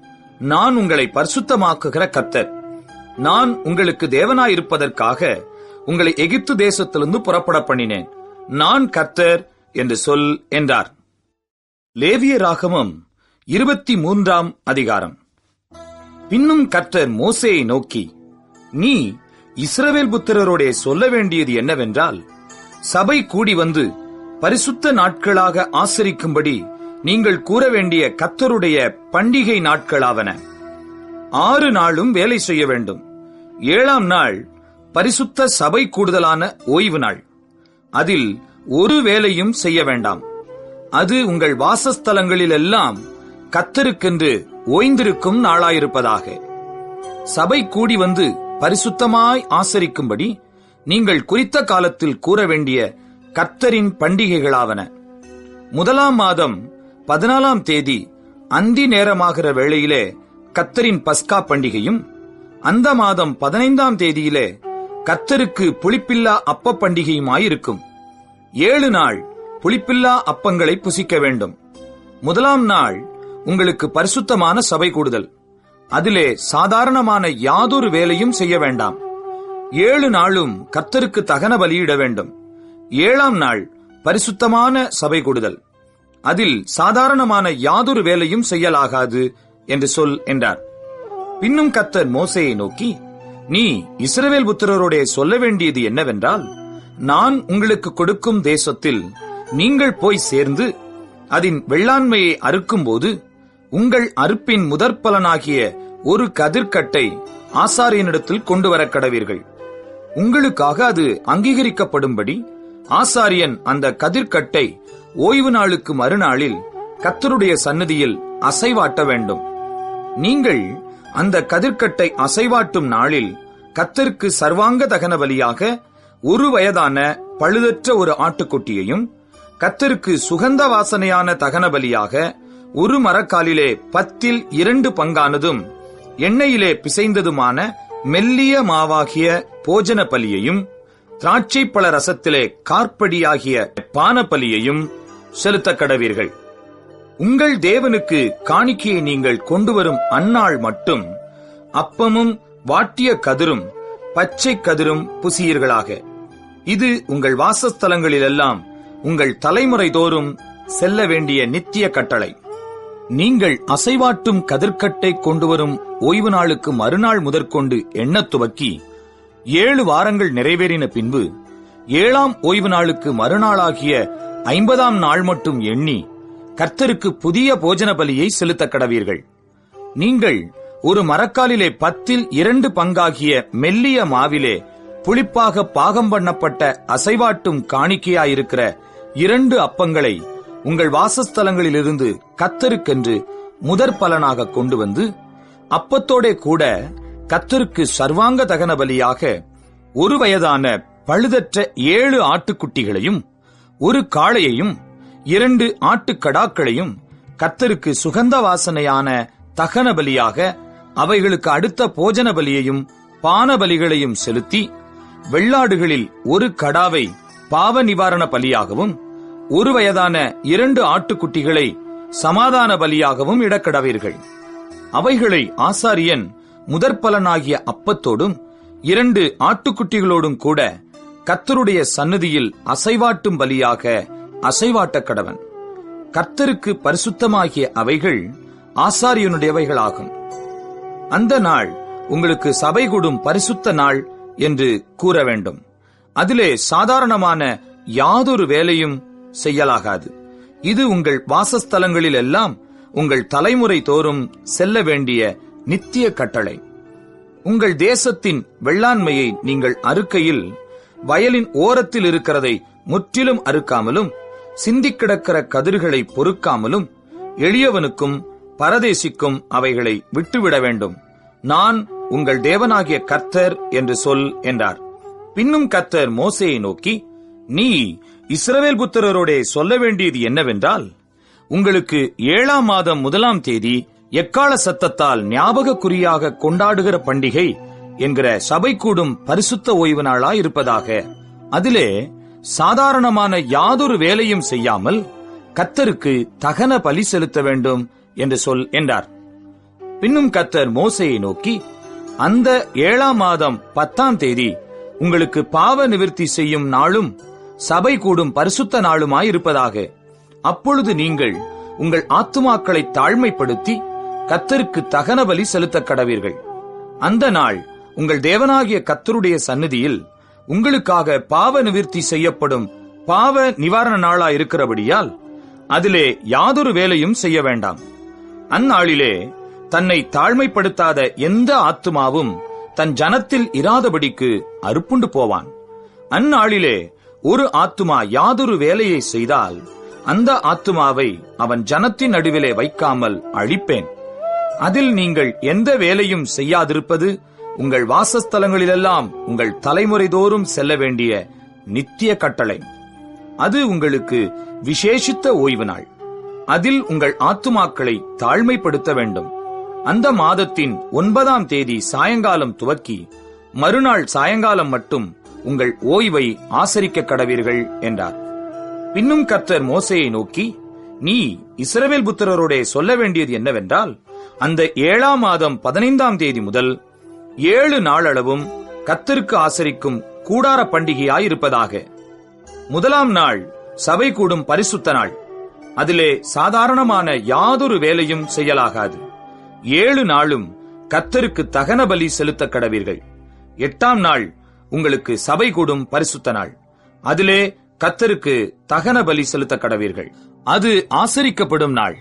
A: நான் உங்களை பரிசுத்தமாக்குகிற கர்த்தர். நான் உங்களுக்கு தேவனாயிருப்பதற்காக உங்களை எகிப்து தேசத்திலிருந்து புறப்பட பண்ணினேன். நான் கர்த்தர் என்று சொல் என்றார். லேவியராகமம் 23ஆம் அதிகாரம். பின்னும் கர்த்தர் மோசேயை நோக்கி, நீ இஸ்ரவேல் புத்திரரோடே சொல்ல வேண்டியது என்னவென்றால், சபை கூடி வந்து பரிசுத்த நாட்களாக ஆசரிக்கும்படி நீங்கள் கூற வேண்டிய கர்த்தருடைய பண்டிகை நாட்களாவன. 6 நாளும் வேலை செய்ய வேண்டும். 7ஆம் நாள் பரிசுத்த சபை கூடுதலான ஓய்வு நாள். அதில் ஒரு வேலையும் செய்ய வேண்டாம். அது உங்கள் வாசஸ்தலங்களிலெல்லாம் கர்த்தருக்கென்று ஓய்ந்திருக்கும் நாளாயிருப்பதாக. சபை கூடி வந்து பரிசுத்தமாய் ஆசரிக்கும்படி நீங்கள் குறித்த காலத்தில் கூற வேண்டிய கர்த்தரின் பண்டிகைகளாவன. 1ஆம் மாதம் 14ஆம் தேதி அந்தி நேரமாகிற வேளையிலே கர்த்தரின் பஸ்கா பண்டிகையும், அந்த மாதம் 15ஆம் தேதியிலே கர்த்தருக்கு புளிப்பில்லா அப்ப பண்டிகையுமாயிருக்கும். 7 நாள் புளிப்பில்லா அப்பங்களை புசிக்க வேண்டும். 1ஆம் நாள் உங்களுக்கு பரிசுத்தமான சபை கூடுதல். அதிலே சாதாரணமான யாதொரு வேலையும் செய்ய வேண்டாம். 7 நாளும் கர்த்தருக்கு தகன பலியிட வேண்டும். 7ஆம் நாள் பரிசுத்தமான சபை கூடுதல். அதில் சாதாரணமான யாதொரு வேலையும் செய்யலாகாது என்று சொல் என்றார். பின்னும் கர்த்தர் மோசேயை நோக்கி, நீ இஸ்ரவேல் புத்திரரோடே சொல்ல வேண்டியது என்னவென்றால், நான் உங்களுக்கு கொடுக்கும் தேசத்தில் நீங்கள் போய் சேர்ந்து அதன் வெள்ளாண்மையை அறுக்கும்போது உங்கள் அறுப்பின் முதற்பலனாகிய ஒரு கதிர்க்கட்டை ஆசாரியனிடத்தில் கொண்டு வர கடவீர்கள். உங்களுக்காக அது அங்கீகரிக்கப்படும்படி ஆசாரியன் அந்த கதிர்க்கட்டை ஓய்வு நாளுக்கு மறுநாளில் கர்த்தருடைய சந்நிதியில் அசைவாட்ட வேண்டும். நீங்கள் அந்த கதிர்க்கட்டை அசைவாட்டும் நாளில் கர்த்தருக்கு சர்வாங்க தகன பலியாக 1 வயதான பழுதற்ற ஒரு ஆட்டுக்குட்டியையும், கர்த்தருக்கு சுகந்த வாசனையான தகன பலியாக ஒரு மரக்காலிலே 10 2 பங்கானதும் எண்ணெயிலே பிசைந்ததுமான மெல்லிய மாவாகிய போஜன பலியையும் திராட்சை பழ ரசத்திலே கார்ப்படியாகிய பான பலியையும் செலுத்த கடவீர்கள். உங்கள் தேவனுக்கு காணிக்கையை நீங்கள் கொண்டு வரும் அந்நாள் மட்டும் அப்பமும் வாட்டிய கதிரும் பச்சை கதிரும் புசியீர்களாக. இது உங்கள் வாசஸ்தலங்களிலெல்லாம் உங்கள் தலைமுறை தோறும் செல்ல வேண்டிய நித்திய கட்டளை. நீங்கள் அசைவாட்டும் கதிர்க்கட்டை கொண்டு வரும் ஓய்வு நாளுக்கு மறுநாள் முதற்கொண்டு எண்ணத் துவக்கி 7 வாரங்கள் நிறைவேறின பின்பு 7ஆம் ஓய்வு நாளுக்கு மறுநாளாகிய 50ஆம் நாள் மட்டும் எண்ணி கர்த்தருக்கு புதிய போஜன பலியை செலுத்த கடவீர்கள். நீங்கள் ஒரு மரக்காலிலே 10 பங்காகிய மெல்லிய மாவிலே புளிப்பாக பாகம் பண்ணப்பட்ட அசைவாட்டும் காணிக்கையாயிருக்கிற 2 அப்பங்களை உங்கள் வாசஸ்தலங்களிலிருந்து கர்த்தருக்கென்று முதற் பலனாக கொண்டு வந்து, அப்பத்தோடே கூட கர்த்தருக்கு சர்வாங்க தகன பலியாக 1 வயதான பழுதற்ற 7 ஆட்டுக்குட்டிகளையும் 1 காளையையும் 2 ஆட்டுக்கடாக்களையும் கர்த்தருக்கு சுகந்த வாசனையான தகன பலியாக அவைகளுக்கு அடுத்த போஜன பலியையும் பான பலிகளையும் செலுத்தி, வெள்ளாடுகளில் 1 கடாவை பாவ நிவாரண பலியாகவும் 1 வயதான 2 ஆட்டுக்குட்டிகளை சமாதான பலியாகவும் இடக்கடவீர்கள். அவைகளை ஆசாரியன் முதற்பலனாகிய அப்பத்தோடும் 2 ஆட்டுக்குட்டிகளோடும் கூட கர்த்தருடைய சந்நிதியில் அசைவாட்டும் பலியாக அசைவாட்ட கடவன். கர்த்தருக்கு பரிசுத்தமாகிய அவைகள் ஆசாரியனுடையவைகளாகும். அந்த நாள் உங்களுக்கு சபை கூடும் பரிசுத்த நாள் என்று கூற வேண்டும். அதிலே சாதாரணமான யாதொரு வேலையும் செய்யலாகாது. இது உங்கள் வாசஸ்தலங்களில் எல்லாம் உங்கள் தலைமுறை தோறும் செல்ல வேண்டிய நித்திய கட்டளை. உங்கள் தேசத்தின் வெள்ளாண்மையை நீங்கள் அறுக்கையில் வயலின் ஓரத்தில் இருக்கிறதை முற்றிலும் அறுக்காமலும், சிந்திக் கிடக்கிற கதிர்களை பொறுக்காமலும், எளியவனுக்கும் பரதேசிக்கும் அவைகளை விட்டுவிட வேண்டும். நான் உங்கள் தேவனாகிய கர்த்தர் என்று சொல் என்றார். பின்னும் கர்த்தர் மோசேயை நோக்கி, நீ இஸ்ரவேல் புத்திரரோடே சொல்ல வேண்டியது என்னவென்றால், உங்களுக்கு 7ஆம் மாதம் 1ஆம் தேதி எக்காள சத்தத்தால் ஞாபக குறியாக கொண்டாடுகிற பண்டிகை என்கிற சபை கூடும் பரிசுத்த ஓய்வு நாளாயிருப்பதாக. அதிலே சாதாரணமான யாதொரு வேலையும் செய்யாமல் கர்த்தருக்கு தகன பலி செலுத்த வேண்டும் என்று சொல் என்றார். பின்னும் கர்த்தர் மோசேயை நோக்கி, அந்த 7ஆம் மாதம் 10ஆம் தேதி உங்களுக்கு பாவ நிவிர்த்தி செய்யும் நாளும் சபை கூடும் பரிசுத்த நாளுமாயிருப்பதாக. அப்பொழுது நீங்கள் உங்கள் ஆத்துமாக்களை தாழ்மைப்படுத்தி கர்த்தருக்கு தகன பலி செலுத்த கடவீர்கள். அந்த நாள் உங்கள் தேவனாகிய கர்த்தருடைய சந்நிதியில் உங்களுக்காக பாவ நிவிர்த்தி செய்யப்படும் பாவ நிவாரண நாளாயிருக்கிறபடியால் அதிலே யாதொரு வேலையும் செய்ய வேண்டாம். அந்நாளிலே தன்னை தாழ்மைப்படுத்தாத எந்த ஆத்துமாவும் தன் ஜனத்தில் இராதபடிக்கு அறுப்புண்டு போவான். அந்நாளிலே ஒரு ஆத்துமா யாதொரு வேலையை செய்தால் அந்த ஆத்துமாவை அவன் ஜனத்தின் நடுவிலே வைக்காமல் அழிப்பேன். அதில் நீங்கள் எந்த வேலையும் செய்யாதிருப்பது உங்கள் வாசஸ்தலங்களிலெல்லாம் உங்கள் தலைமுறை தோறும் செல்ல வேண்டிய நித்திய கட்டளை. அது உங்களுக்கு விசேஷித்த ஓய்வு நாள். அதில் உங்கள் ஆத்துமாக்களை தாழ்மைப்படுத்த வேண்டும். அந்த மாதத்தின் 9ஆம் தேதி சாயங்காலம் துவக்கி மறுநாள் சாயங்காலம் மட்டும் உங்கள் ஓய்வை ஆசரிக்க கடவீர்கள் என்றார். பின்னும் கர்த்தர் மோசேயை நோக்கி, நீ இஸ்ரவேல் புத்திரரோடே சொல்ல வேண்டியது என்னவென்றால், அந்த 7ஆம் மாதம் 15ஆம் தேதி முதல் 7 நாளளவும் கர்த்தருக்கு ஆசரிக்கும் கூடார பண்டிகையாயிருப்பதாக. 1ஆம் நாள் சபை கூடும் பரிசுத்த நாள். அதிலே சாதாரணமான யாதொரு வேலையும் செய்யலாகாது. 7 நாளும் கர்த்தருக்கு தகன பலி செலுத்த கடவீர்கள். 8ஆம் நாள் உங்களுக்கு சபை கூடும் பரிசுத்த நாள். அதிலே கர்த்தருக்கு தகன பலி செலுத்த கடவீர்கள். அது ஆசரிக்கப்படும் நாள்.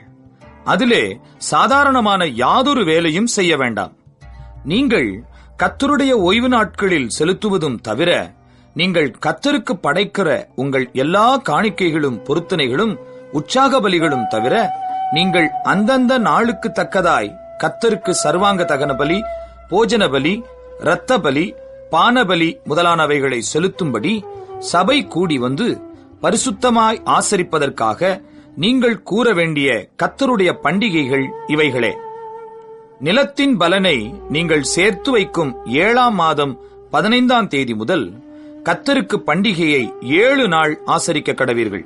A: அதிலே சாதாரணமான யாதொரு வேலையும் செய்ய வேண்டாம். நீங்கள் கர்த்தருடைய ஓய்வு நாட்களில் செலுத்துவதும் தவிர, நீங்கள் கர்த்தருக்கு படைக்கிற உங்கள் எல்லா காணிக்கைகளும் பொருத்தனைகளும் உற்சாக பலிகளும் தவிர, நீங்கள் அந்தந்த நாளுக்கு தக்கதாய் கர்த்தருக்கு சர்வாங்க தகன பலி, போஜன பலி, இரத்த பலி, பானபலி முதலானவைகளை செலுத்தும்படி சபை கூடி வந்து பரிசுத்தமாய் ஆசரிப்பதற்காக நீங்கள் கூற வேண்டிய கர்த்தருடைய பண்டிகைகள் இவைகளே. நிலத்தின் பலனை நீங்கள் சேர்த்து வைக்கும் 7ஆம் மாதம் 15ஆம் தேதி முதல் கர்த்தருக்கு பண்டிகையை 7 நாள் ஆசரிக்க கடவீர்கள்.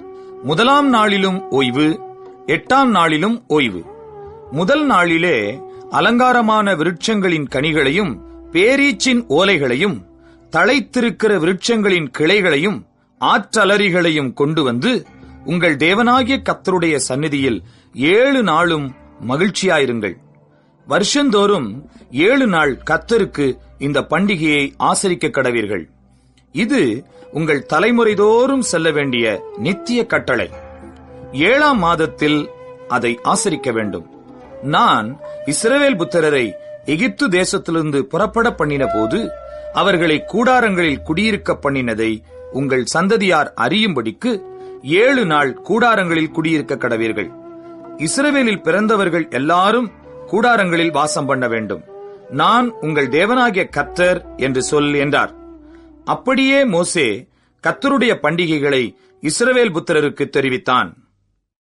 A: 1ஆம் நாளிலும் ஓய்வு, 8ஆம் நாளிலும் ஓய்வு. முதல் நாளிலே அலங்காரமான விருட்சங்களின் கனிகளையும் பேரீச்சின் ஓலைகளையும் தழைத்திருக்கிற விருட்சங்களின் கிளைகளையும் ஆற்றலரிகளையும் கொண்டு வந்து உங்கள் தேவனாகிய கர்த்தருடைய சந்நிதியில் 7 நாளும் மகிழ்ச்சியாயிருங்கள். வருஷந்தோறும் 7 நாள் கர்த்தருக்கு இந்த பண்டிகையை ஆசரிக்க கடவீர்கள். இது உங்கள் தலைமுறைதோறும் செல்ல வேண்டிய நித்திய கட்டளை. 7ஆம் மாதத்தில் அதை ஆசரிக்க வேண்டும். நான் இஸ்ரவேல் புத்திரரை எகிப்து தேசத்திலிருந்து புறப்பட பண்ணின போது அவர்களை கூடாரங்களில் குடியிருக்க பண்ணினதை உங்கள் சந்ததியார் அறியும்படிக்கு 7 நாள் கூடாரங்களில் குடியிருக்க கடவீர்கள். இஸ்ரவேலில் பிறந்தவர்கள் எல்லாரும் கூடாரங்களில் வாசம் பண்ண வேண்டும். நான் உங்கள் தேவனாகிய கர்த்தர் என்று சொல் என்றார். அப்படியே மோசே கர்த்தருடைய பண்டிகைகளை இஸ்ரவேல் புத்திரருக்கு தெரிவித்தான்.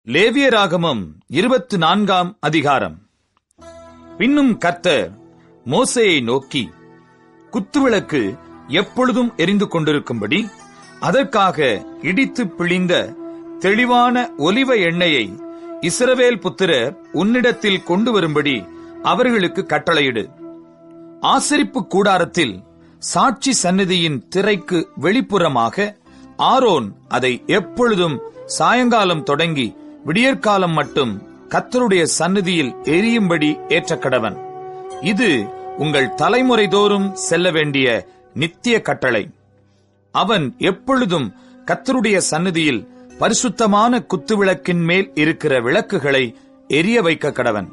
A: லேவியராகமம் 24ஆம் அதிகாரம். பின்னும் கர்த்தர் மோசேயை நோக்கி, குத்துவிளக்கு எப்பொழுதும் எரிந்து கொண்டிருக்கும்படி அதற்காக இடித்து பிழிந்த தெளிவான ஒலிவ எண்ணெயை இஸ்ரவேல் புத்திரர் உன்னிடத்தில் கொண்டு வரும்படி அவர்களுக்கு கட்டளையிடு. ஆசரிப்பு கூடாரத்தில் சாட்சி சந்நிதியின் திரைக்கு வெளிப்புறமாக ஆரோன் அதை எப்பொழுதும் சாயங்காலம் தொடங்கி விடியற்காலம் மட்டும் கர்த்தருடைய சந்நிதியில் எரியும்படி ஏற்ற கடவன். இது உங்கள் தலைமுறைதோறும் செல்ல வேண்டிய நித்திய கட்டளை. அவன் எப்பொழுதும் கர்த்தருடைய சந்நிதியில் பரிசுத்தமான குத்துவிளக்கின் மேல் இருக்கிற விளக்குகளை எரிய வைக்க கடவன்.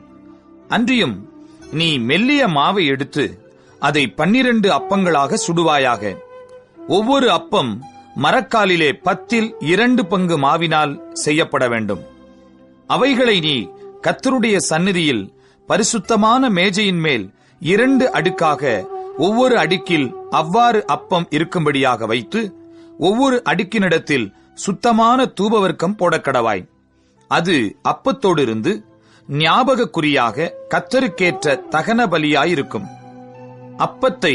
A: அன்றியும் நீ மெல்லிய மாவை எடுத்து அதை 12 அப்பங்களாக சுடுவாயாக. ஒவ்வொரு அப்பம் மரக்காலிலே 10 பங்கு மாவினால் செய்யப்பட வேண்டும். அவைகளை நீ கர்த்தருடைய சந்நிதியில் பரிசுத்தமான மேஜையின் மேல் 2 அடுக்காக ஒவ்வொரு அடுக்கில் அவ்வாறு அப்பம் இருக்கும்படியாக வைத்து ஒவ்வொரு அடுக்கினிடத்தில் சுத்தமான தூபவர்க்கம் போடக்கடவாய். அது அப்பத்தோடு இருந்து ஞாபக குறியாக கர்த்தருக்கேற்ற தகன பலியாயிருக்கும். அப்பத்தை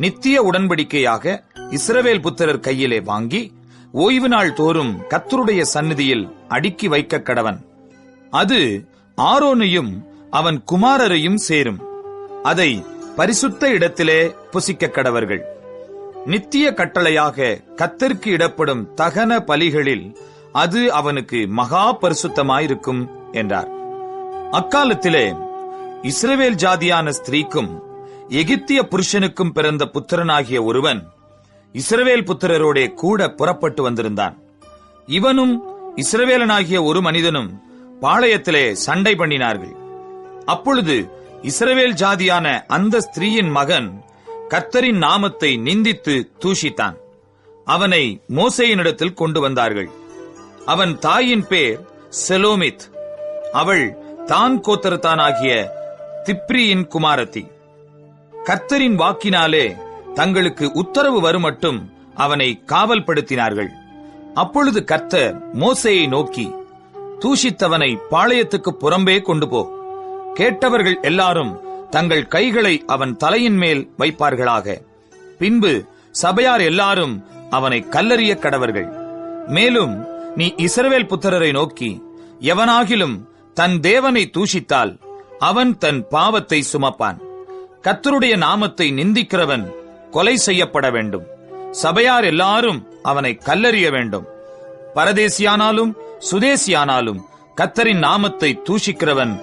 A: நித்திய உடன்படிக்கையாக இஸ்ரவேல் புத்திரர் கையிலே வாங்கி ஓய்வு நாள் தோறும் கர்த்தருடைய சந்நிதியில் அடுக்கி வைக்க கடவன். அது ஆரோனையும் அவன் குமாரரையும் சேரும். அதை பரிசுத்த இடத்திலே புசிக்க கடவர்கள். நித்திய கட்டளையாக கர்த்தருக்கு இடப்படும் தகன பலிகளில் அது அவனுக்கு மகா பரிசுத்தமாயிருக்கும் என்றார். அக்காலத்திலே இஸ்ரவேல் ஜாதியான ஸ்திரீக்கும் எகிப்திய புருஷனுக்கும் பிறந்த புத்திரனாகிய ஒருவன் இஸ்ரவேல் புத்திரரோடே கூட புறப்பட்டு வந்திருந்தான். இவனும் இஸ்ரவேலனாகிய ஒரு மனிதனும் பாளையத்திலே சண்டை பண்ணினார்கள். அப்பொழுது இஸ்ரவேல் ஜாதியான அந்த ஸ்திரீயின் மகன் கர்த்தரின் நாமத்தை நிந்தித்து தூஷித்தான். அவனை மோசேயினிடத்தில் கொண்டு வந்தார்கள். அவன் தாயின் பேர் செலோமித். அவள் தான் கோத்திரத்தானாகிய திப்ரியின் குமாரத்தி. கர்த்தரின் வாக்கினாலே தங்களுக்கு உத்தரவு வருமட்டும் அவனை காவல்படுத்தினார்கள். அப்பொழுது கர்த்தர் மோசேயை நோக்கி, தூஷித்தவனை பாளையத்துக்கு புறம்பே கொண்டு போ. கேட்டவர்கள் எல்லாரும் தங்கள் கைகளை அவன் தலையின் மேல் வைப்பார்களாக. பின்பு சபையார் எல்லாரும் அவனை கல்லெறிய கடவர்கள். மேலும் நீ இஸ்ரவேல் புத்திரரை நோக்கி, எவனாகிலும் தன் தேவனை தூஷித்தால் அவன் தன் பாவத்தை சுமப்பான். கர்த்தருடைய நாமத்தை நிந்திக்கிறவன் கொலை செய்யப்பட வேண்டும். சபையார் எல்லாரும் அவனை கல்லெறிய வேண்டும். பரதேசியானாலும் சுதேசியானாலும் கர்த்தரின் நாமத்தை தூஷிக்கிறவன்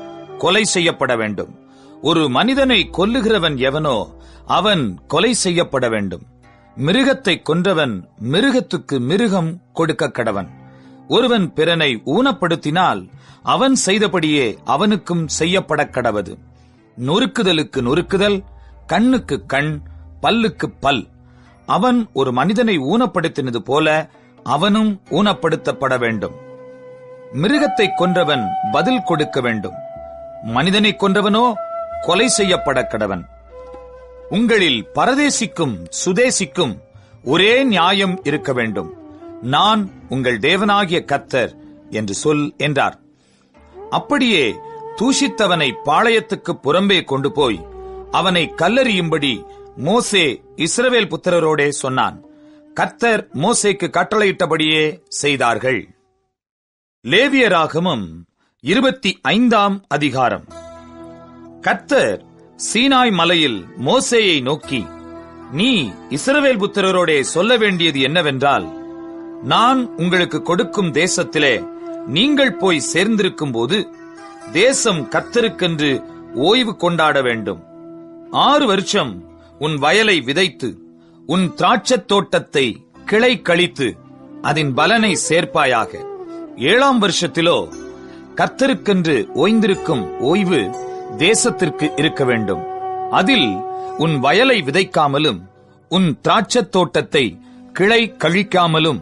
A: கொலை செய்யப்பட வேண்டும். ஒரு மனிதனை கொல்லுகிறவன் எவனோ அவன் கொலை செய்யப்பட வேண்டும். மிருகத்தை கொன்றவன் மிருகத்துக்கு மிருகம் கொடுக்க கடவன். ஒருவன் பிறனை ஊனப்படுத்தினால் அவன் செய்தபடியே அவனுக்கும் செய்யப்பட கடவது. நொறுக்குதலுக்கு நொறுக்குதல், கண்ணுக்கு கண், பல்லுக்கு பல். அவன் ஒரு மனிதனை ஊனப்படுத்தினது போல அவனும் ஊனப்படுத்தப்பட வேண்டும். மிருகத்தை கொன்றவன் பதில் கொடுக்க வேண்டும். மனிதனை கொன்றவனோ கொலை செய்யப்பட கடவன். உங்களில் பரதேசிக்கும் சுதேசிக்கும் ஒரே நியாயம் இருக்க வேண்டும். நான் உங்கள் தேவனாகிய கர்த்தர் என்று சொல் என்றார். அப்படியே தூஷித்தவனை பாளையத்துக்கு புறம்பே கொண்டு போய் அவனை கல்லெறியும்படி மோசே இஸ்ரவேல் புத்திரரோடே சொன்னான். கர்த்தர் மோசேக்கு கட்டளையிட்டபடியே செய்தார்கள். லேவியராகமம் 25ஆம் அதிகாரம். கர்த்தர் சீனாய் மலையில் மோசேயை நோக்கி, நீ இஸ்ரவேல் புத்திரரோடே சொல்ல வேண்டியது என்னவென்றால், நான் உங்களுக்கு கொடுக்கும் தேசத்திலே நீங்கள் போய் சேர்ந்திருக்கும் போது தேசம் கர்த்தருக்கென்று ஓய்வு கொண்டாட வேண்டும். 6 வருஷம் உன் வயலை விதைத்து உன் திராட்சத் தோட்டத்தை கிளை கழித்து அதன் பலனை சேர்ப்பாயாக. 7ஆம் வருஷத்திலோ கர்த்தருக்கென்று ஓய்ந்திருக்கும் ஓய்வு தேசத்திற்கு இருக்க வேண்டும். அதில் உன் வயலை விதைக்காமலும் உன் திராட்சத் தோட்டத்தை கிளை கழிக்காமலும்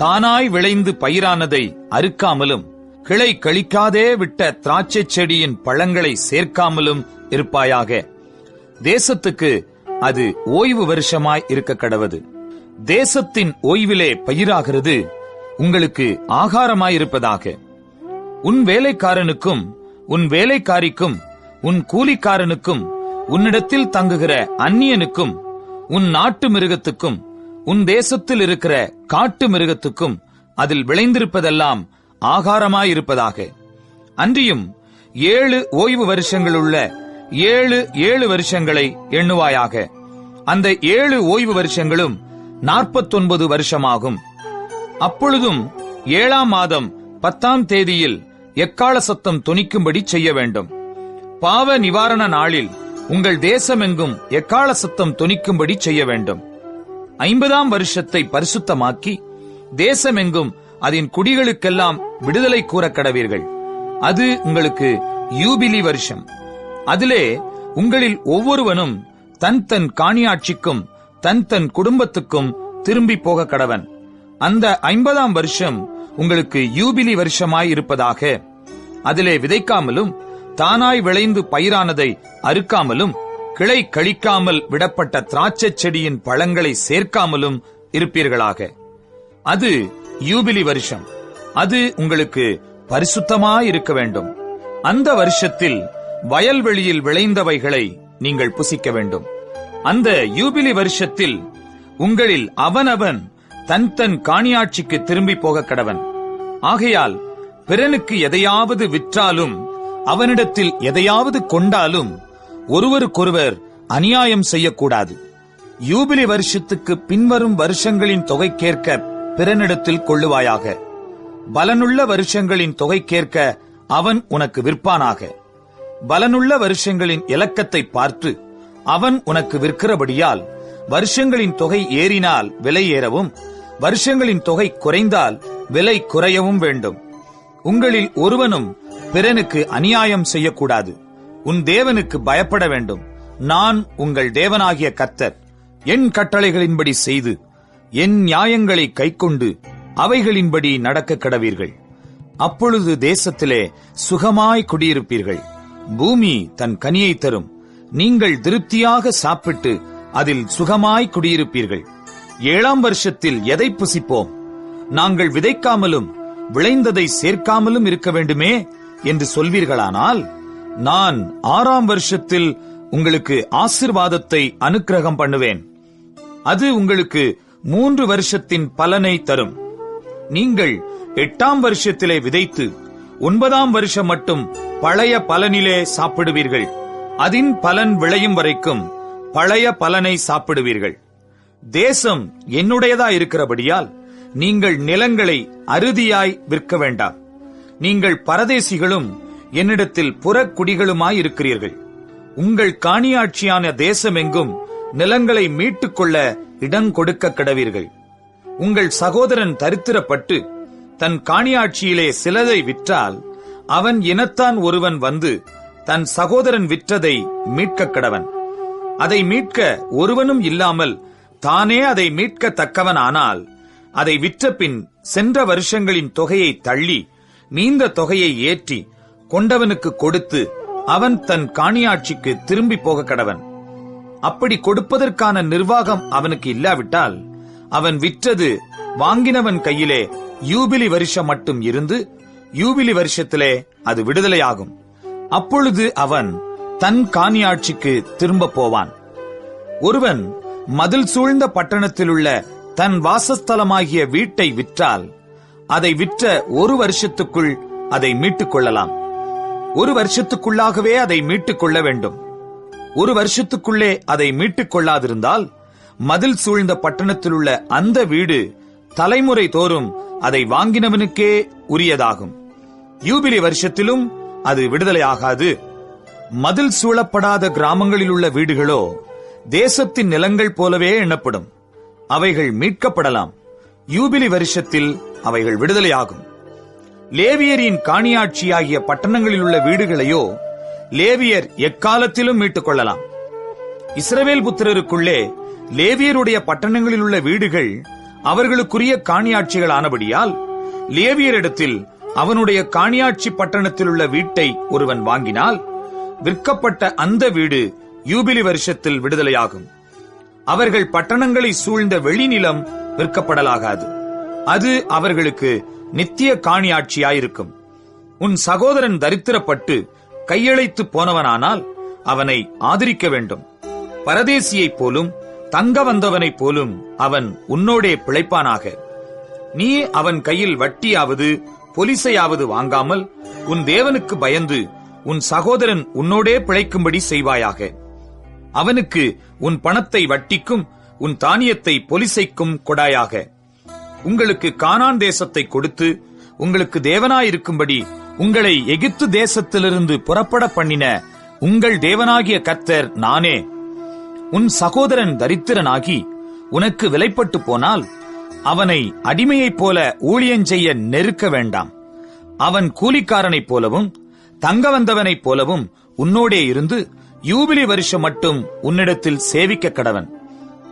A: தானாய் விளைந்து பயிரானதை அறுக்காமலும் கிளை கழிக்காதே விட்ட திராட்சை செடியின் பழங்களை சேர்க்காமலும் இருப்பாயாக. தேசத்துக்கு அது ஓய்வு வருஷமாய் இருக்க கடவது. தேசத்தின் ஓய்விலே பயிராகிறது உங்களுக்கு ஆகாரமாயிருப்பதாக. உன் வேலைக்காரனுக்கும் உன் வேலைக்காரிக்கும் உன் கூலிக்காரனுக்கும் உன்னிடத்தில் தங்குகிற அந்நியனுக்கும் உன் நாட்டு மிருகத்துக்கும் உன் தேசத்தில் இருக்கிற காட்டு மிருகத்துக்கும் அதில் விளைந்திருப்பதெல்லாம் ஆகாரமாயிருப்பதாக. அன்றியும் 7 ஓய்வு வருஷங்களுள்ள 7 வருஷங்களை எண்ணுவாயாக. அந்த 7 ஓய்வு வருஷங்களும் 49 வருஷமாகும். அப்பொழுதும் 7ஆம் மாதம் 10ஆம் தேதியில் எக்காள சத்தம் தொனிக்கும்படி செய்ய வேண்டும். பாவ நிவாரண நாளில் உங்கள் தேசமெங்கும் எக்காள சத்தம் தொனிக்கும்படி செய்ய வேண்டும். 50ஆம் வருஷத்தை பரிசுத்தமாக்கி தேசமெங்கும் அதன் குடிகளுக்கெல்லாம் விடுதலை கூற கடவீர்கள். அது உங்களுக்கு யூபிலி வருஷம். அதிலே உங்களில் ஒவ்வொருவனும் தன் தன் காணியாட்சிக்கும் தன் தன் குடும்பத்துக்கும் திரும்பி போக கடவன். அந்த 50ஆம் வருஷம் உங்களுக்கு யூபிலி வருஷமாய் இருப்பதாக. அதிலே விதைக்காமலும் தானாய் விளைந்து பயிரானதை அறுக்காமலும் கிளை கழிக்காமல் விடப்பட்ட திராட்சை செடியின் பழங்களை சேர்க்காமலும் இருப்பீர்களாக. அது யூபிலி வருஷம். அது உங்களுக்கு பரிசுத்தமாயிருக்க வேண்டும். அந்த வருஷத்தில் வயல்வெளியில் விளைந்தவைகளை நீங்கள் புசிக்க வேண்டும். அந்த யூபிலி வருஷத்தில் உங்களில் அவனவன் தன் தன் காணியாட்சிக்கு திரும்பி போக கடவன். ஆகையால் பிறனுக்கு எதையாவது விற்றாலும் அவனிடத்தில் எதையாவது கொண்டாலும் ஒருவருக்கொருவர் அநியாயம் செய்யக்கூடாது. யூபிலி வருஷத்துக்கு பின்வரும் வருஷங்களின் தொகைக்கேற்க பிறனிடத்தில் கொள்ளுவாயாக. பலனுள்ள வருஷங்களின் தொகைக்கேற்க அவன் உனக்கு விற்பானாக. பலனுள்ள வருஷங்களின் இலக்கத்தை பார்த்து அவன் உனக்கு விற்கிறபடியால் வருஷங்களின் தொகை ஏறினால் விலை ஏறவும் வருஷங்களின் தொகை குறைந்தால் விலை குறையவும் வேண்டும். உங்களில் ஒருவனும் பிறனுக்கு அநியாயம் செய்யக்கூடாது. உன் தேவனுக்கு பயப்பட வேண்டும். நான் உங்கள் தேவனாகிய கர்த்தர். என் கட்டளைகளின்படி செய்து என் நியாயங்களை கைக்கொண்டு அவைகளின்படி நடக்க கடவீர்கள். அப்பொழுது தேசத்திலே சுகமாய் குடியிருப்பீர்கள். பூமி தன் கனியை தரும். நீங்கள் திருப்தியாக சாப்பிட்டு அதில் சுகமாய் குடியிருப்பீர்கள். 7ஆம் வருஷத்தில் எதை புசிப்போம்? நாங்கள் விதைக்காமலும் விளைந்ததை சேர்க்காமலும் இருக்க வேண்டுமே என்று சொல்வீர்களானால், நான் 6ஆம் வருஷத்தில் உங்களுக்கு ஆசீர்வாதத்தை அனுக்கிரகம் பண்ணுவேன். அது உங்களுக்கு 3 வருஷத்தின் பலனை தரும். நீங்கள் 8ஆம் வருஷத்திலே விதைத்து 9ஆம் வருஷம் மட்டும் பழைய பலனிலே சாப்பிடுவீர்கள். அதன் பலன் விளையும் வரைக்கும் பழைய பலனை சாப்பிடுவீர்கள். தேசம் என்னுடையதா இருக்கிறபடியால் நீங்கள் நிலங்களை அறுதியாய் விற்க வேண்டாம். நீங்கள் பரதேசிகளும் என்னிடத்தில் புறக்குடிகளுமாயிருக்கிறீர்கள். உங்கள் காணியாட்சியான தேசமெங்கும் நிலங்களை மீட்டுக் கொள்ள இடம் கொடுக்க கடவீர்கள். உங்கள் சகோதரன் தரித்திரப்பட்டு தன் காணியாட்சியிலே சிலதை விற்றால் அவன் இனத்தான் ஒருவன் வந்து தன் சகோதரன் விற்றதை மீட்க கடவன். அதை மீட்க ஒருவனும் இல்லாமல் தானே அதை மீட்க தக்கவன் ஆனால் அதை விற்ற பின் சென்ற வருஷங்களின் தொகையை தள்ளி மீந்த தொகையை ஏற்றி கொண்டவனுக்கு கொடுத்து அவன் தன் காணியாட்சிக்கு திரும்பி போக கடவன். அப்படி கொடுப்பதற்கான நிர்வாகம் அவனுக்கு இல்லாவிட்டால் அவன் விற்றது வாங்கினவன் கையிலே யூபிலி வருஷம் மட்டும் இருந்து யூபிலி வருஷத்திலே அது விடுதலையாகும். அப்பொழுது அவன் தன் காணியாட்சிக்கு திரும்ப போவான். ஒருவன் மதில் சூழ்ந்த பட்டணத்திலுள்ள தன் வாசஸ்தலமாகிய வீட்டை விற்றால் அதை விற்ற 1 வருஷத்துக்குள் அதை மீட்டுக் கொள்ளலாம். 1 வருஷத்துக்குள்ளாகவே அதை மீட்டுக் கொள்ள வேண்டும். 1 வருஷத்துக்குள்ளே அதை மீட்டுக் கொள்ளாதிருந்தால் மதில் சூழ்ந்த பட்டணத்திலுள்ள அந்த வீடு தலைமுறை தோறும் அதை வாங்கினவனுக்கே உரியதாகும். யூபிலி வருஷத்திலும் அது விடுதலையாகாது. மதில் சூழப்படாத கிராமங்களில் உள்ள வீடுகளோ தேசத்தின் நிலங்கள் போலவே எண்ணப்படும். அவைகள் மீட்கப்படலாம். யூபிலி வருஷத்தில் அவைகள் விடுதலையாகும். லேவியரின் காணியாட்சியாகிய பட்டணங்களில் உள்ள வீடுகளையோ லேவியர் எக்காலத்திலும் மீட்டுக் கொள்ளலாம். இஸ்ரவேல் புத்திரருக்குள்ளே லேவியருடைய பட்டணங்களில் உள்ள வீடுகள் அவர்களுக்குரிய காணியாட்சிகள் ஆனபடியால் லேவியரிடத்தில் அவனுடைய காணியாட்சி பட்டணத்தில் உள்ள வீட்டை ஒருவன் வாங்கினால் விற்கப்பட்ட அந்த வீடு யூபிலி வருஷத்தில் விடுதலையாகும். அவர்கள் பட்டணங்களை சூழ்ந்த வெளிநிலம் விற்கப்படலாகாது. அது அவர்களுக்கு நித்திய காணியாட்சியாயிருக்கும். உன் சகோதரன் தரித்திரப்பட்டு கையழைத்து போனவனானால் அவனை ஆதரிக்க வேண்டும். பரதேசியைப் போலும் தங்க வந்தவனைப் போலும் அவன் உன்னோடே பிழைப்பானாக. நீ அவன் கையில் வட்டியாவது பொலிசையாவது வாங்காமல் உன் தேவனுக்கு பயந்து உன் சகோதரன் உன்னோடே பிழைக்கும்படி செய்வாயாக. அவனுக்கு உன் பணத்தை வட்டிக்கும் உன் தானியத்தை பொலிசைக்கும் கொடாயாக. உங்களுக்கு கானான் தேசத்தை கொடுத்து உங்களுக்கு தேவனாயிருக்கும்படி உங்களை எகிப்து தேசத்திலிருந்து புறப்பட பண்ணின உங்கள் தேவனாகிய கர்த்தர் நானே. உன் சகோதரன் தரித்திரனாகி உனக்கு விலைப்பட்டு போனால் அவனை அடிமையைப் போல ஊழியஞ்செய்ய நெருக்க வேண்டாம். அவன் கூலிக்காரனைப் போலவும் தங்க வந்தவனைப் போலவும் உன்னோடே இருந்து யூபிலி வருஷம் மட்டும் உன்னிடத்தில் சேவிக்க கடவன்.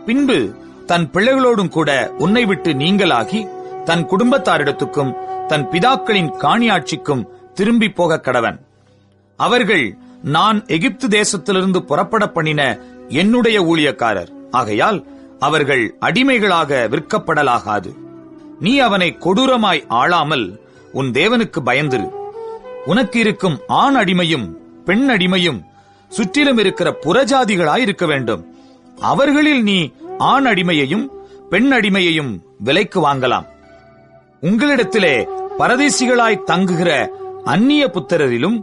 A: பின்பு தன் பிள்ளைகளோடும் கூட உன்னை விட்டு நீங்களாகி தன் குடும்பத்தாரிடத்துக்கும் தன் பிதாக்களின் காணியாட்சிக்கும் திரும்பி போக கடவன். அவர்கள் நான் எகிப்து தேசத்திலிருந்து புறப்பட பண்ணின என்னுடைய ஊழியக்காரர் ஆகையால் அவர்கள் அடிமைகளாக விற்கப்படலாகாது. நீ அவனை கொடூரமாய் ஆளாமல் உன் தேவனுக்கு பயந்திரு. உனக்கு இருக்கும் ஆண் அடிமையும் பெண் அடிமையும் சுற்றிலும் இருக்கிற புறஜாதிகளாயிருக்க வேண்டும். அவர்களில் நீ ஆண் அடிமையையும் பெண் அடிமையையும் விலைக்கு வாங்கலாம். உங்களிடத்திலே பரதேசிகளாய் தங்குகிற அந்நிய புத்திரரிலும்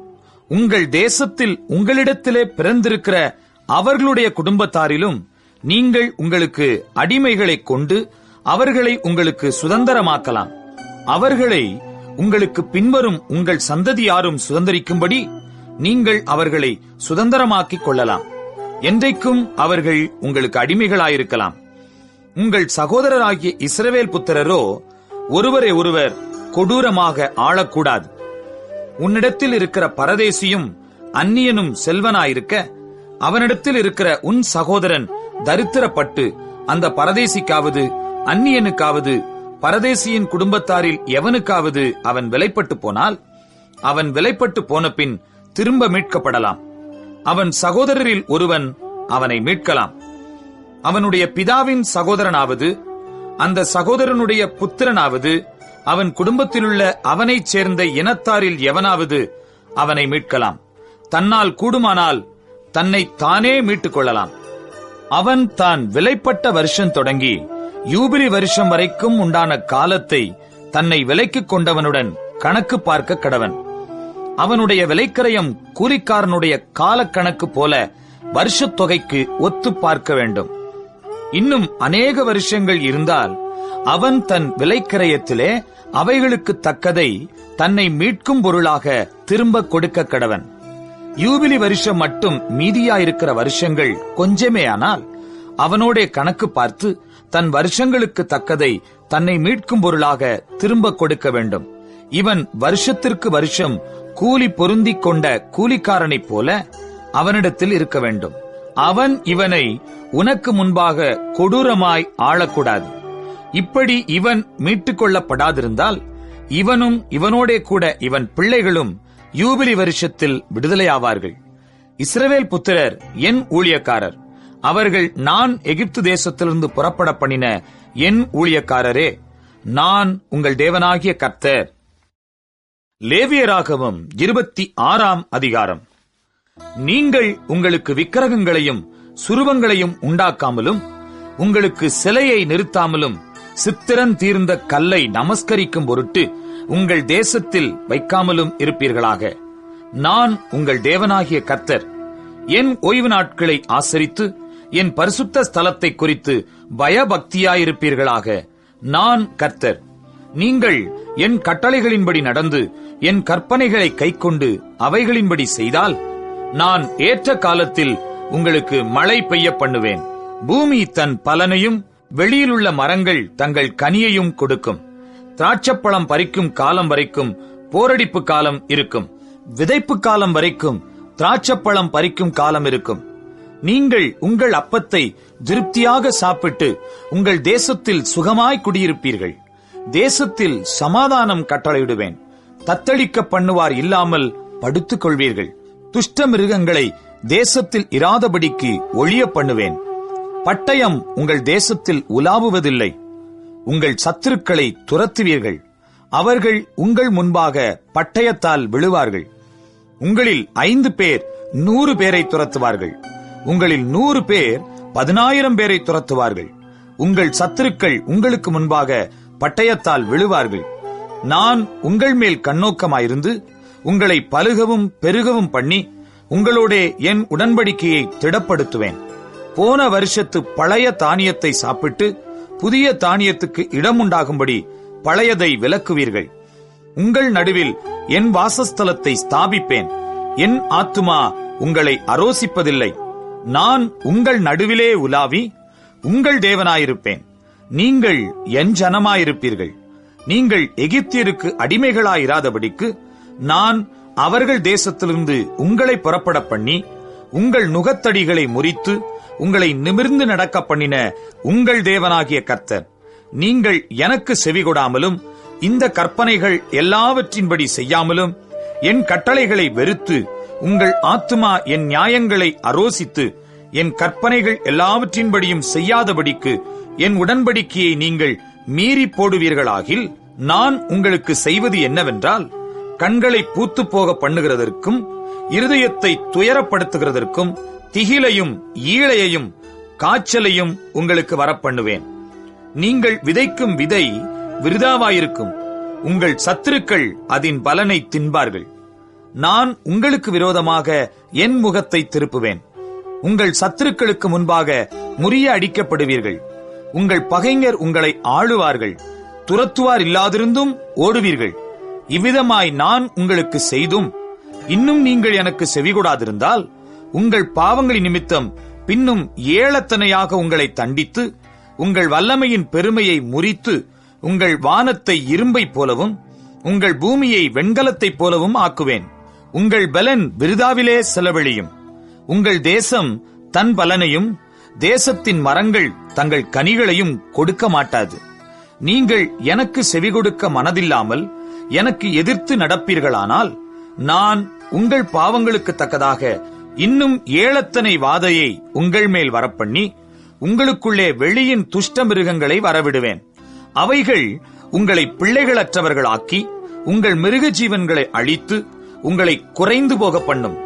A: உங்கள் தேசத்தில் உங்களிடத்திலே பிறந்திருக்கிற அவர்களுடைய குடும்பத்தாரிலும் நீங்கள் உங்களுக்கு அடிமைகளை கொண்டு அவர்களை உங்களுக்கு சுதந்திரமாக்கலாம். அவர்களை உங்களுக்கு பின்வரும் உங்கள் சந்ததியாரும் சுதந்திரிக்கும்படி நீங்கள் அவர்களை சுதந்திரமாக்கிக் கொள்ளலாம். என்றைக்கும் அவர்கள் உங்களுக்கு அடிமைகளாயிருக்கலாம். உங்கள் சகோதரராகிய இஸ்ரவேல் புத்திரரோ ஒருவரை ஒருவர் கொடூரமாக ஆளக்கூடாது. உன்னிடத்தில் இருக்கிற பரதேசியும் அந்நியனும் செல்வனாயிருக்க அவனிடத்தில் இருக்கிற உன் சகோதரன் தரித்திரப்பட்டு அந்த பரதேசிக்காவது அந்நியனுக்காவது பரதேசியின் குடும்பத்தாரில் எவனுக்காவது அவன் விலைப்பட்டு போனால் அவன் விலைப்பட்டு போன பின் திரும்ப மீட்கப்படலாம். அவன் சகோதரரில் ஒருவன் அவனை மீட்கலாம். அவனுடைய பிதாவின் சகோதரனாவது அந்த சகோதரனுடைய புத்திரனாவது அவன் குடும்பத்திலுள்ள அவனைச் சேர்ந்த இனத்தாரில் எவனாவது அவனை மீட்கலாம். தன்னால் கூடுமானால் தன்னை தானே மீட்டுக் கொள்ளலாம். அவன் தான் விலைப்பட்ட வருஷம் தொடங்கி யூபிலி வருஷம் வரைக்கும் உண்டான காலத்தை தன்னை விலைக்கு கொண்டவனுடன் கணக்கு பார்க்க கடவன். அவனுடைய விலைக்கரையம் கூலிக்காரனுடைய காலக்கணக்கு போல வருஷத் தொகைக்கு ஒத்து பார்க்க வேண்டும். இன்னும் அநேக வருஷங்கள் இருந்தால் அவன் தன் விலைக்கிரயத்திலே அவைகளுக்கு தக்கதை தன்னை மீட்கும் பொருளாக திரும்ப கொடுக்க கடவன். யூபிலி வருஷம் மட்டும் மீதியாயிருக்கிற வருஷங்கள் கொஞ்சமே ஆனால் அவனோட கணக்கு பார்த்து தன் வருஷங்களுக்கு தக்கதை தன்னை மீட்கும் பொருளாக திரும்ப கொடுக்க வேண்டும். இவன் வருஷத்திற்கு வருஷம் கூலி பொருந்திக் கொண்ட கூலிக்காரனைப் போல அவனிடத்தில் இருக்க வேண்டும். அவன் இவனை உனக்கு முன்பாக கொடூரமாய் ஆளக்கூடாது. இப்படி இவன் மீட்டுக் கொள்ளப்படாதிருந்தால் இவனும் இவனோடே கூட இவன் பிள்ளைகளும் யூபிலி வருஷத்தில் விடுதலையாவார்கள். இஸ்ரவேல் புத்திரர் என் ஊழியக்காரர். அவர்கள் நான் எகிப்து தேசத்திலிருந்து புறப்பட பண்ணின என் ஊழியக்காரரே. நான் உங்கள் தேவனாகிய கர்த்தர். லேவியராகமம் 26ஆம் அதிகாரம். நீங்கள் உங்களுக்கு விக்கிரகங்களையும் சுரூபங்களையும் உண்டாக்காமலும் உங்களுக்கு சிலையை நிறுத்தாமலும் சித்திரன் தீர்ந்த கல்லை நமஸ்கரிக்கும் பொருட்டு உங்கள் தேசத்தில் வைக்காமலும் இருப்பீர்களாக. நான் உங்கள் தேவனாகிய கர்த்தர். என் ஓய்வு நாட்களை ஆசரித்து என் பரிசுத்த ஸ்தலத்தை குறித்து பயபக்தியாயிருப்பீர்களாக. நான் கர்த்தர். நீங்கள் என் கட்டளைகளின்படி நடந்து என் கற்பனைகளை கைக்கொண்டு அவைகளின்படி செய்தால் நான் ஏற்ற காலத்தில் உங்களுக்கு மழை பெய்ய பண்ணுவேன். பூமி தன் பலனையும் வெளியிலுள்ள மரங்கள் தங்கள் கனியையும் கொடுக்கும். திராட்சப்பழம் பறிக்கும் காலம் வரைக்கும் போரடிப்பு காலம் இருக்கும். விதைப்பு காலம் வரைக்கும் திராட்சப்பழம் பறிக்கும் காலம் இருக்கும். நீங்கள் உங்கள் அப்பத்தை திருப்தியாக சாப்பிட்டு உங்கள் தேசத்தில் சுகமாய் குடியிருப்பீர்கள். தேசத்தில் சமாதானம் கட்டளையிடுவேன். தத்தளிக்க பண்ணுவார் இல்லாமல் படுத்துக் கொள்வீர்கள். துஷ்ட மிருகங்களை தேசத்தில் இராதபடிக்கு ஒழிய பண்ணுவேன். பட்டயம் உங்கள் தேசத்தில் உலாவுவதில்லை. உங்கள் சத்துருக்களை துரத்துவீர்கள். அவர்கள் உங்கள் முன்பாக பட்டயத்தால் விழுவார்கள். உங்களில் 5 பேர் 100 பேரை துரத்துவார்கள். உங்களில் 100 பேர் 10,000 பேரை துரத்துவார்கள். உங்கள் சத்துருக்கள் உங்களுக்கு முன்பாக பட்டயத்தால் விழுவார்கள். நான் உங்கள் மேல் கண்ணோக்கமாயிருந்து உங்களை பலுகவும் பெருகவும் பண்ணி உங்களோடே என் உடன்படிக்கையை திடப்படுத்துவேன். போன வருஷத்து பழைய தானியத்தை சாப்பிட்டு புதிய தானியத்துக்கு இடம் உண்டாகும்படி பழையதை விலக்குவீர்கள். உங்கள் நடுவில் என் வாசஸ்தலத்தை ஸ்தாபிப்பேன். என் ஆத்துமா உங்களை அரோசிப்பதில்லை. நான் உங்கள் நடுவிலே உலாவி உங்கள் தேவனாயிருப்பேன். நீங்கள் என் ஜனமாயிருப்பீர்கள். நீங்கள் எகிப்தியருக்கு அடிமைகளாயிராதபடிக்கு நான் அவர்கள் தேசத்திலிருந்து உங்களை புறப்பட பண்ணி உங்கள் நுகத்தடிகளை முறித்து உங்களை நிமிர்ந்து நடக்க பண்ணின உங்கள் தேவனாகிய கர்த்தர். நீங்கள் எனக்கு செவிகொடாமலும் இந்த கற்பனைகள் எல்லாவற்றின்படி செய்யாமலும் என் கட்டளைகளை வெறுத்து உங்கள் ஆத்துமா என் நியாயங்களை அரோசித்து என் கற்பனைகள் எல்லாவற்றின்படியும் செய்யாதபடிக்கு என் உடன்படிக்கையை நீங்கள் மீறி போடுவீர்களாகில் நான் உங்களுக்கு செய்வது என்னவென்றால், கண்களை பூத்து போக பண்ணுகிறதற்கும் இருதயத்தை துயரப்படுத்துகிறதற்கும் திகிலையும் ஈழையையும் காய்ச்சலையும் உங்களுக்கு வரப்பண்ணுவேன். நீங்கள் விதைக்கும் விதை விருதாவாயிருக்கும். உங்கள் சத்துருக்கள் அதன் பலனை தின்பார்கள். நான் உங்களுக்கு விரோதமாக என் முகத்தை திருப்புவேன். உங்கள் சத்துருக்களுக்கு முன்பாக முறிய அடிக்கப்படுவீர்கள். உங்கள் பகைஞர் உங்களை ஆளுவார்கள். துரத்துவார் இல்லாதிருந்தும் ஓடுவீர்கள். இவ்விதமாய் நான் உங்களுக்கு செய்தும் இன்னும் நீங்கள் எனக்கு செவிகொடாதிருந்தால் உங்கள் பாவங்களின் நிமித்தம் பின்னும் ஏளத்தனையாக உங்களை தண்டித்து உங்கள் வல்லமையின் பெருமையை முறித்து உங்கள் வானத்தை இரும்பை போலவும் உங்கள் பூமியை வெண்கலத்தைப் போலவும் ஆக்குவேன். உங்கள் பலன் விருதாவிலே செலவழியும். உங்கள் தேசம் தன் பலனையும் தேசத்தின் மரங்கள் தங்கள் கனிகளையும் கொடுக்க மாட்டாது. நீங்கள் எனக்கு செவிகொடுக்க மனதில்லாமல் எனக்கு எதிர்த்து நடப்பீர்களானால் நான் உங்கள் பாவங்களுக்கு தக்கதாக இன்னும் ஏளத்தனை வாதையை உங்கள் மேல் வரப்பண்ணி உங்களுக்குள்ளே வெளியின் துஷ்ட மிருகங்களை வரவிடுவேன். அவைகள் உங்களை பிள்ளைகளற்றவர்களாக்கி உங்கள் மிருக ஜீவன்களை அழித்து உங்களை குறைந்து போக பண்ணும்.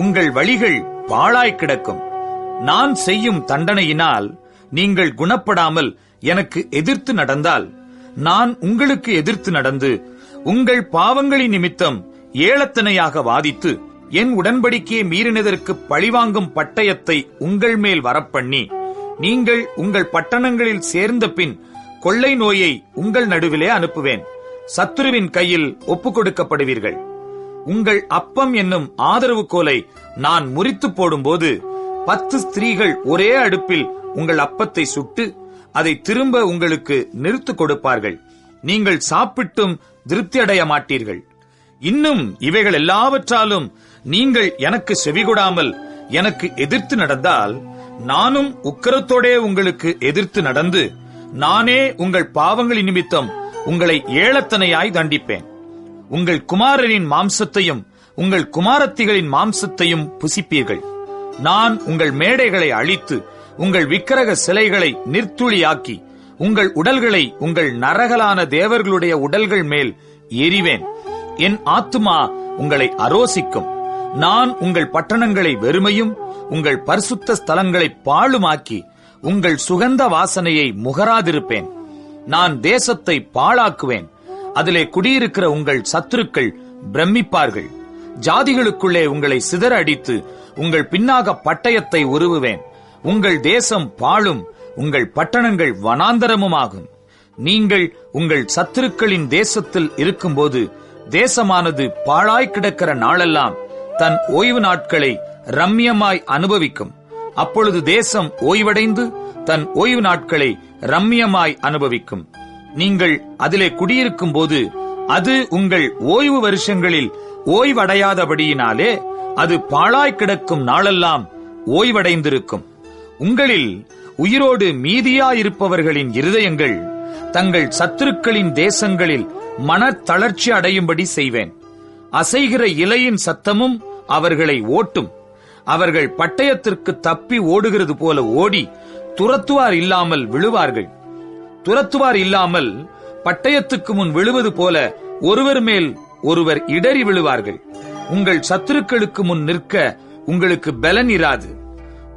A: உங்கள் வழிகள் பாழாய் கிடக்கும். நான் செய்யும் தண்டனையினால் நீங்கள் குணப்படாமல் எனக்கு எதிர்த்து நடந்தால் நான் உங்களுக்கு எதிர்த்து நடந்து உங்கள் பாவங்களின் நிமித்தம் ஏளத்தனையாக வாதித்து என் உடன்படிக்கையை மீறினதற்கு பழிவாங்கும் பட்டயத்தை உங்கள் மேல் வரப்பண்ணி நீங்கள் உங்கள் பட்டணங்களில் சேர்ந்த பின் கொள்ளை நோயை உங்கள் நடுவிலே அனுப்புவேன். சத்துருவின் கையில் ஒப்புக் கொடுக்கப்படுவீர்கள். உங்கள் அப்பம் என்னும் ஆதரவு கோலை நான் முறித்து போடும்போது 10 ஸ்திரீகள் ஒரே அடுப்பில் உங்கள் அப்பத்தை சுட்டு அதை திரும்ப உங்களுக்கு நிறுத்து கொடுப்பார்கள். நீங்கள் சாப்பிட்டும் திருப்தி அடைய மாட்டீர்கள். இன்னும் இவைகள் எல்லாவற்றாலும் நீங்கள் எனக்கு செவிகொடாமல் எனக்கு எதிர்த்து நடந்தால் நானும் உக்கிரத்தோடே உங்களுக்கு எதிர்த்து நடந்து நானே உங்கள் பாவங்களின் நிமித்தம் உங்களை ஏளத்தனையாய் தண்டிப்பேன். உங்கள் குமாரரின் மாம்சத்தையும் உங்கள் குமாரத்திகளின் மாம்சத்தையும் புசிப்பீர்கள். நான் உங்கள் மேடைகளை அழித்து உங்கள் விக்கிரக சிலைகளை நிர்த்துளியாக்கி உங்கள் உடல்களை உங்கள் நரகலான தேவர்களுடைய உடல்கள் மேல் எறிவேன். என் ஆத்துமா உங்களை அரோசிக்கும். நான் உங்கள் பட்டணங்களை வெறுமையும் உங்கள் பரிசுத்த ஸ்தலங்களை பாழுமாக்கி உங்கள் சுகந்த வாசனையை முகராதிருப்பேன். நான் தேசத்தை பாழாக்குவேன். அதிலே குடியிருக்கிற உங்கள் சத்துருக்கள் பிரமிப்பார்கள். ஜாதிகளுக்குள்ளே உங்களை சிதற அடித்து உங்கள் பின்னாக பட்டயத்தை உருவுவேன். உங்கள் தேசம் பாழும், உங்கள் பட்டணங்கள் வனாந்தரமுமாகும். நீங்கள் உங்கள் சத்துருக்களின் தேசத்தில் இருக்கும்போது தேசமானது பாழாய் கிடக்கிற நாளெல்லாம் தன் ஓய்வு நாட்களை ரம்மியமாய் அனுபவிக்கும். அப்பொழுது தேசம் ஓய்வடைந்து தன் ஓய்வு நாட்களை ரம்மியமாய் அனுபவிக்கும். நீங்கள் அதிலே குடியிருக்கும் போது அது உங்கள் ஓய்வு வருஷங்களில் ஓய்வடையாதபடியினாலே அது பாழாய் கிடக்கும் நாளெல்லாம் ஓய்வடைந்திருக்கும். உங்களில் உயிரோடு மீதியாயிருப்பவர்களின் இருதயங்கள் தங்கள் சத்துருக்களின் தேசங்களில் மனத்தளர்ச்சி அடையும்படி செய்வேன். அசைகிற இலையின் சத்தமும் அவர்களை ஓட்டும். அவர்கள் பட்டயத்திற்கு தப்பி ஓடுகிறது போல ஓடி துரத்துவார் இல்லாமல் விழுவார்கள். துரத்துவார் இல்லாமல் பட்டயத்துக்கு முன் விழுவது போல ஒருவர் மேல் ஒருவர் இடறி விழுவார்கள். உங்கள் சத்துருக்களுக்கு முன் நிற்க உங்களுக்கு பலன் இராது.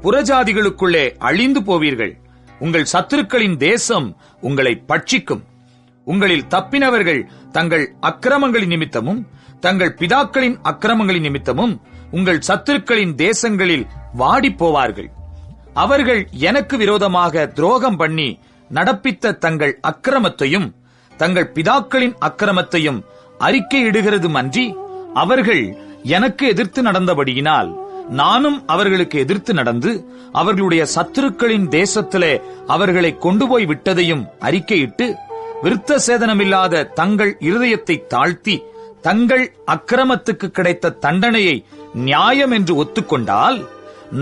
A: புறஜாதிகளுக்குள்ளே அழிந்து போவீர்கள். உங்கள் சத்துருக்களின் தேசம் உங்களை பட்சிக்கும். உங்களில் தப்பினவர்கள் தங்கள் அக்கிரமங்களின் நிமித்தமும் தங்கள் பிதாக்களின் அக்கிரமங்களின் நிமித்தமும் உங்கள் சத்துருக்களின் தேசங்களில் வாடி போவார்கள். அவர்கள் எனக்கு விரோதமாக துரோகம் பண்ணி நடப்பித்த தங்கள் அக்கிரமத்தையும் தங்கள் பிதாக்களின் அக்கிரமத்தையும் அறிக்கையிடுகிறதும் அன்றி அவர்கள் எனக்கு எதிர்த்து நடந்தபடியினால் நானும் அவர்களுக்கு எதிர்த்து நடந்து அவர்களுடைய சத்துருக்களின் தேசத்திலே அவர்களை கொண்டு போய் விட்டதையும் அறிக்கையிட்டு விருத்த சேதனமில்லாத தங்கள் இருதயத்தை தாழ்த்தி தங்கள் அக்கிரமத்துக்கு கிடைத்த தண்டனையை நியாயம் என்று ஒத்துக்கொண்டால்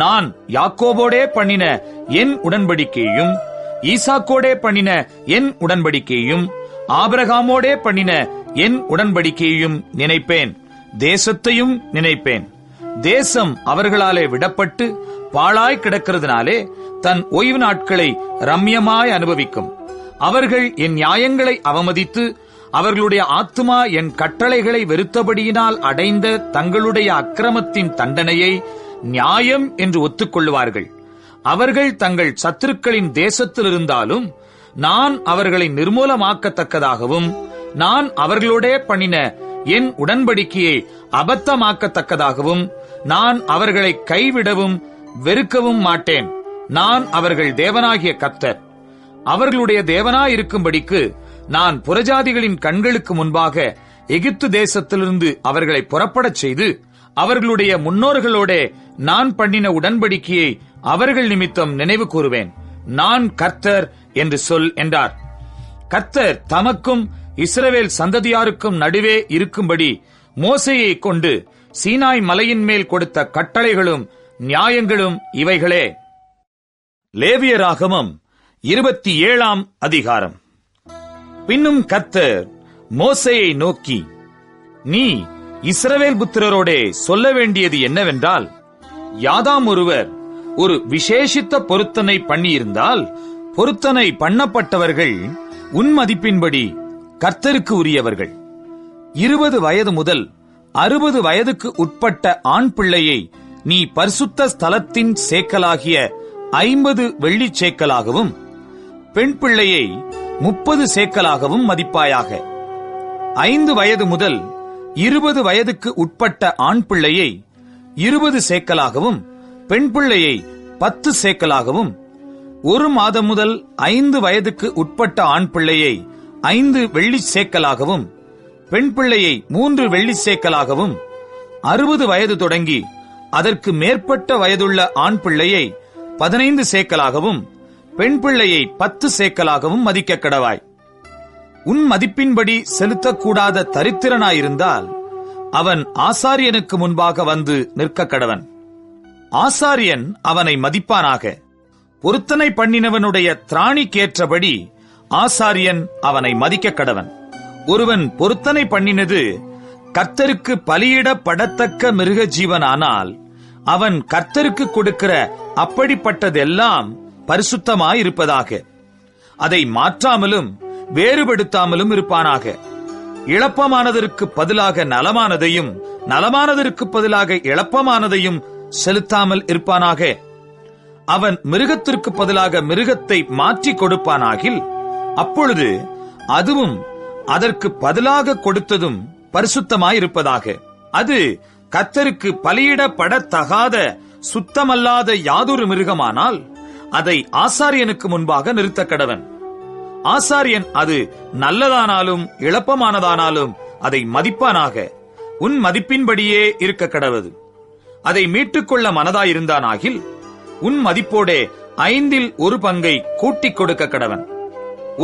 A: நான் யாக்கோபோடே பண்ணின என் உடன்படிக்கையும் ஈசாக்கோடே பண்ணின என் உடன்படிக்கையும் ஆபிரகாமோடே பண்ணின என் உடன்படிக்கையும் நினைப்பேன். தேசத்தையும் நினைப்பேன். தேசம் அவர்களாலே விடப்பட்டு பாழாய் கிடக்கிறதுனாலே தன் ஓய்வு நாட்களை ரம்யமாய் அனுபவிக்கும். அவர்கள் என் நியாயங்களை அவமதித்து அவர்களுடைய ஆத்துமா என் கட்டளைகளை வெறுத்தபடியினால் அடைந்த தங்களுடைய அக்கிரமத்தின் தண்டனையை நியாயம் என்று ஒத்துக்கொள்வார்கள். அவர்கள் தங்கள் சத்துருக்களின் தேசத்தில் இருந்தாலும் நான் அவர்களை நிர்மூலமாக்கத்தக்கதாகவும் நான் அவர்களோடே பண்ணின என் உடன்படிக்கையை அபத்தமாக்கத்தக்கதாகவும் நான் அவர்களை கைவிடவும் வெறுக்கவும் மாட்டேன். நான் அவர்கள் தேவனாகிய கர்த்தர். அவர்களுடைய தேவனாயிருக்கும்படிக்கு நான் புறஜாதிகளின் கண்களுக்கு முன்பாக எகிப்து தேசத்திலிருந்து அவர்களை புறப்படச் செய்து அவர்களுடைய முன்னோர்களோடே நான் பண்ணின உடன்படிக்கையை அவர்கள் நிமித்தம் நினைவு கூறுவேன். நான் கர்த்தர் என்று சொல் என்றார். கர்த்தர் தமக்கும் இஸ்ரவேல் சந்ததியாருக்கும் நடுவே இருக்கும்படி மோசேயை கொண்டு சீனாய் மலையின் மேல் கொடுத்த கட்டளைகளும் நியாயங்களும் இவைகளே. லேவியராகமம் 27ஆம் அதிகாரம். பின்னும் கர்த்தர் மோசேயை நோக்கி, நீ இஸ்ரவேல் புத்திரரோடே சொல்ல வேண்டியது என்னவென்றால், யாதாம் ஒருவர் ஒரு விசேஷித்த பொருத்தனை பண்ணியிருந்தால் பொருத்தனை பண்ணப்பட்டவர்கள் உன் மதிப்பின்படி கர்த்தருக்கு உரியவர்கள். 20 வயது முதல் 60 வயதுக்கு உட்பட்ட ஆண் பிள்ளையை நீ பரிசுத்த ஸ்தலத்தின் சேக்கலாகிய 50 வெள்ளிச் சேக்கலாகவும் பெண் பிள்ளையை 30 சேக்கலாகவும் மதிப்பாயாக. 5 வயது முதல் 20 வயதுக்கு உட்பட்ட ஆண் பிள்ளையை 20 சேக்கலாகவும் பெண் பிள்ளையை 10 சேக்கலாகவும், 1 மாதம் முதல் 5 வயதுக்கு உட்பட்ட ஆண் பிள்ளையை 5 வெள்ளிச் சேக்கலாகவும் பெண் பிள்ளையை 3 வெள்ளிச் சேக்கலாகவும், 60 வயது தொடங்கி அதற்கு மேற்பட்ட வயதுள்ள ஆண் பிள்ளையை 15 சேக்கலாகவும் பெண் பிள்ளையை 10 சேக்கலாகவும் மதிக்க கடவாய். உன் மதிப்பின்படி செலுத்தக்கூடாத தரித்திரனாயிருந்தால் அவன் ஆசாரியனுக்கு முன்பாக வந்து நிற்க கடவன். ஆசாரியன் அவனை மதிப்பானாக. பொருத்தனை பண்ணினவனுடைய திராணிக்கேற்றபடி ஆசாரியன் அவனை மதிக்க கடவன். ஒருவன் பொருத்தனை பண்ணினது கர்த்தருக்கு பலியிடப்படத்தக்க மிருக ஜீவனானால் அவன் கர்த்தருக்கு கொடுக்கிற அப்படிப்பட்டதெல்லாம் பரிசுத்தமாயிருப்பதாக. அதை மாற்றாமலும் வேறுபடுத்தாமலும் இருப்பானாக. இளப்பமானதற்கு பதிலாக நலமானதையும் நலமானதற்கு பதிலாக இளப்பமானதையும் செலுத்தாமல் இருப்பானாக. அவன் மிருகத்திற்கு பதிலாக மிருகத்தை மாற்றி கொடுப்பானாகில் அப்பொழுது அதுவும் அதற்கு பதிலாக கொடுத்ததும் பரிசுத்தமாயிருப்பதாக. அது கர்த்தருக்கு பலியிடப்படத்தகாத சுத்தமல்லாத யாதொரு மிருகமானால் அதை ஆசாரியனுக்கு முன்பாக நிறுத்த கடவன். ஆசாரியன் அது நல்லதானாலும் இளப்பமானதானாலும் அதை மதிப்பானாக. உன் மதிப்பின்படியே இருக்க கடவது. அதை மீட்டுக்கொள்ள மனதாயிருந்தானாகில் உன் மதிப்போடே 1/5 கூட்டிக் கொடுக்க கடவன்.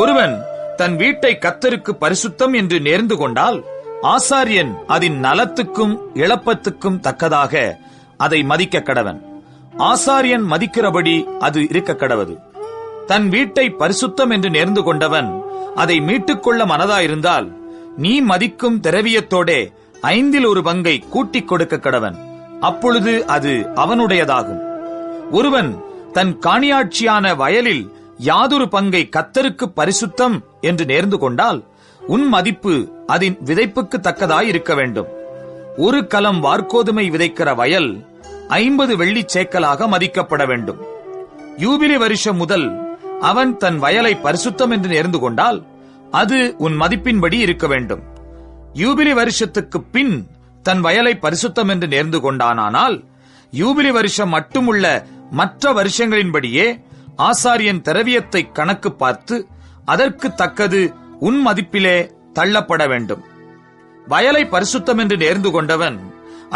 A: ஒருவன் தன் வீட்டை கர்த்தருக்கு பரிசுத்தம் என்று நேர்ந்து கொண்டால் ஆசாரியன் அதன் நலத்துக்கும் இளப்பத்துக்கும் தக்கதாக அதை மதிக்க கடவன். ஆசாரியன் மதிக்கிறபடி அது இருக்க கடவது. தன் வீட்டை பரிசுத்தம் என்று நேர்ந்து கொண்டவன் அதை மீட்டுக்கொள்ள மனதாயிருந்தால் நீ மதிக்கும் திரவியத்தோடே 1/5 கூட்டிக் கொடுக்க கடவன். அப்பொழுது அது அவனுடையதாகும். ஒருவன் தன் காணியாட்சியான வயலில் யாதொரு பங்கை கர்த்தருக்கு பரிசுத்தம் என்று நேர்ந்து கொண்டால் உன் மதிப்பு அதன் விதைப்புக்கு தக்கதாய் இருக்க வேண்டும். ஒரு கலம் வார்கோதுமை விதைக்கிற வயல் 50 வெள்ளிச் சேக்கலாக மதிக்கப்பட வேண்டும். யூபிலி வருஷம் முதல் அவன் தன் வயலை பரிசுத்தம் என்று நேர்ந்து கொண்டால் அது உன் மதிப்பின்படி இருக்க வேண்டும். யூபிலி வருஷத்துக்கு பின் தன் வயலை பரிசுத்தம் என்று நேர்ந்து கொண்டானால் யூபிலி வருஷம் மட்டுமுள்ள மற்ற வருஷங்களின்படியே ஆசாரியன் திரவியத்தை கணக்கு பார்த்து அதற்கு தக்கது உன் மதிப்பிலே தள்ளப்பட வேண்டும். வயலை பரிசுத்தம் என்று நேர்ந்து கொண்டவன்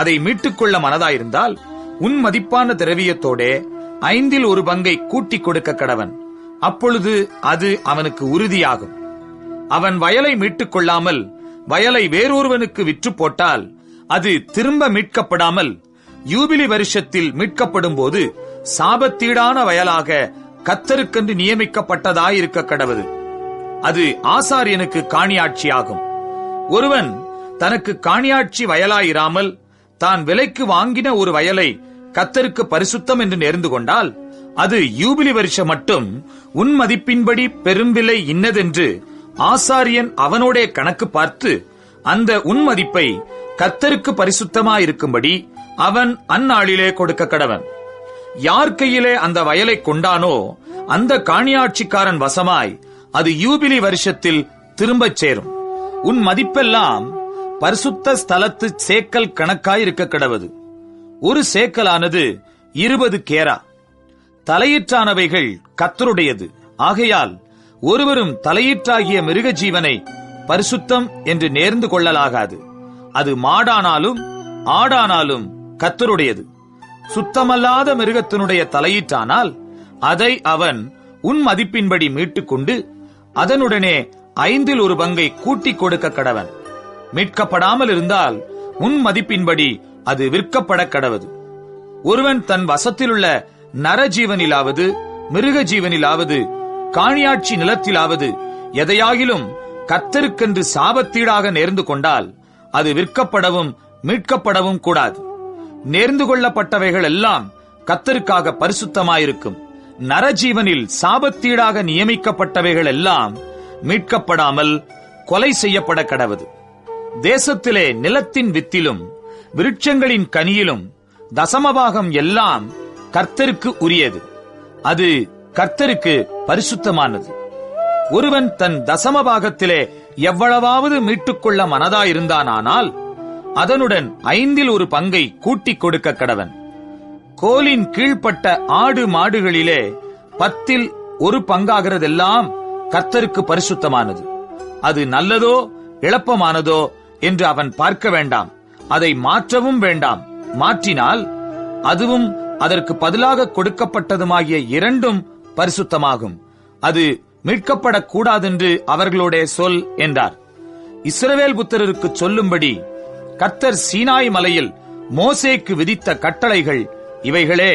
A: அதை மீட்டுக்கொள்ள மனதாயிருந்தால் உன் மதிப்பான திரவியத்தோடே 1/5 கூட்டிக் கொடுக்க கடவன். அப்பொழுது அது அவனுக்கு உறுதியாகும். அவன் வயலை மீட்டுக் கொள்ளாமல் வயலை வேறொருவனுக்கு விற்று போட்டால் அது திரும்ப மீட்கப்படாமல் யூபிலி வருஷத்தில் மீட்கப்படும் போது சாபத்தீடான வயலாக கர்த்தருக்கென்று நியமிக்கப்பட்டதாயிருக்க கடவது. அது ஆசாரியனுக்கு காணியாட்சியாகும். ஒருவன் தனக்கு காணியாட்சி வயலாயிராமல் தான் விலைக்கு வாங்கின ஒரு வயலை கர்த்தருக்கு பரிசுத்தம் என்று நேர்ந்து கொண்டால் அது யூபிலி வருஷம் மட்டும் உன் மதிப்பின்படி பெரும் விலை இன்னதென்று ஆசாரியன் அவனோடே கணக்கு பார்த்து அந்த உன் மதிப்பை கர்த்தருக்கு பரிசுத்தமாயிருக்கும்படி அவன் அந்நாளிலே கொடுக்க கடவன். யார் கையிலே அந்த வயலை கொண்டானோ அந்த காணியாட்சிக்காரன் வசமாய் அது யூபிலி வருஷத்தில் திரும்பச் சேரும். உன் மதிப்பெல்லாம் பரிசுத்த ஸ்தலத்து சேக்கல் கணக்காயிருக்க கடவது. ஒரு சேக்கலானது 20 கேரா. தலையீற்றானவைகள் கர்த்தருடையது. ஆகையால் ஒருவரும் தலையீற்றாகிய மிருக ஜீவனை பரிசுத்தம் என்று நேர்ந்து கொள்ளலாகாது. அது மாடானாலும் ஆடானாலும் கர்த்தருடையது. சுத்தமல்லாத மிருகத்தினுடைய தலையீற்றானால் அதை அவன் உன் மதிப்பின்படி மீட்டுக்கொண்டு அதனுடனே 1/5 கூட்டிக் கொடுக்க கடவன். மீட்கப்படாமல் இருந்தால் உன் மதிப்பின்படி அது விற்கப்பட கடவது. ஒருவன் தன் வசத்திலுள்ள நரஜீவனிலாவது மிருக ஜீவனிலாவது காணியாட்சி நிலத்திலாவது எதையாகிலும் கர்த்தருக்கென்று சாபத்தீடாக நேர்ந்து கொண்டால் அது விற்கப்படவும் மீட்கப்படவும் கூடாது. நேர்ந்து கொள்ளப்பட்டவைகள் எல்லாம் கர்த்தருக்காக பரிசுத்தமாயிருக்கும். நரஜீவனில் சாபத்தீடாக நியமிக்கப்பட்டவைகள் எல்லாம் மீட்கப்படாமல் கொலை செய்யப்பட கடவது. தேசத்திலே நிலத்தின் வித்திலும் விருட்சங்களின் கனியிலும் தசமபாகம் எல்லாம் கர்த்தருக்கு உரியது. அது கர்த்தருக்கு பரிசுத்தமானது. ஒருவன் தன் தசமபாகத்திலே எவ்வளவாவது மீட்டுக்கொள்ள மனதாயிருந்தானால் அதனுடன் 1/5 கூட்டிக் கொடுக்க கடவன். கோலின் கீழ்ப்பட்ட ஆடு மாடுகளிலே 10% கர்த்தருக்கு பரிசுத்தமானது. அது நல்லதோ இளப்பமானதோ என்று அவன் பார்க்க வேண்டாம். அதை மாற்றவும் வேண்டாம். மாற்றினால் அதுவும் அதற்கு பதிலாக கொடுக்கப்பட்டதுமாகிய 2 பரிசுத்தமாகும். அது மீட்கப்படக்கூடாதென்று அவர்களோடே சொல் என்றார். இஸ்ரவேல் புத்திரருக்கு சொல்லும்படி கர்த்தர் சீனாய் மலையில் மோசேக்கு விதித்த கட்டளைகள் இவைகளே.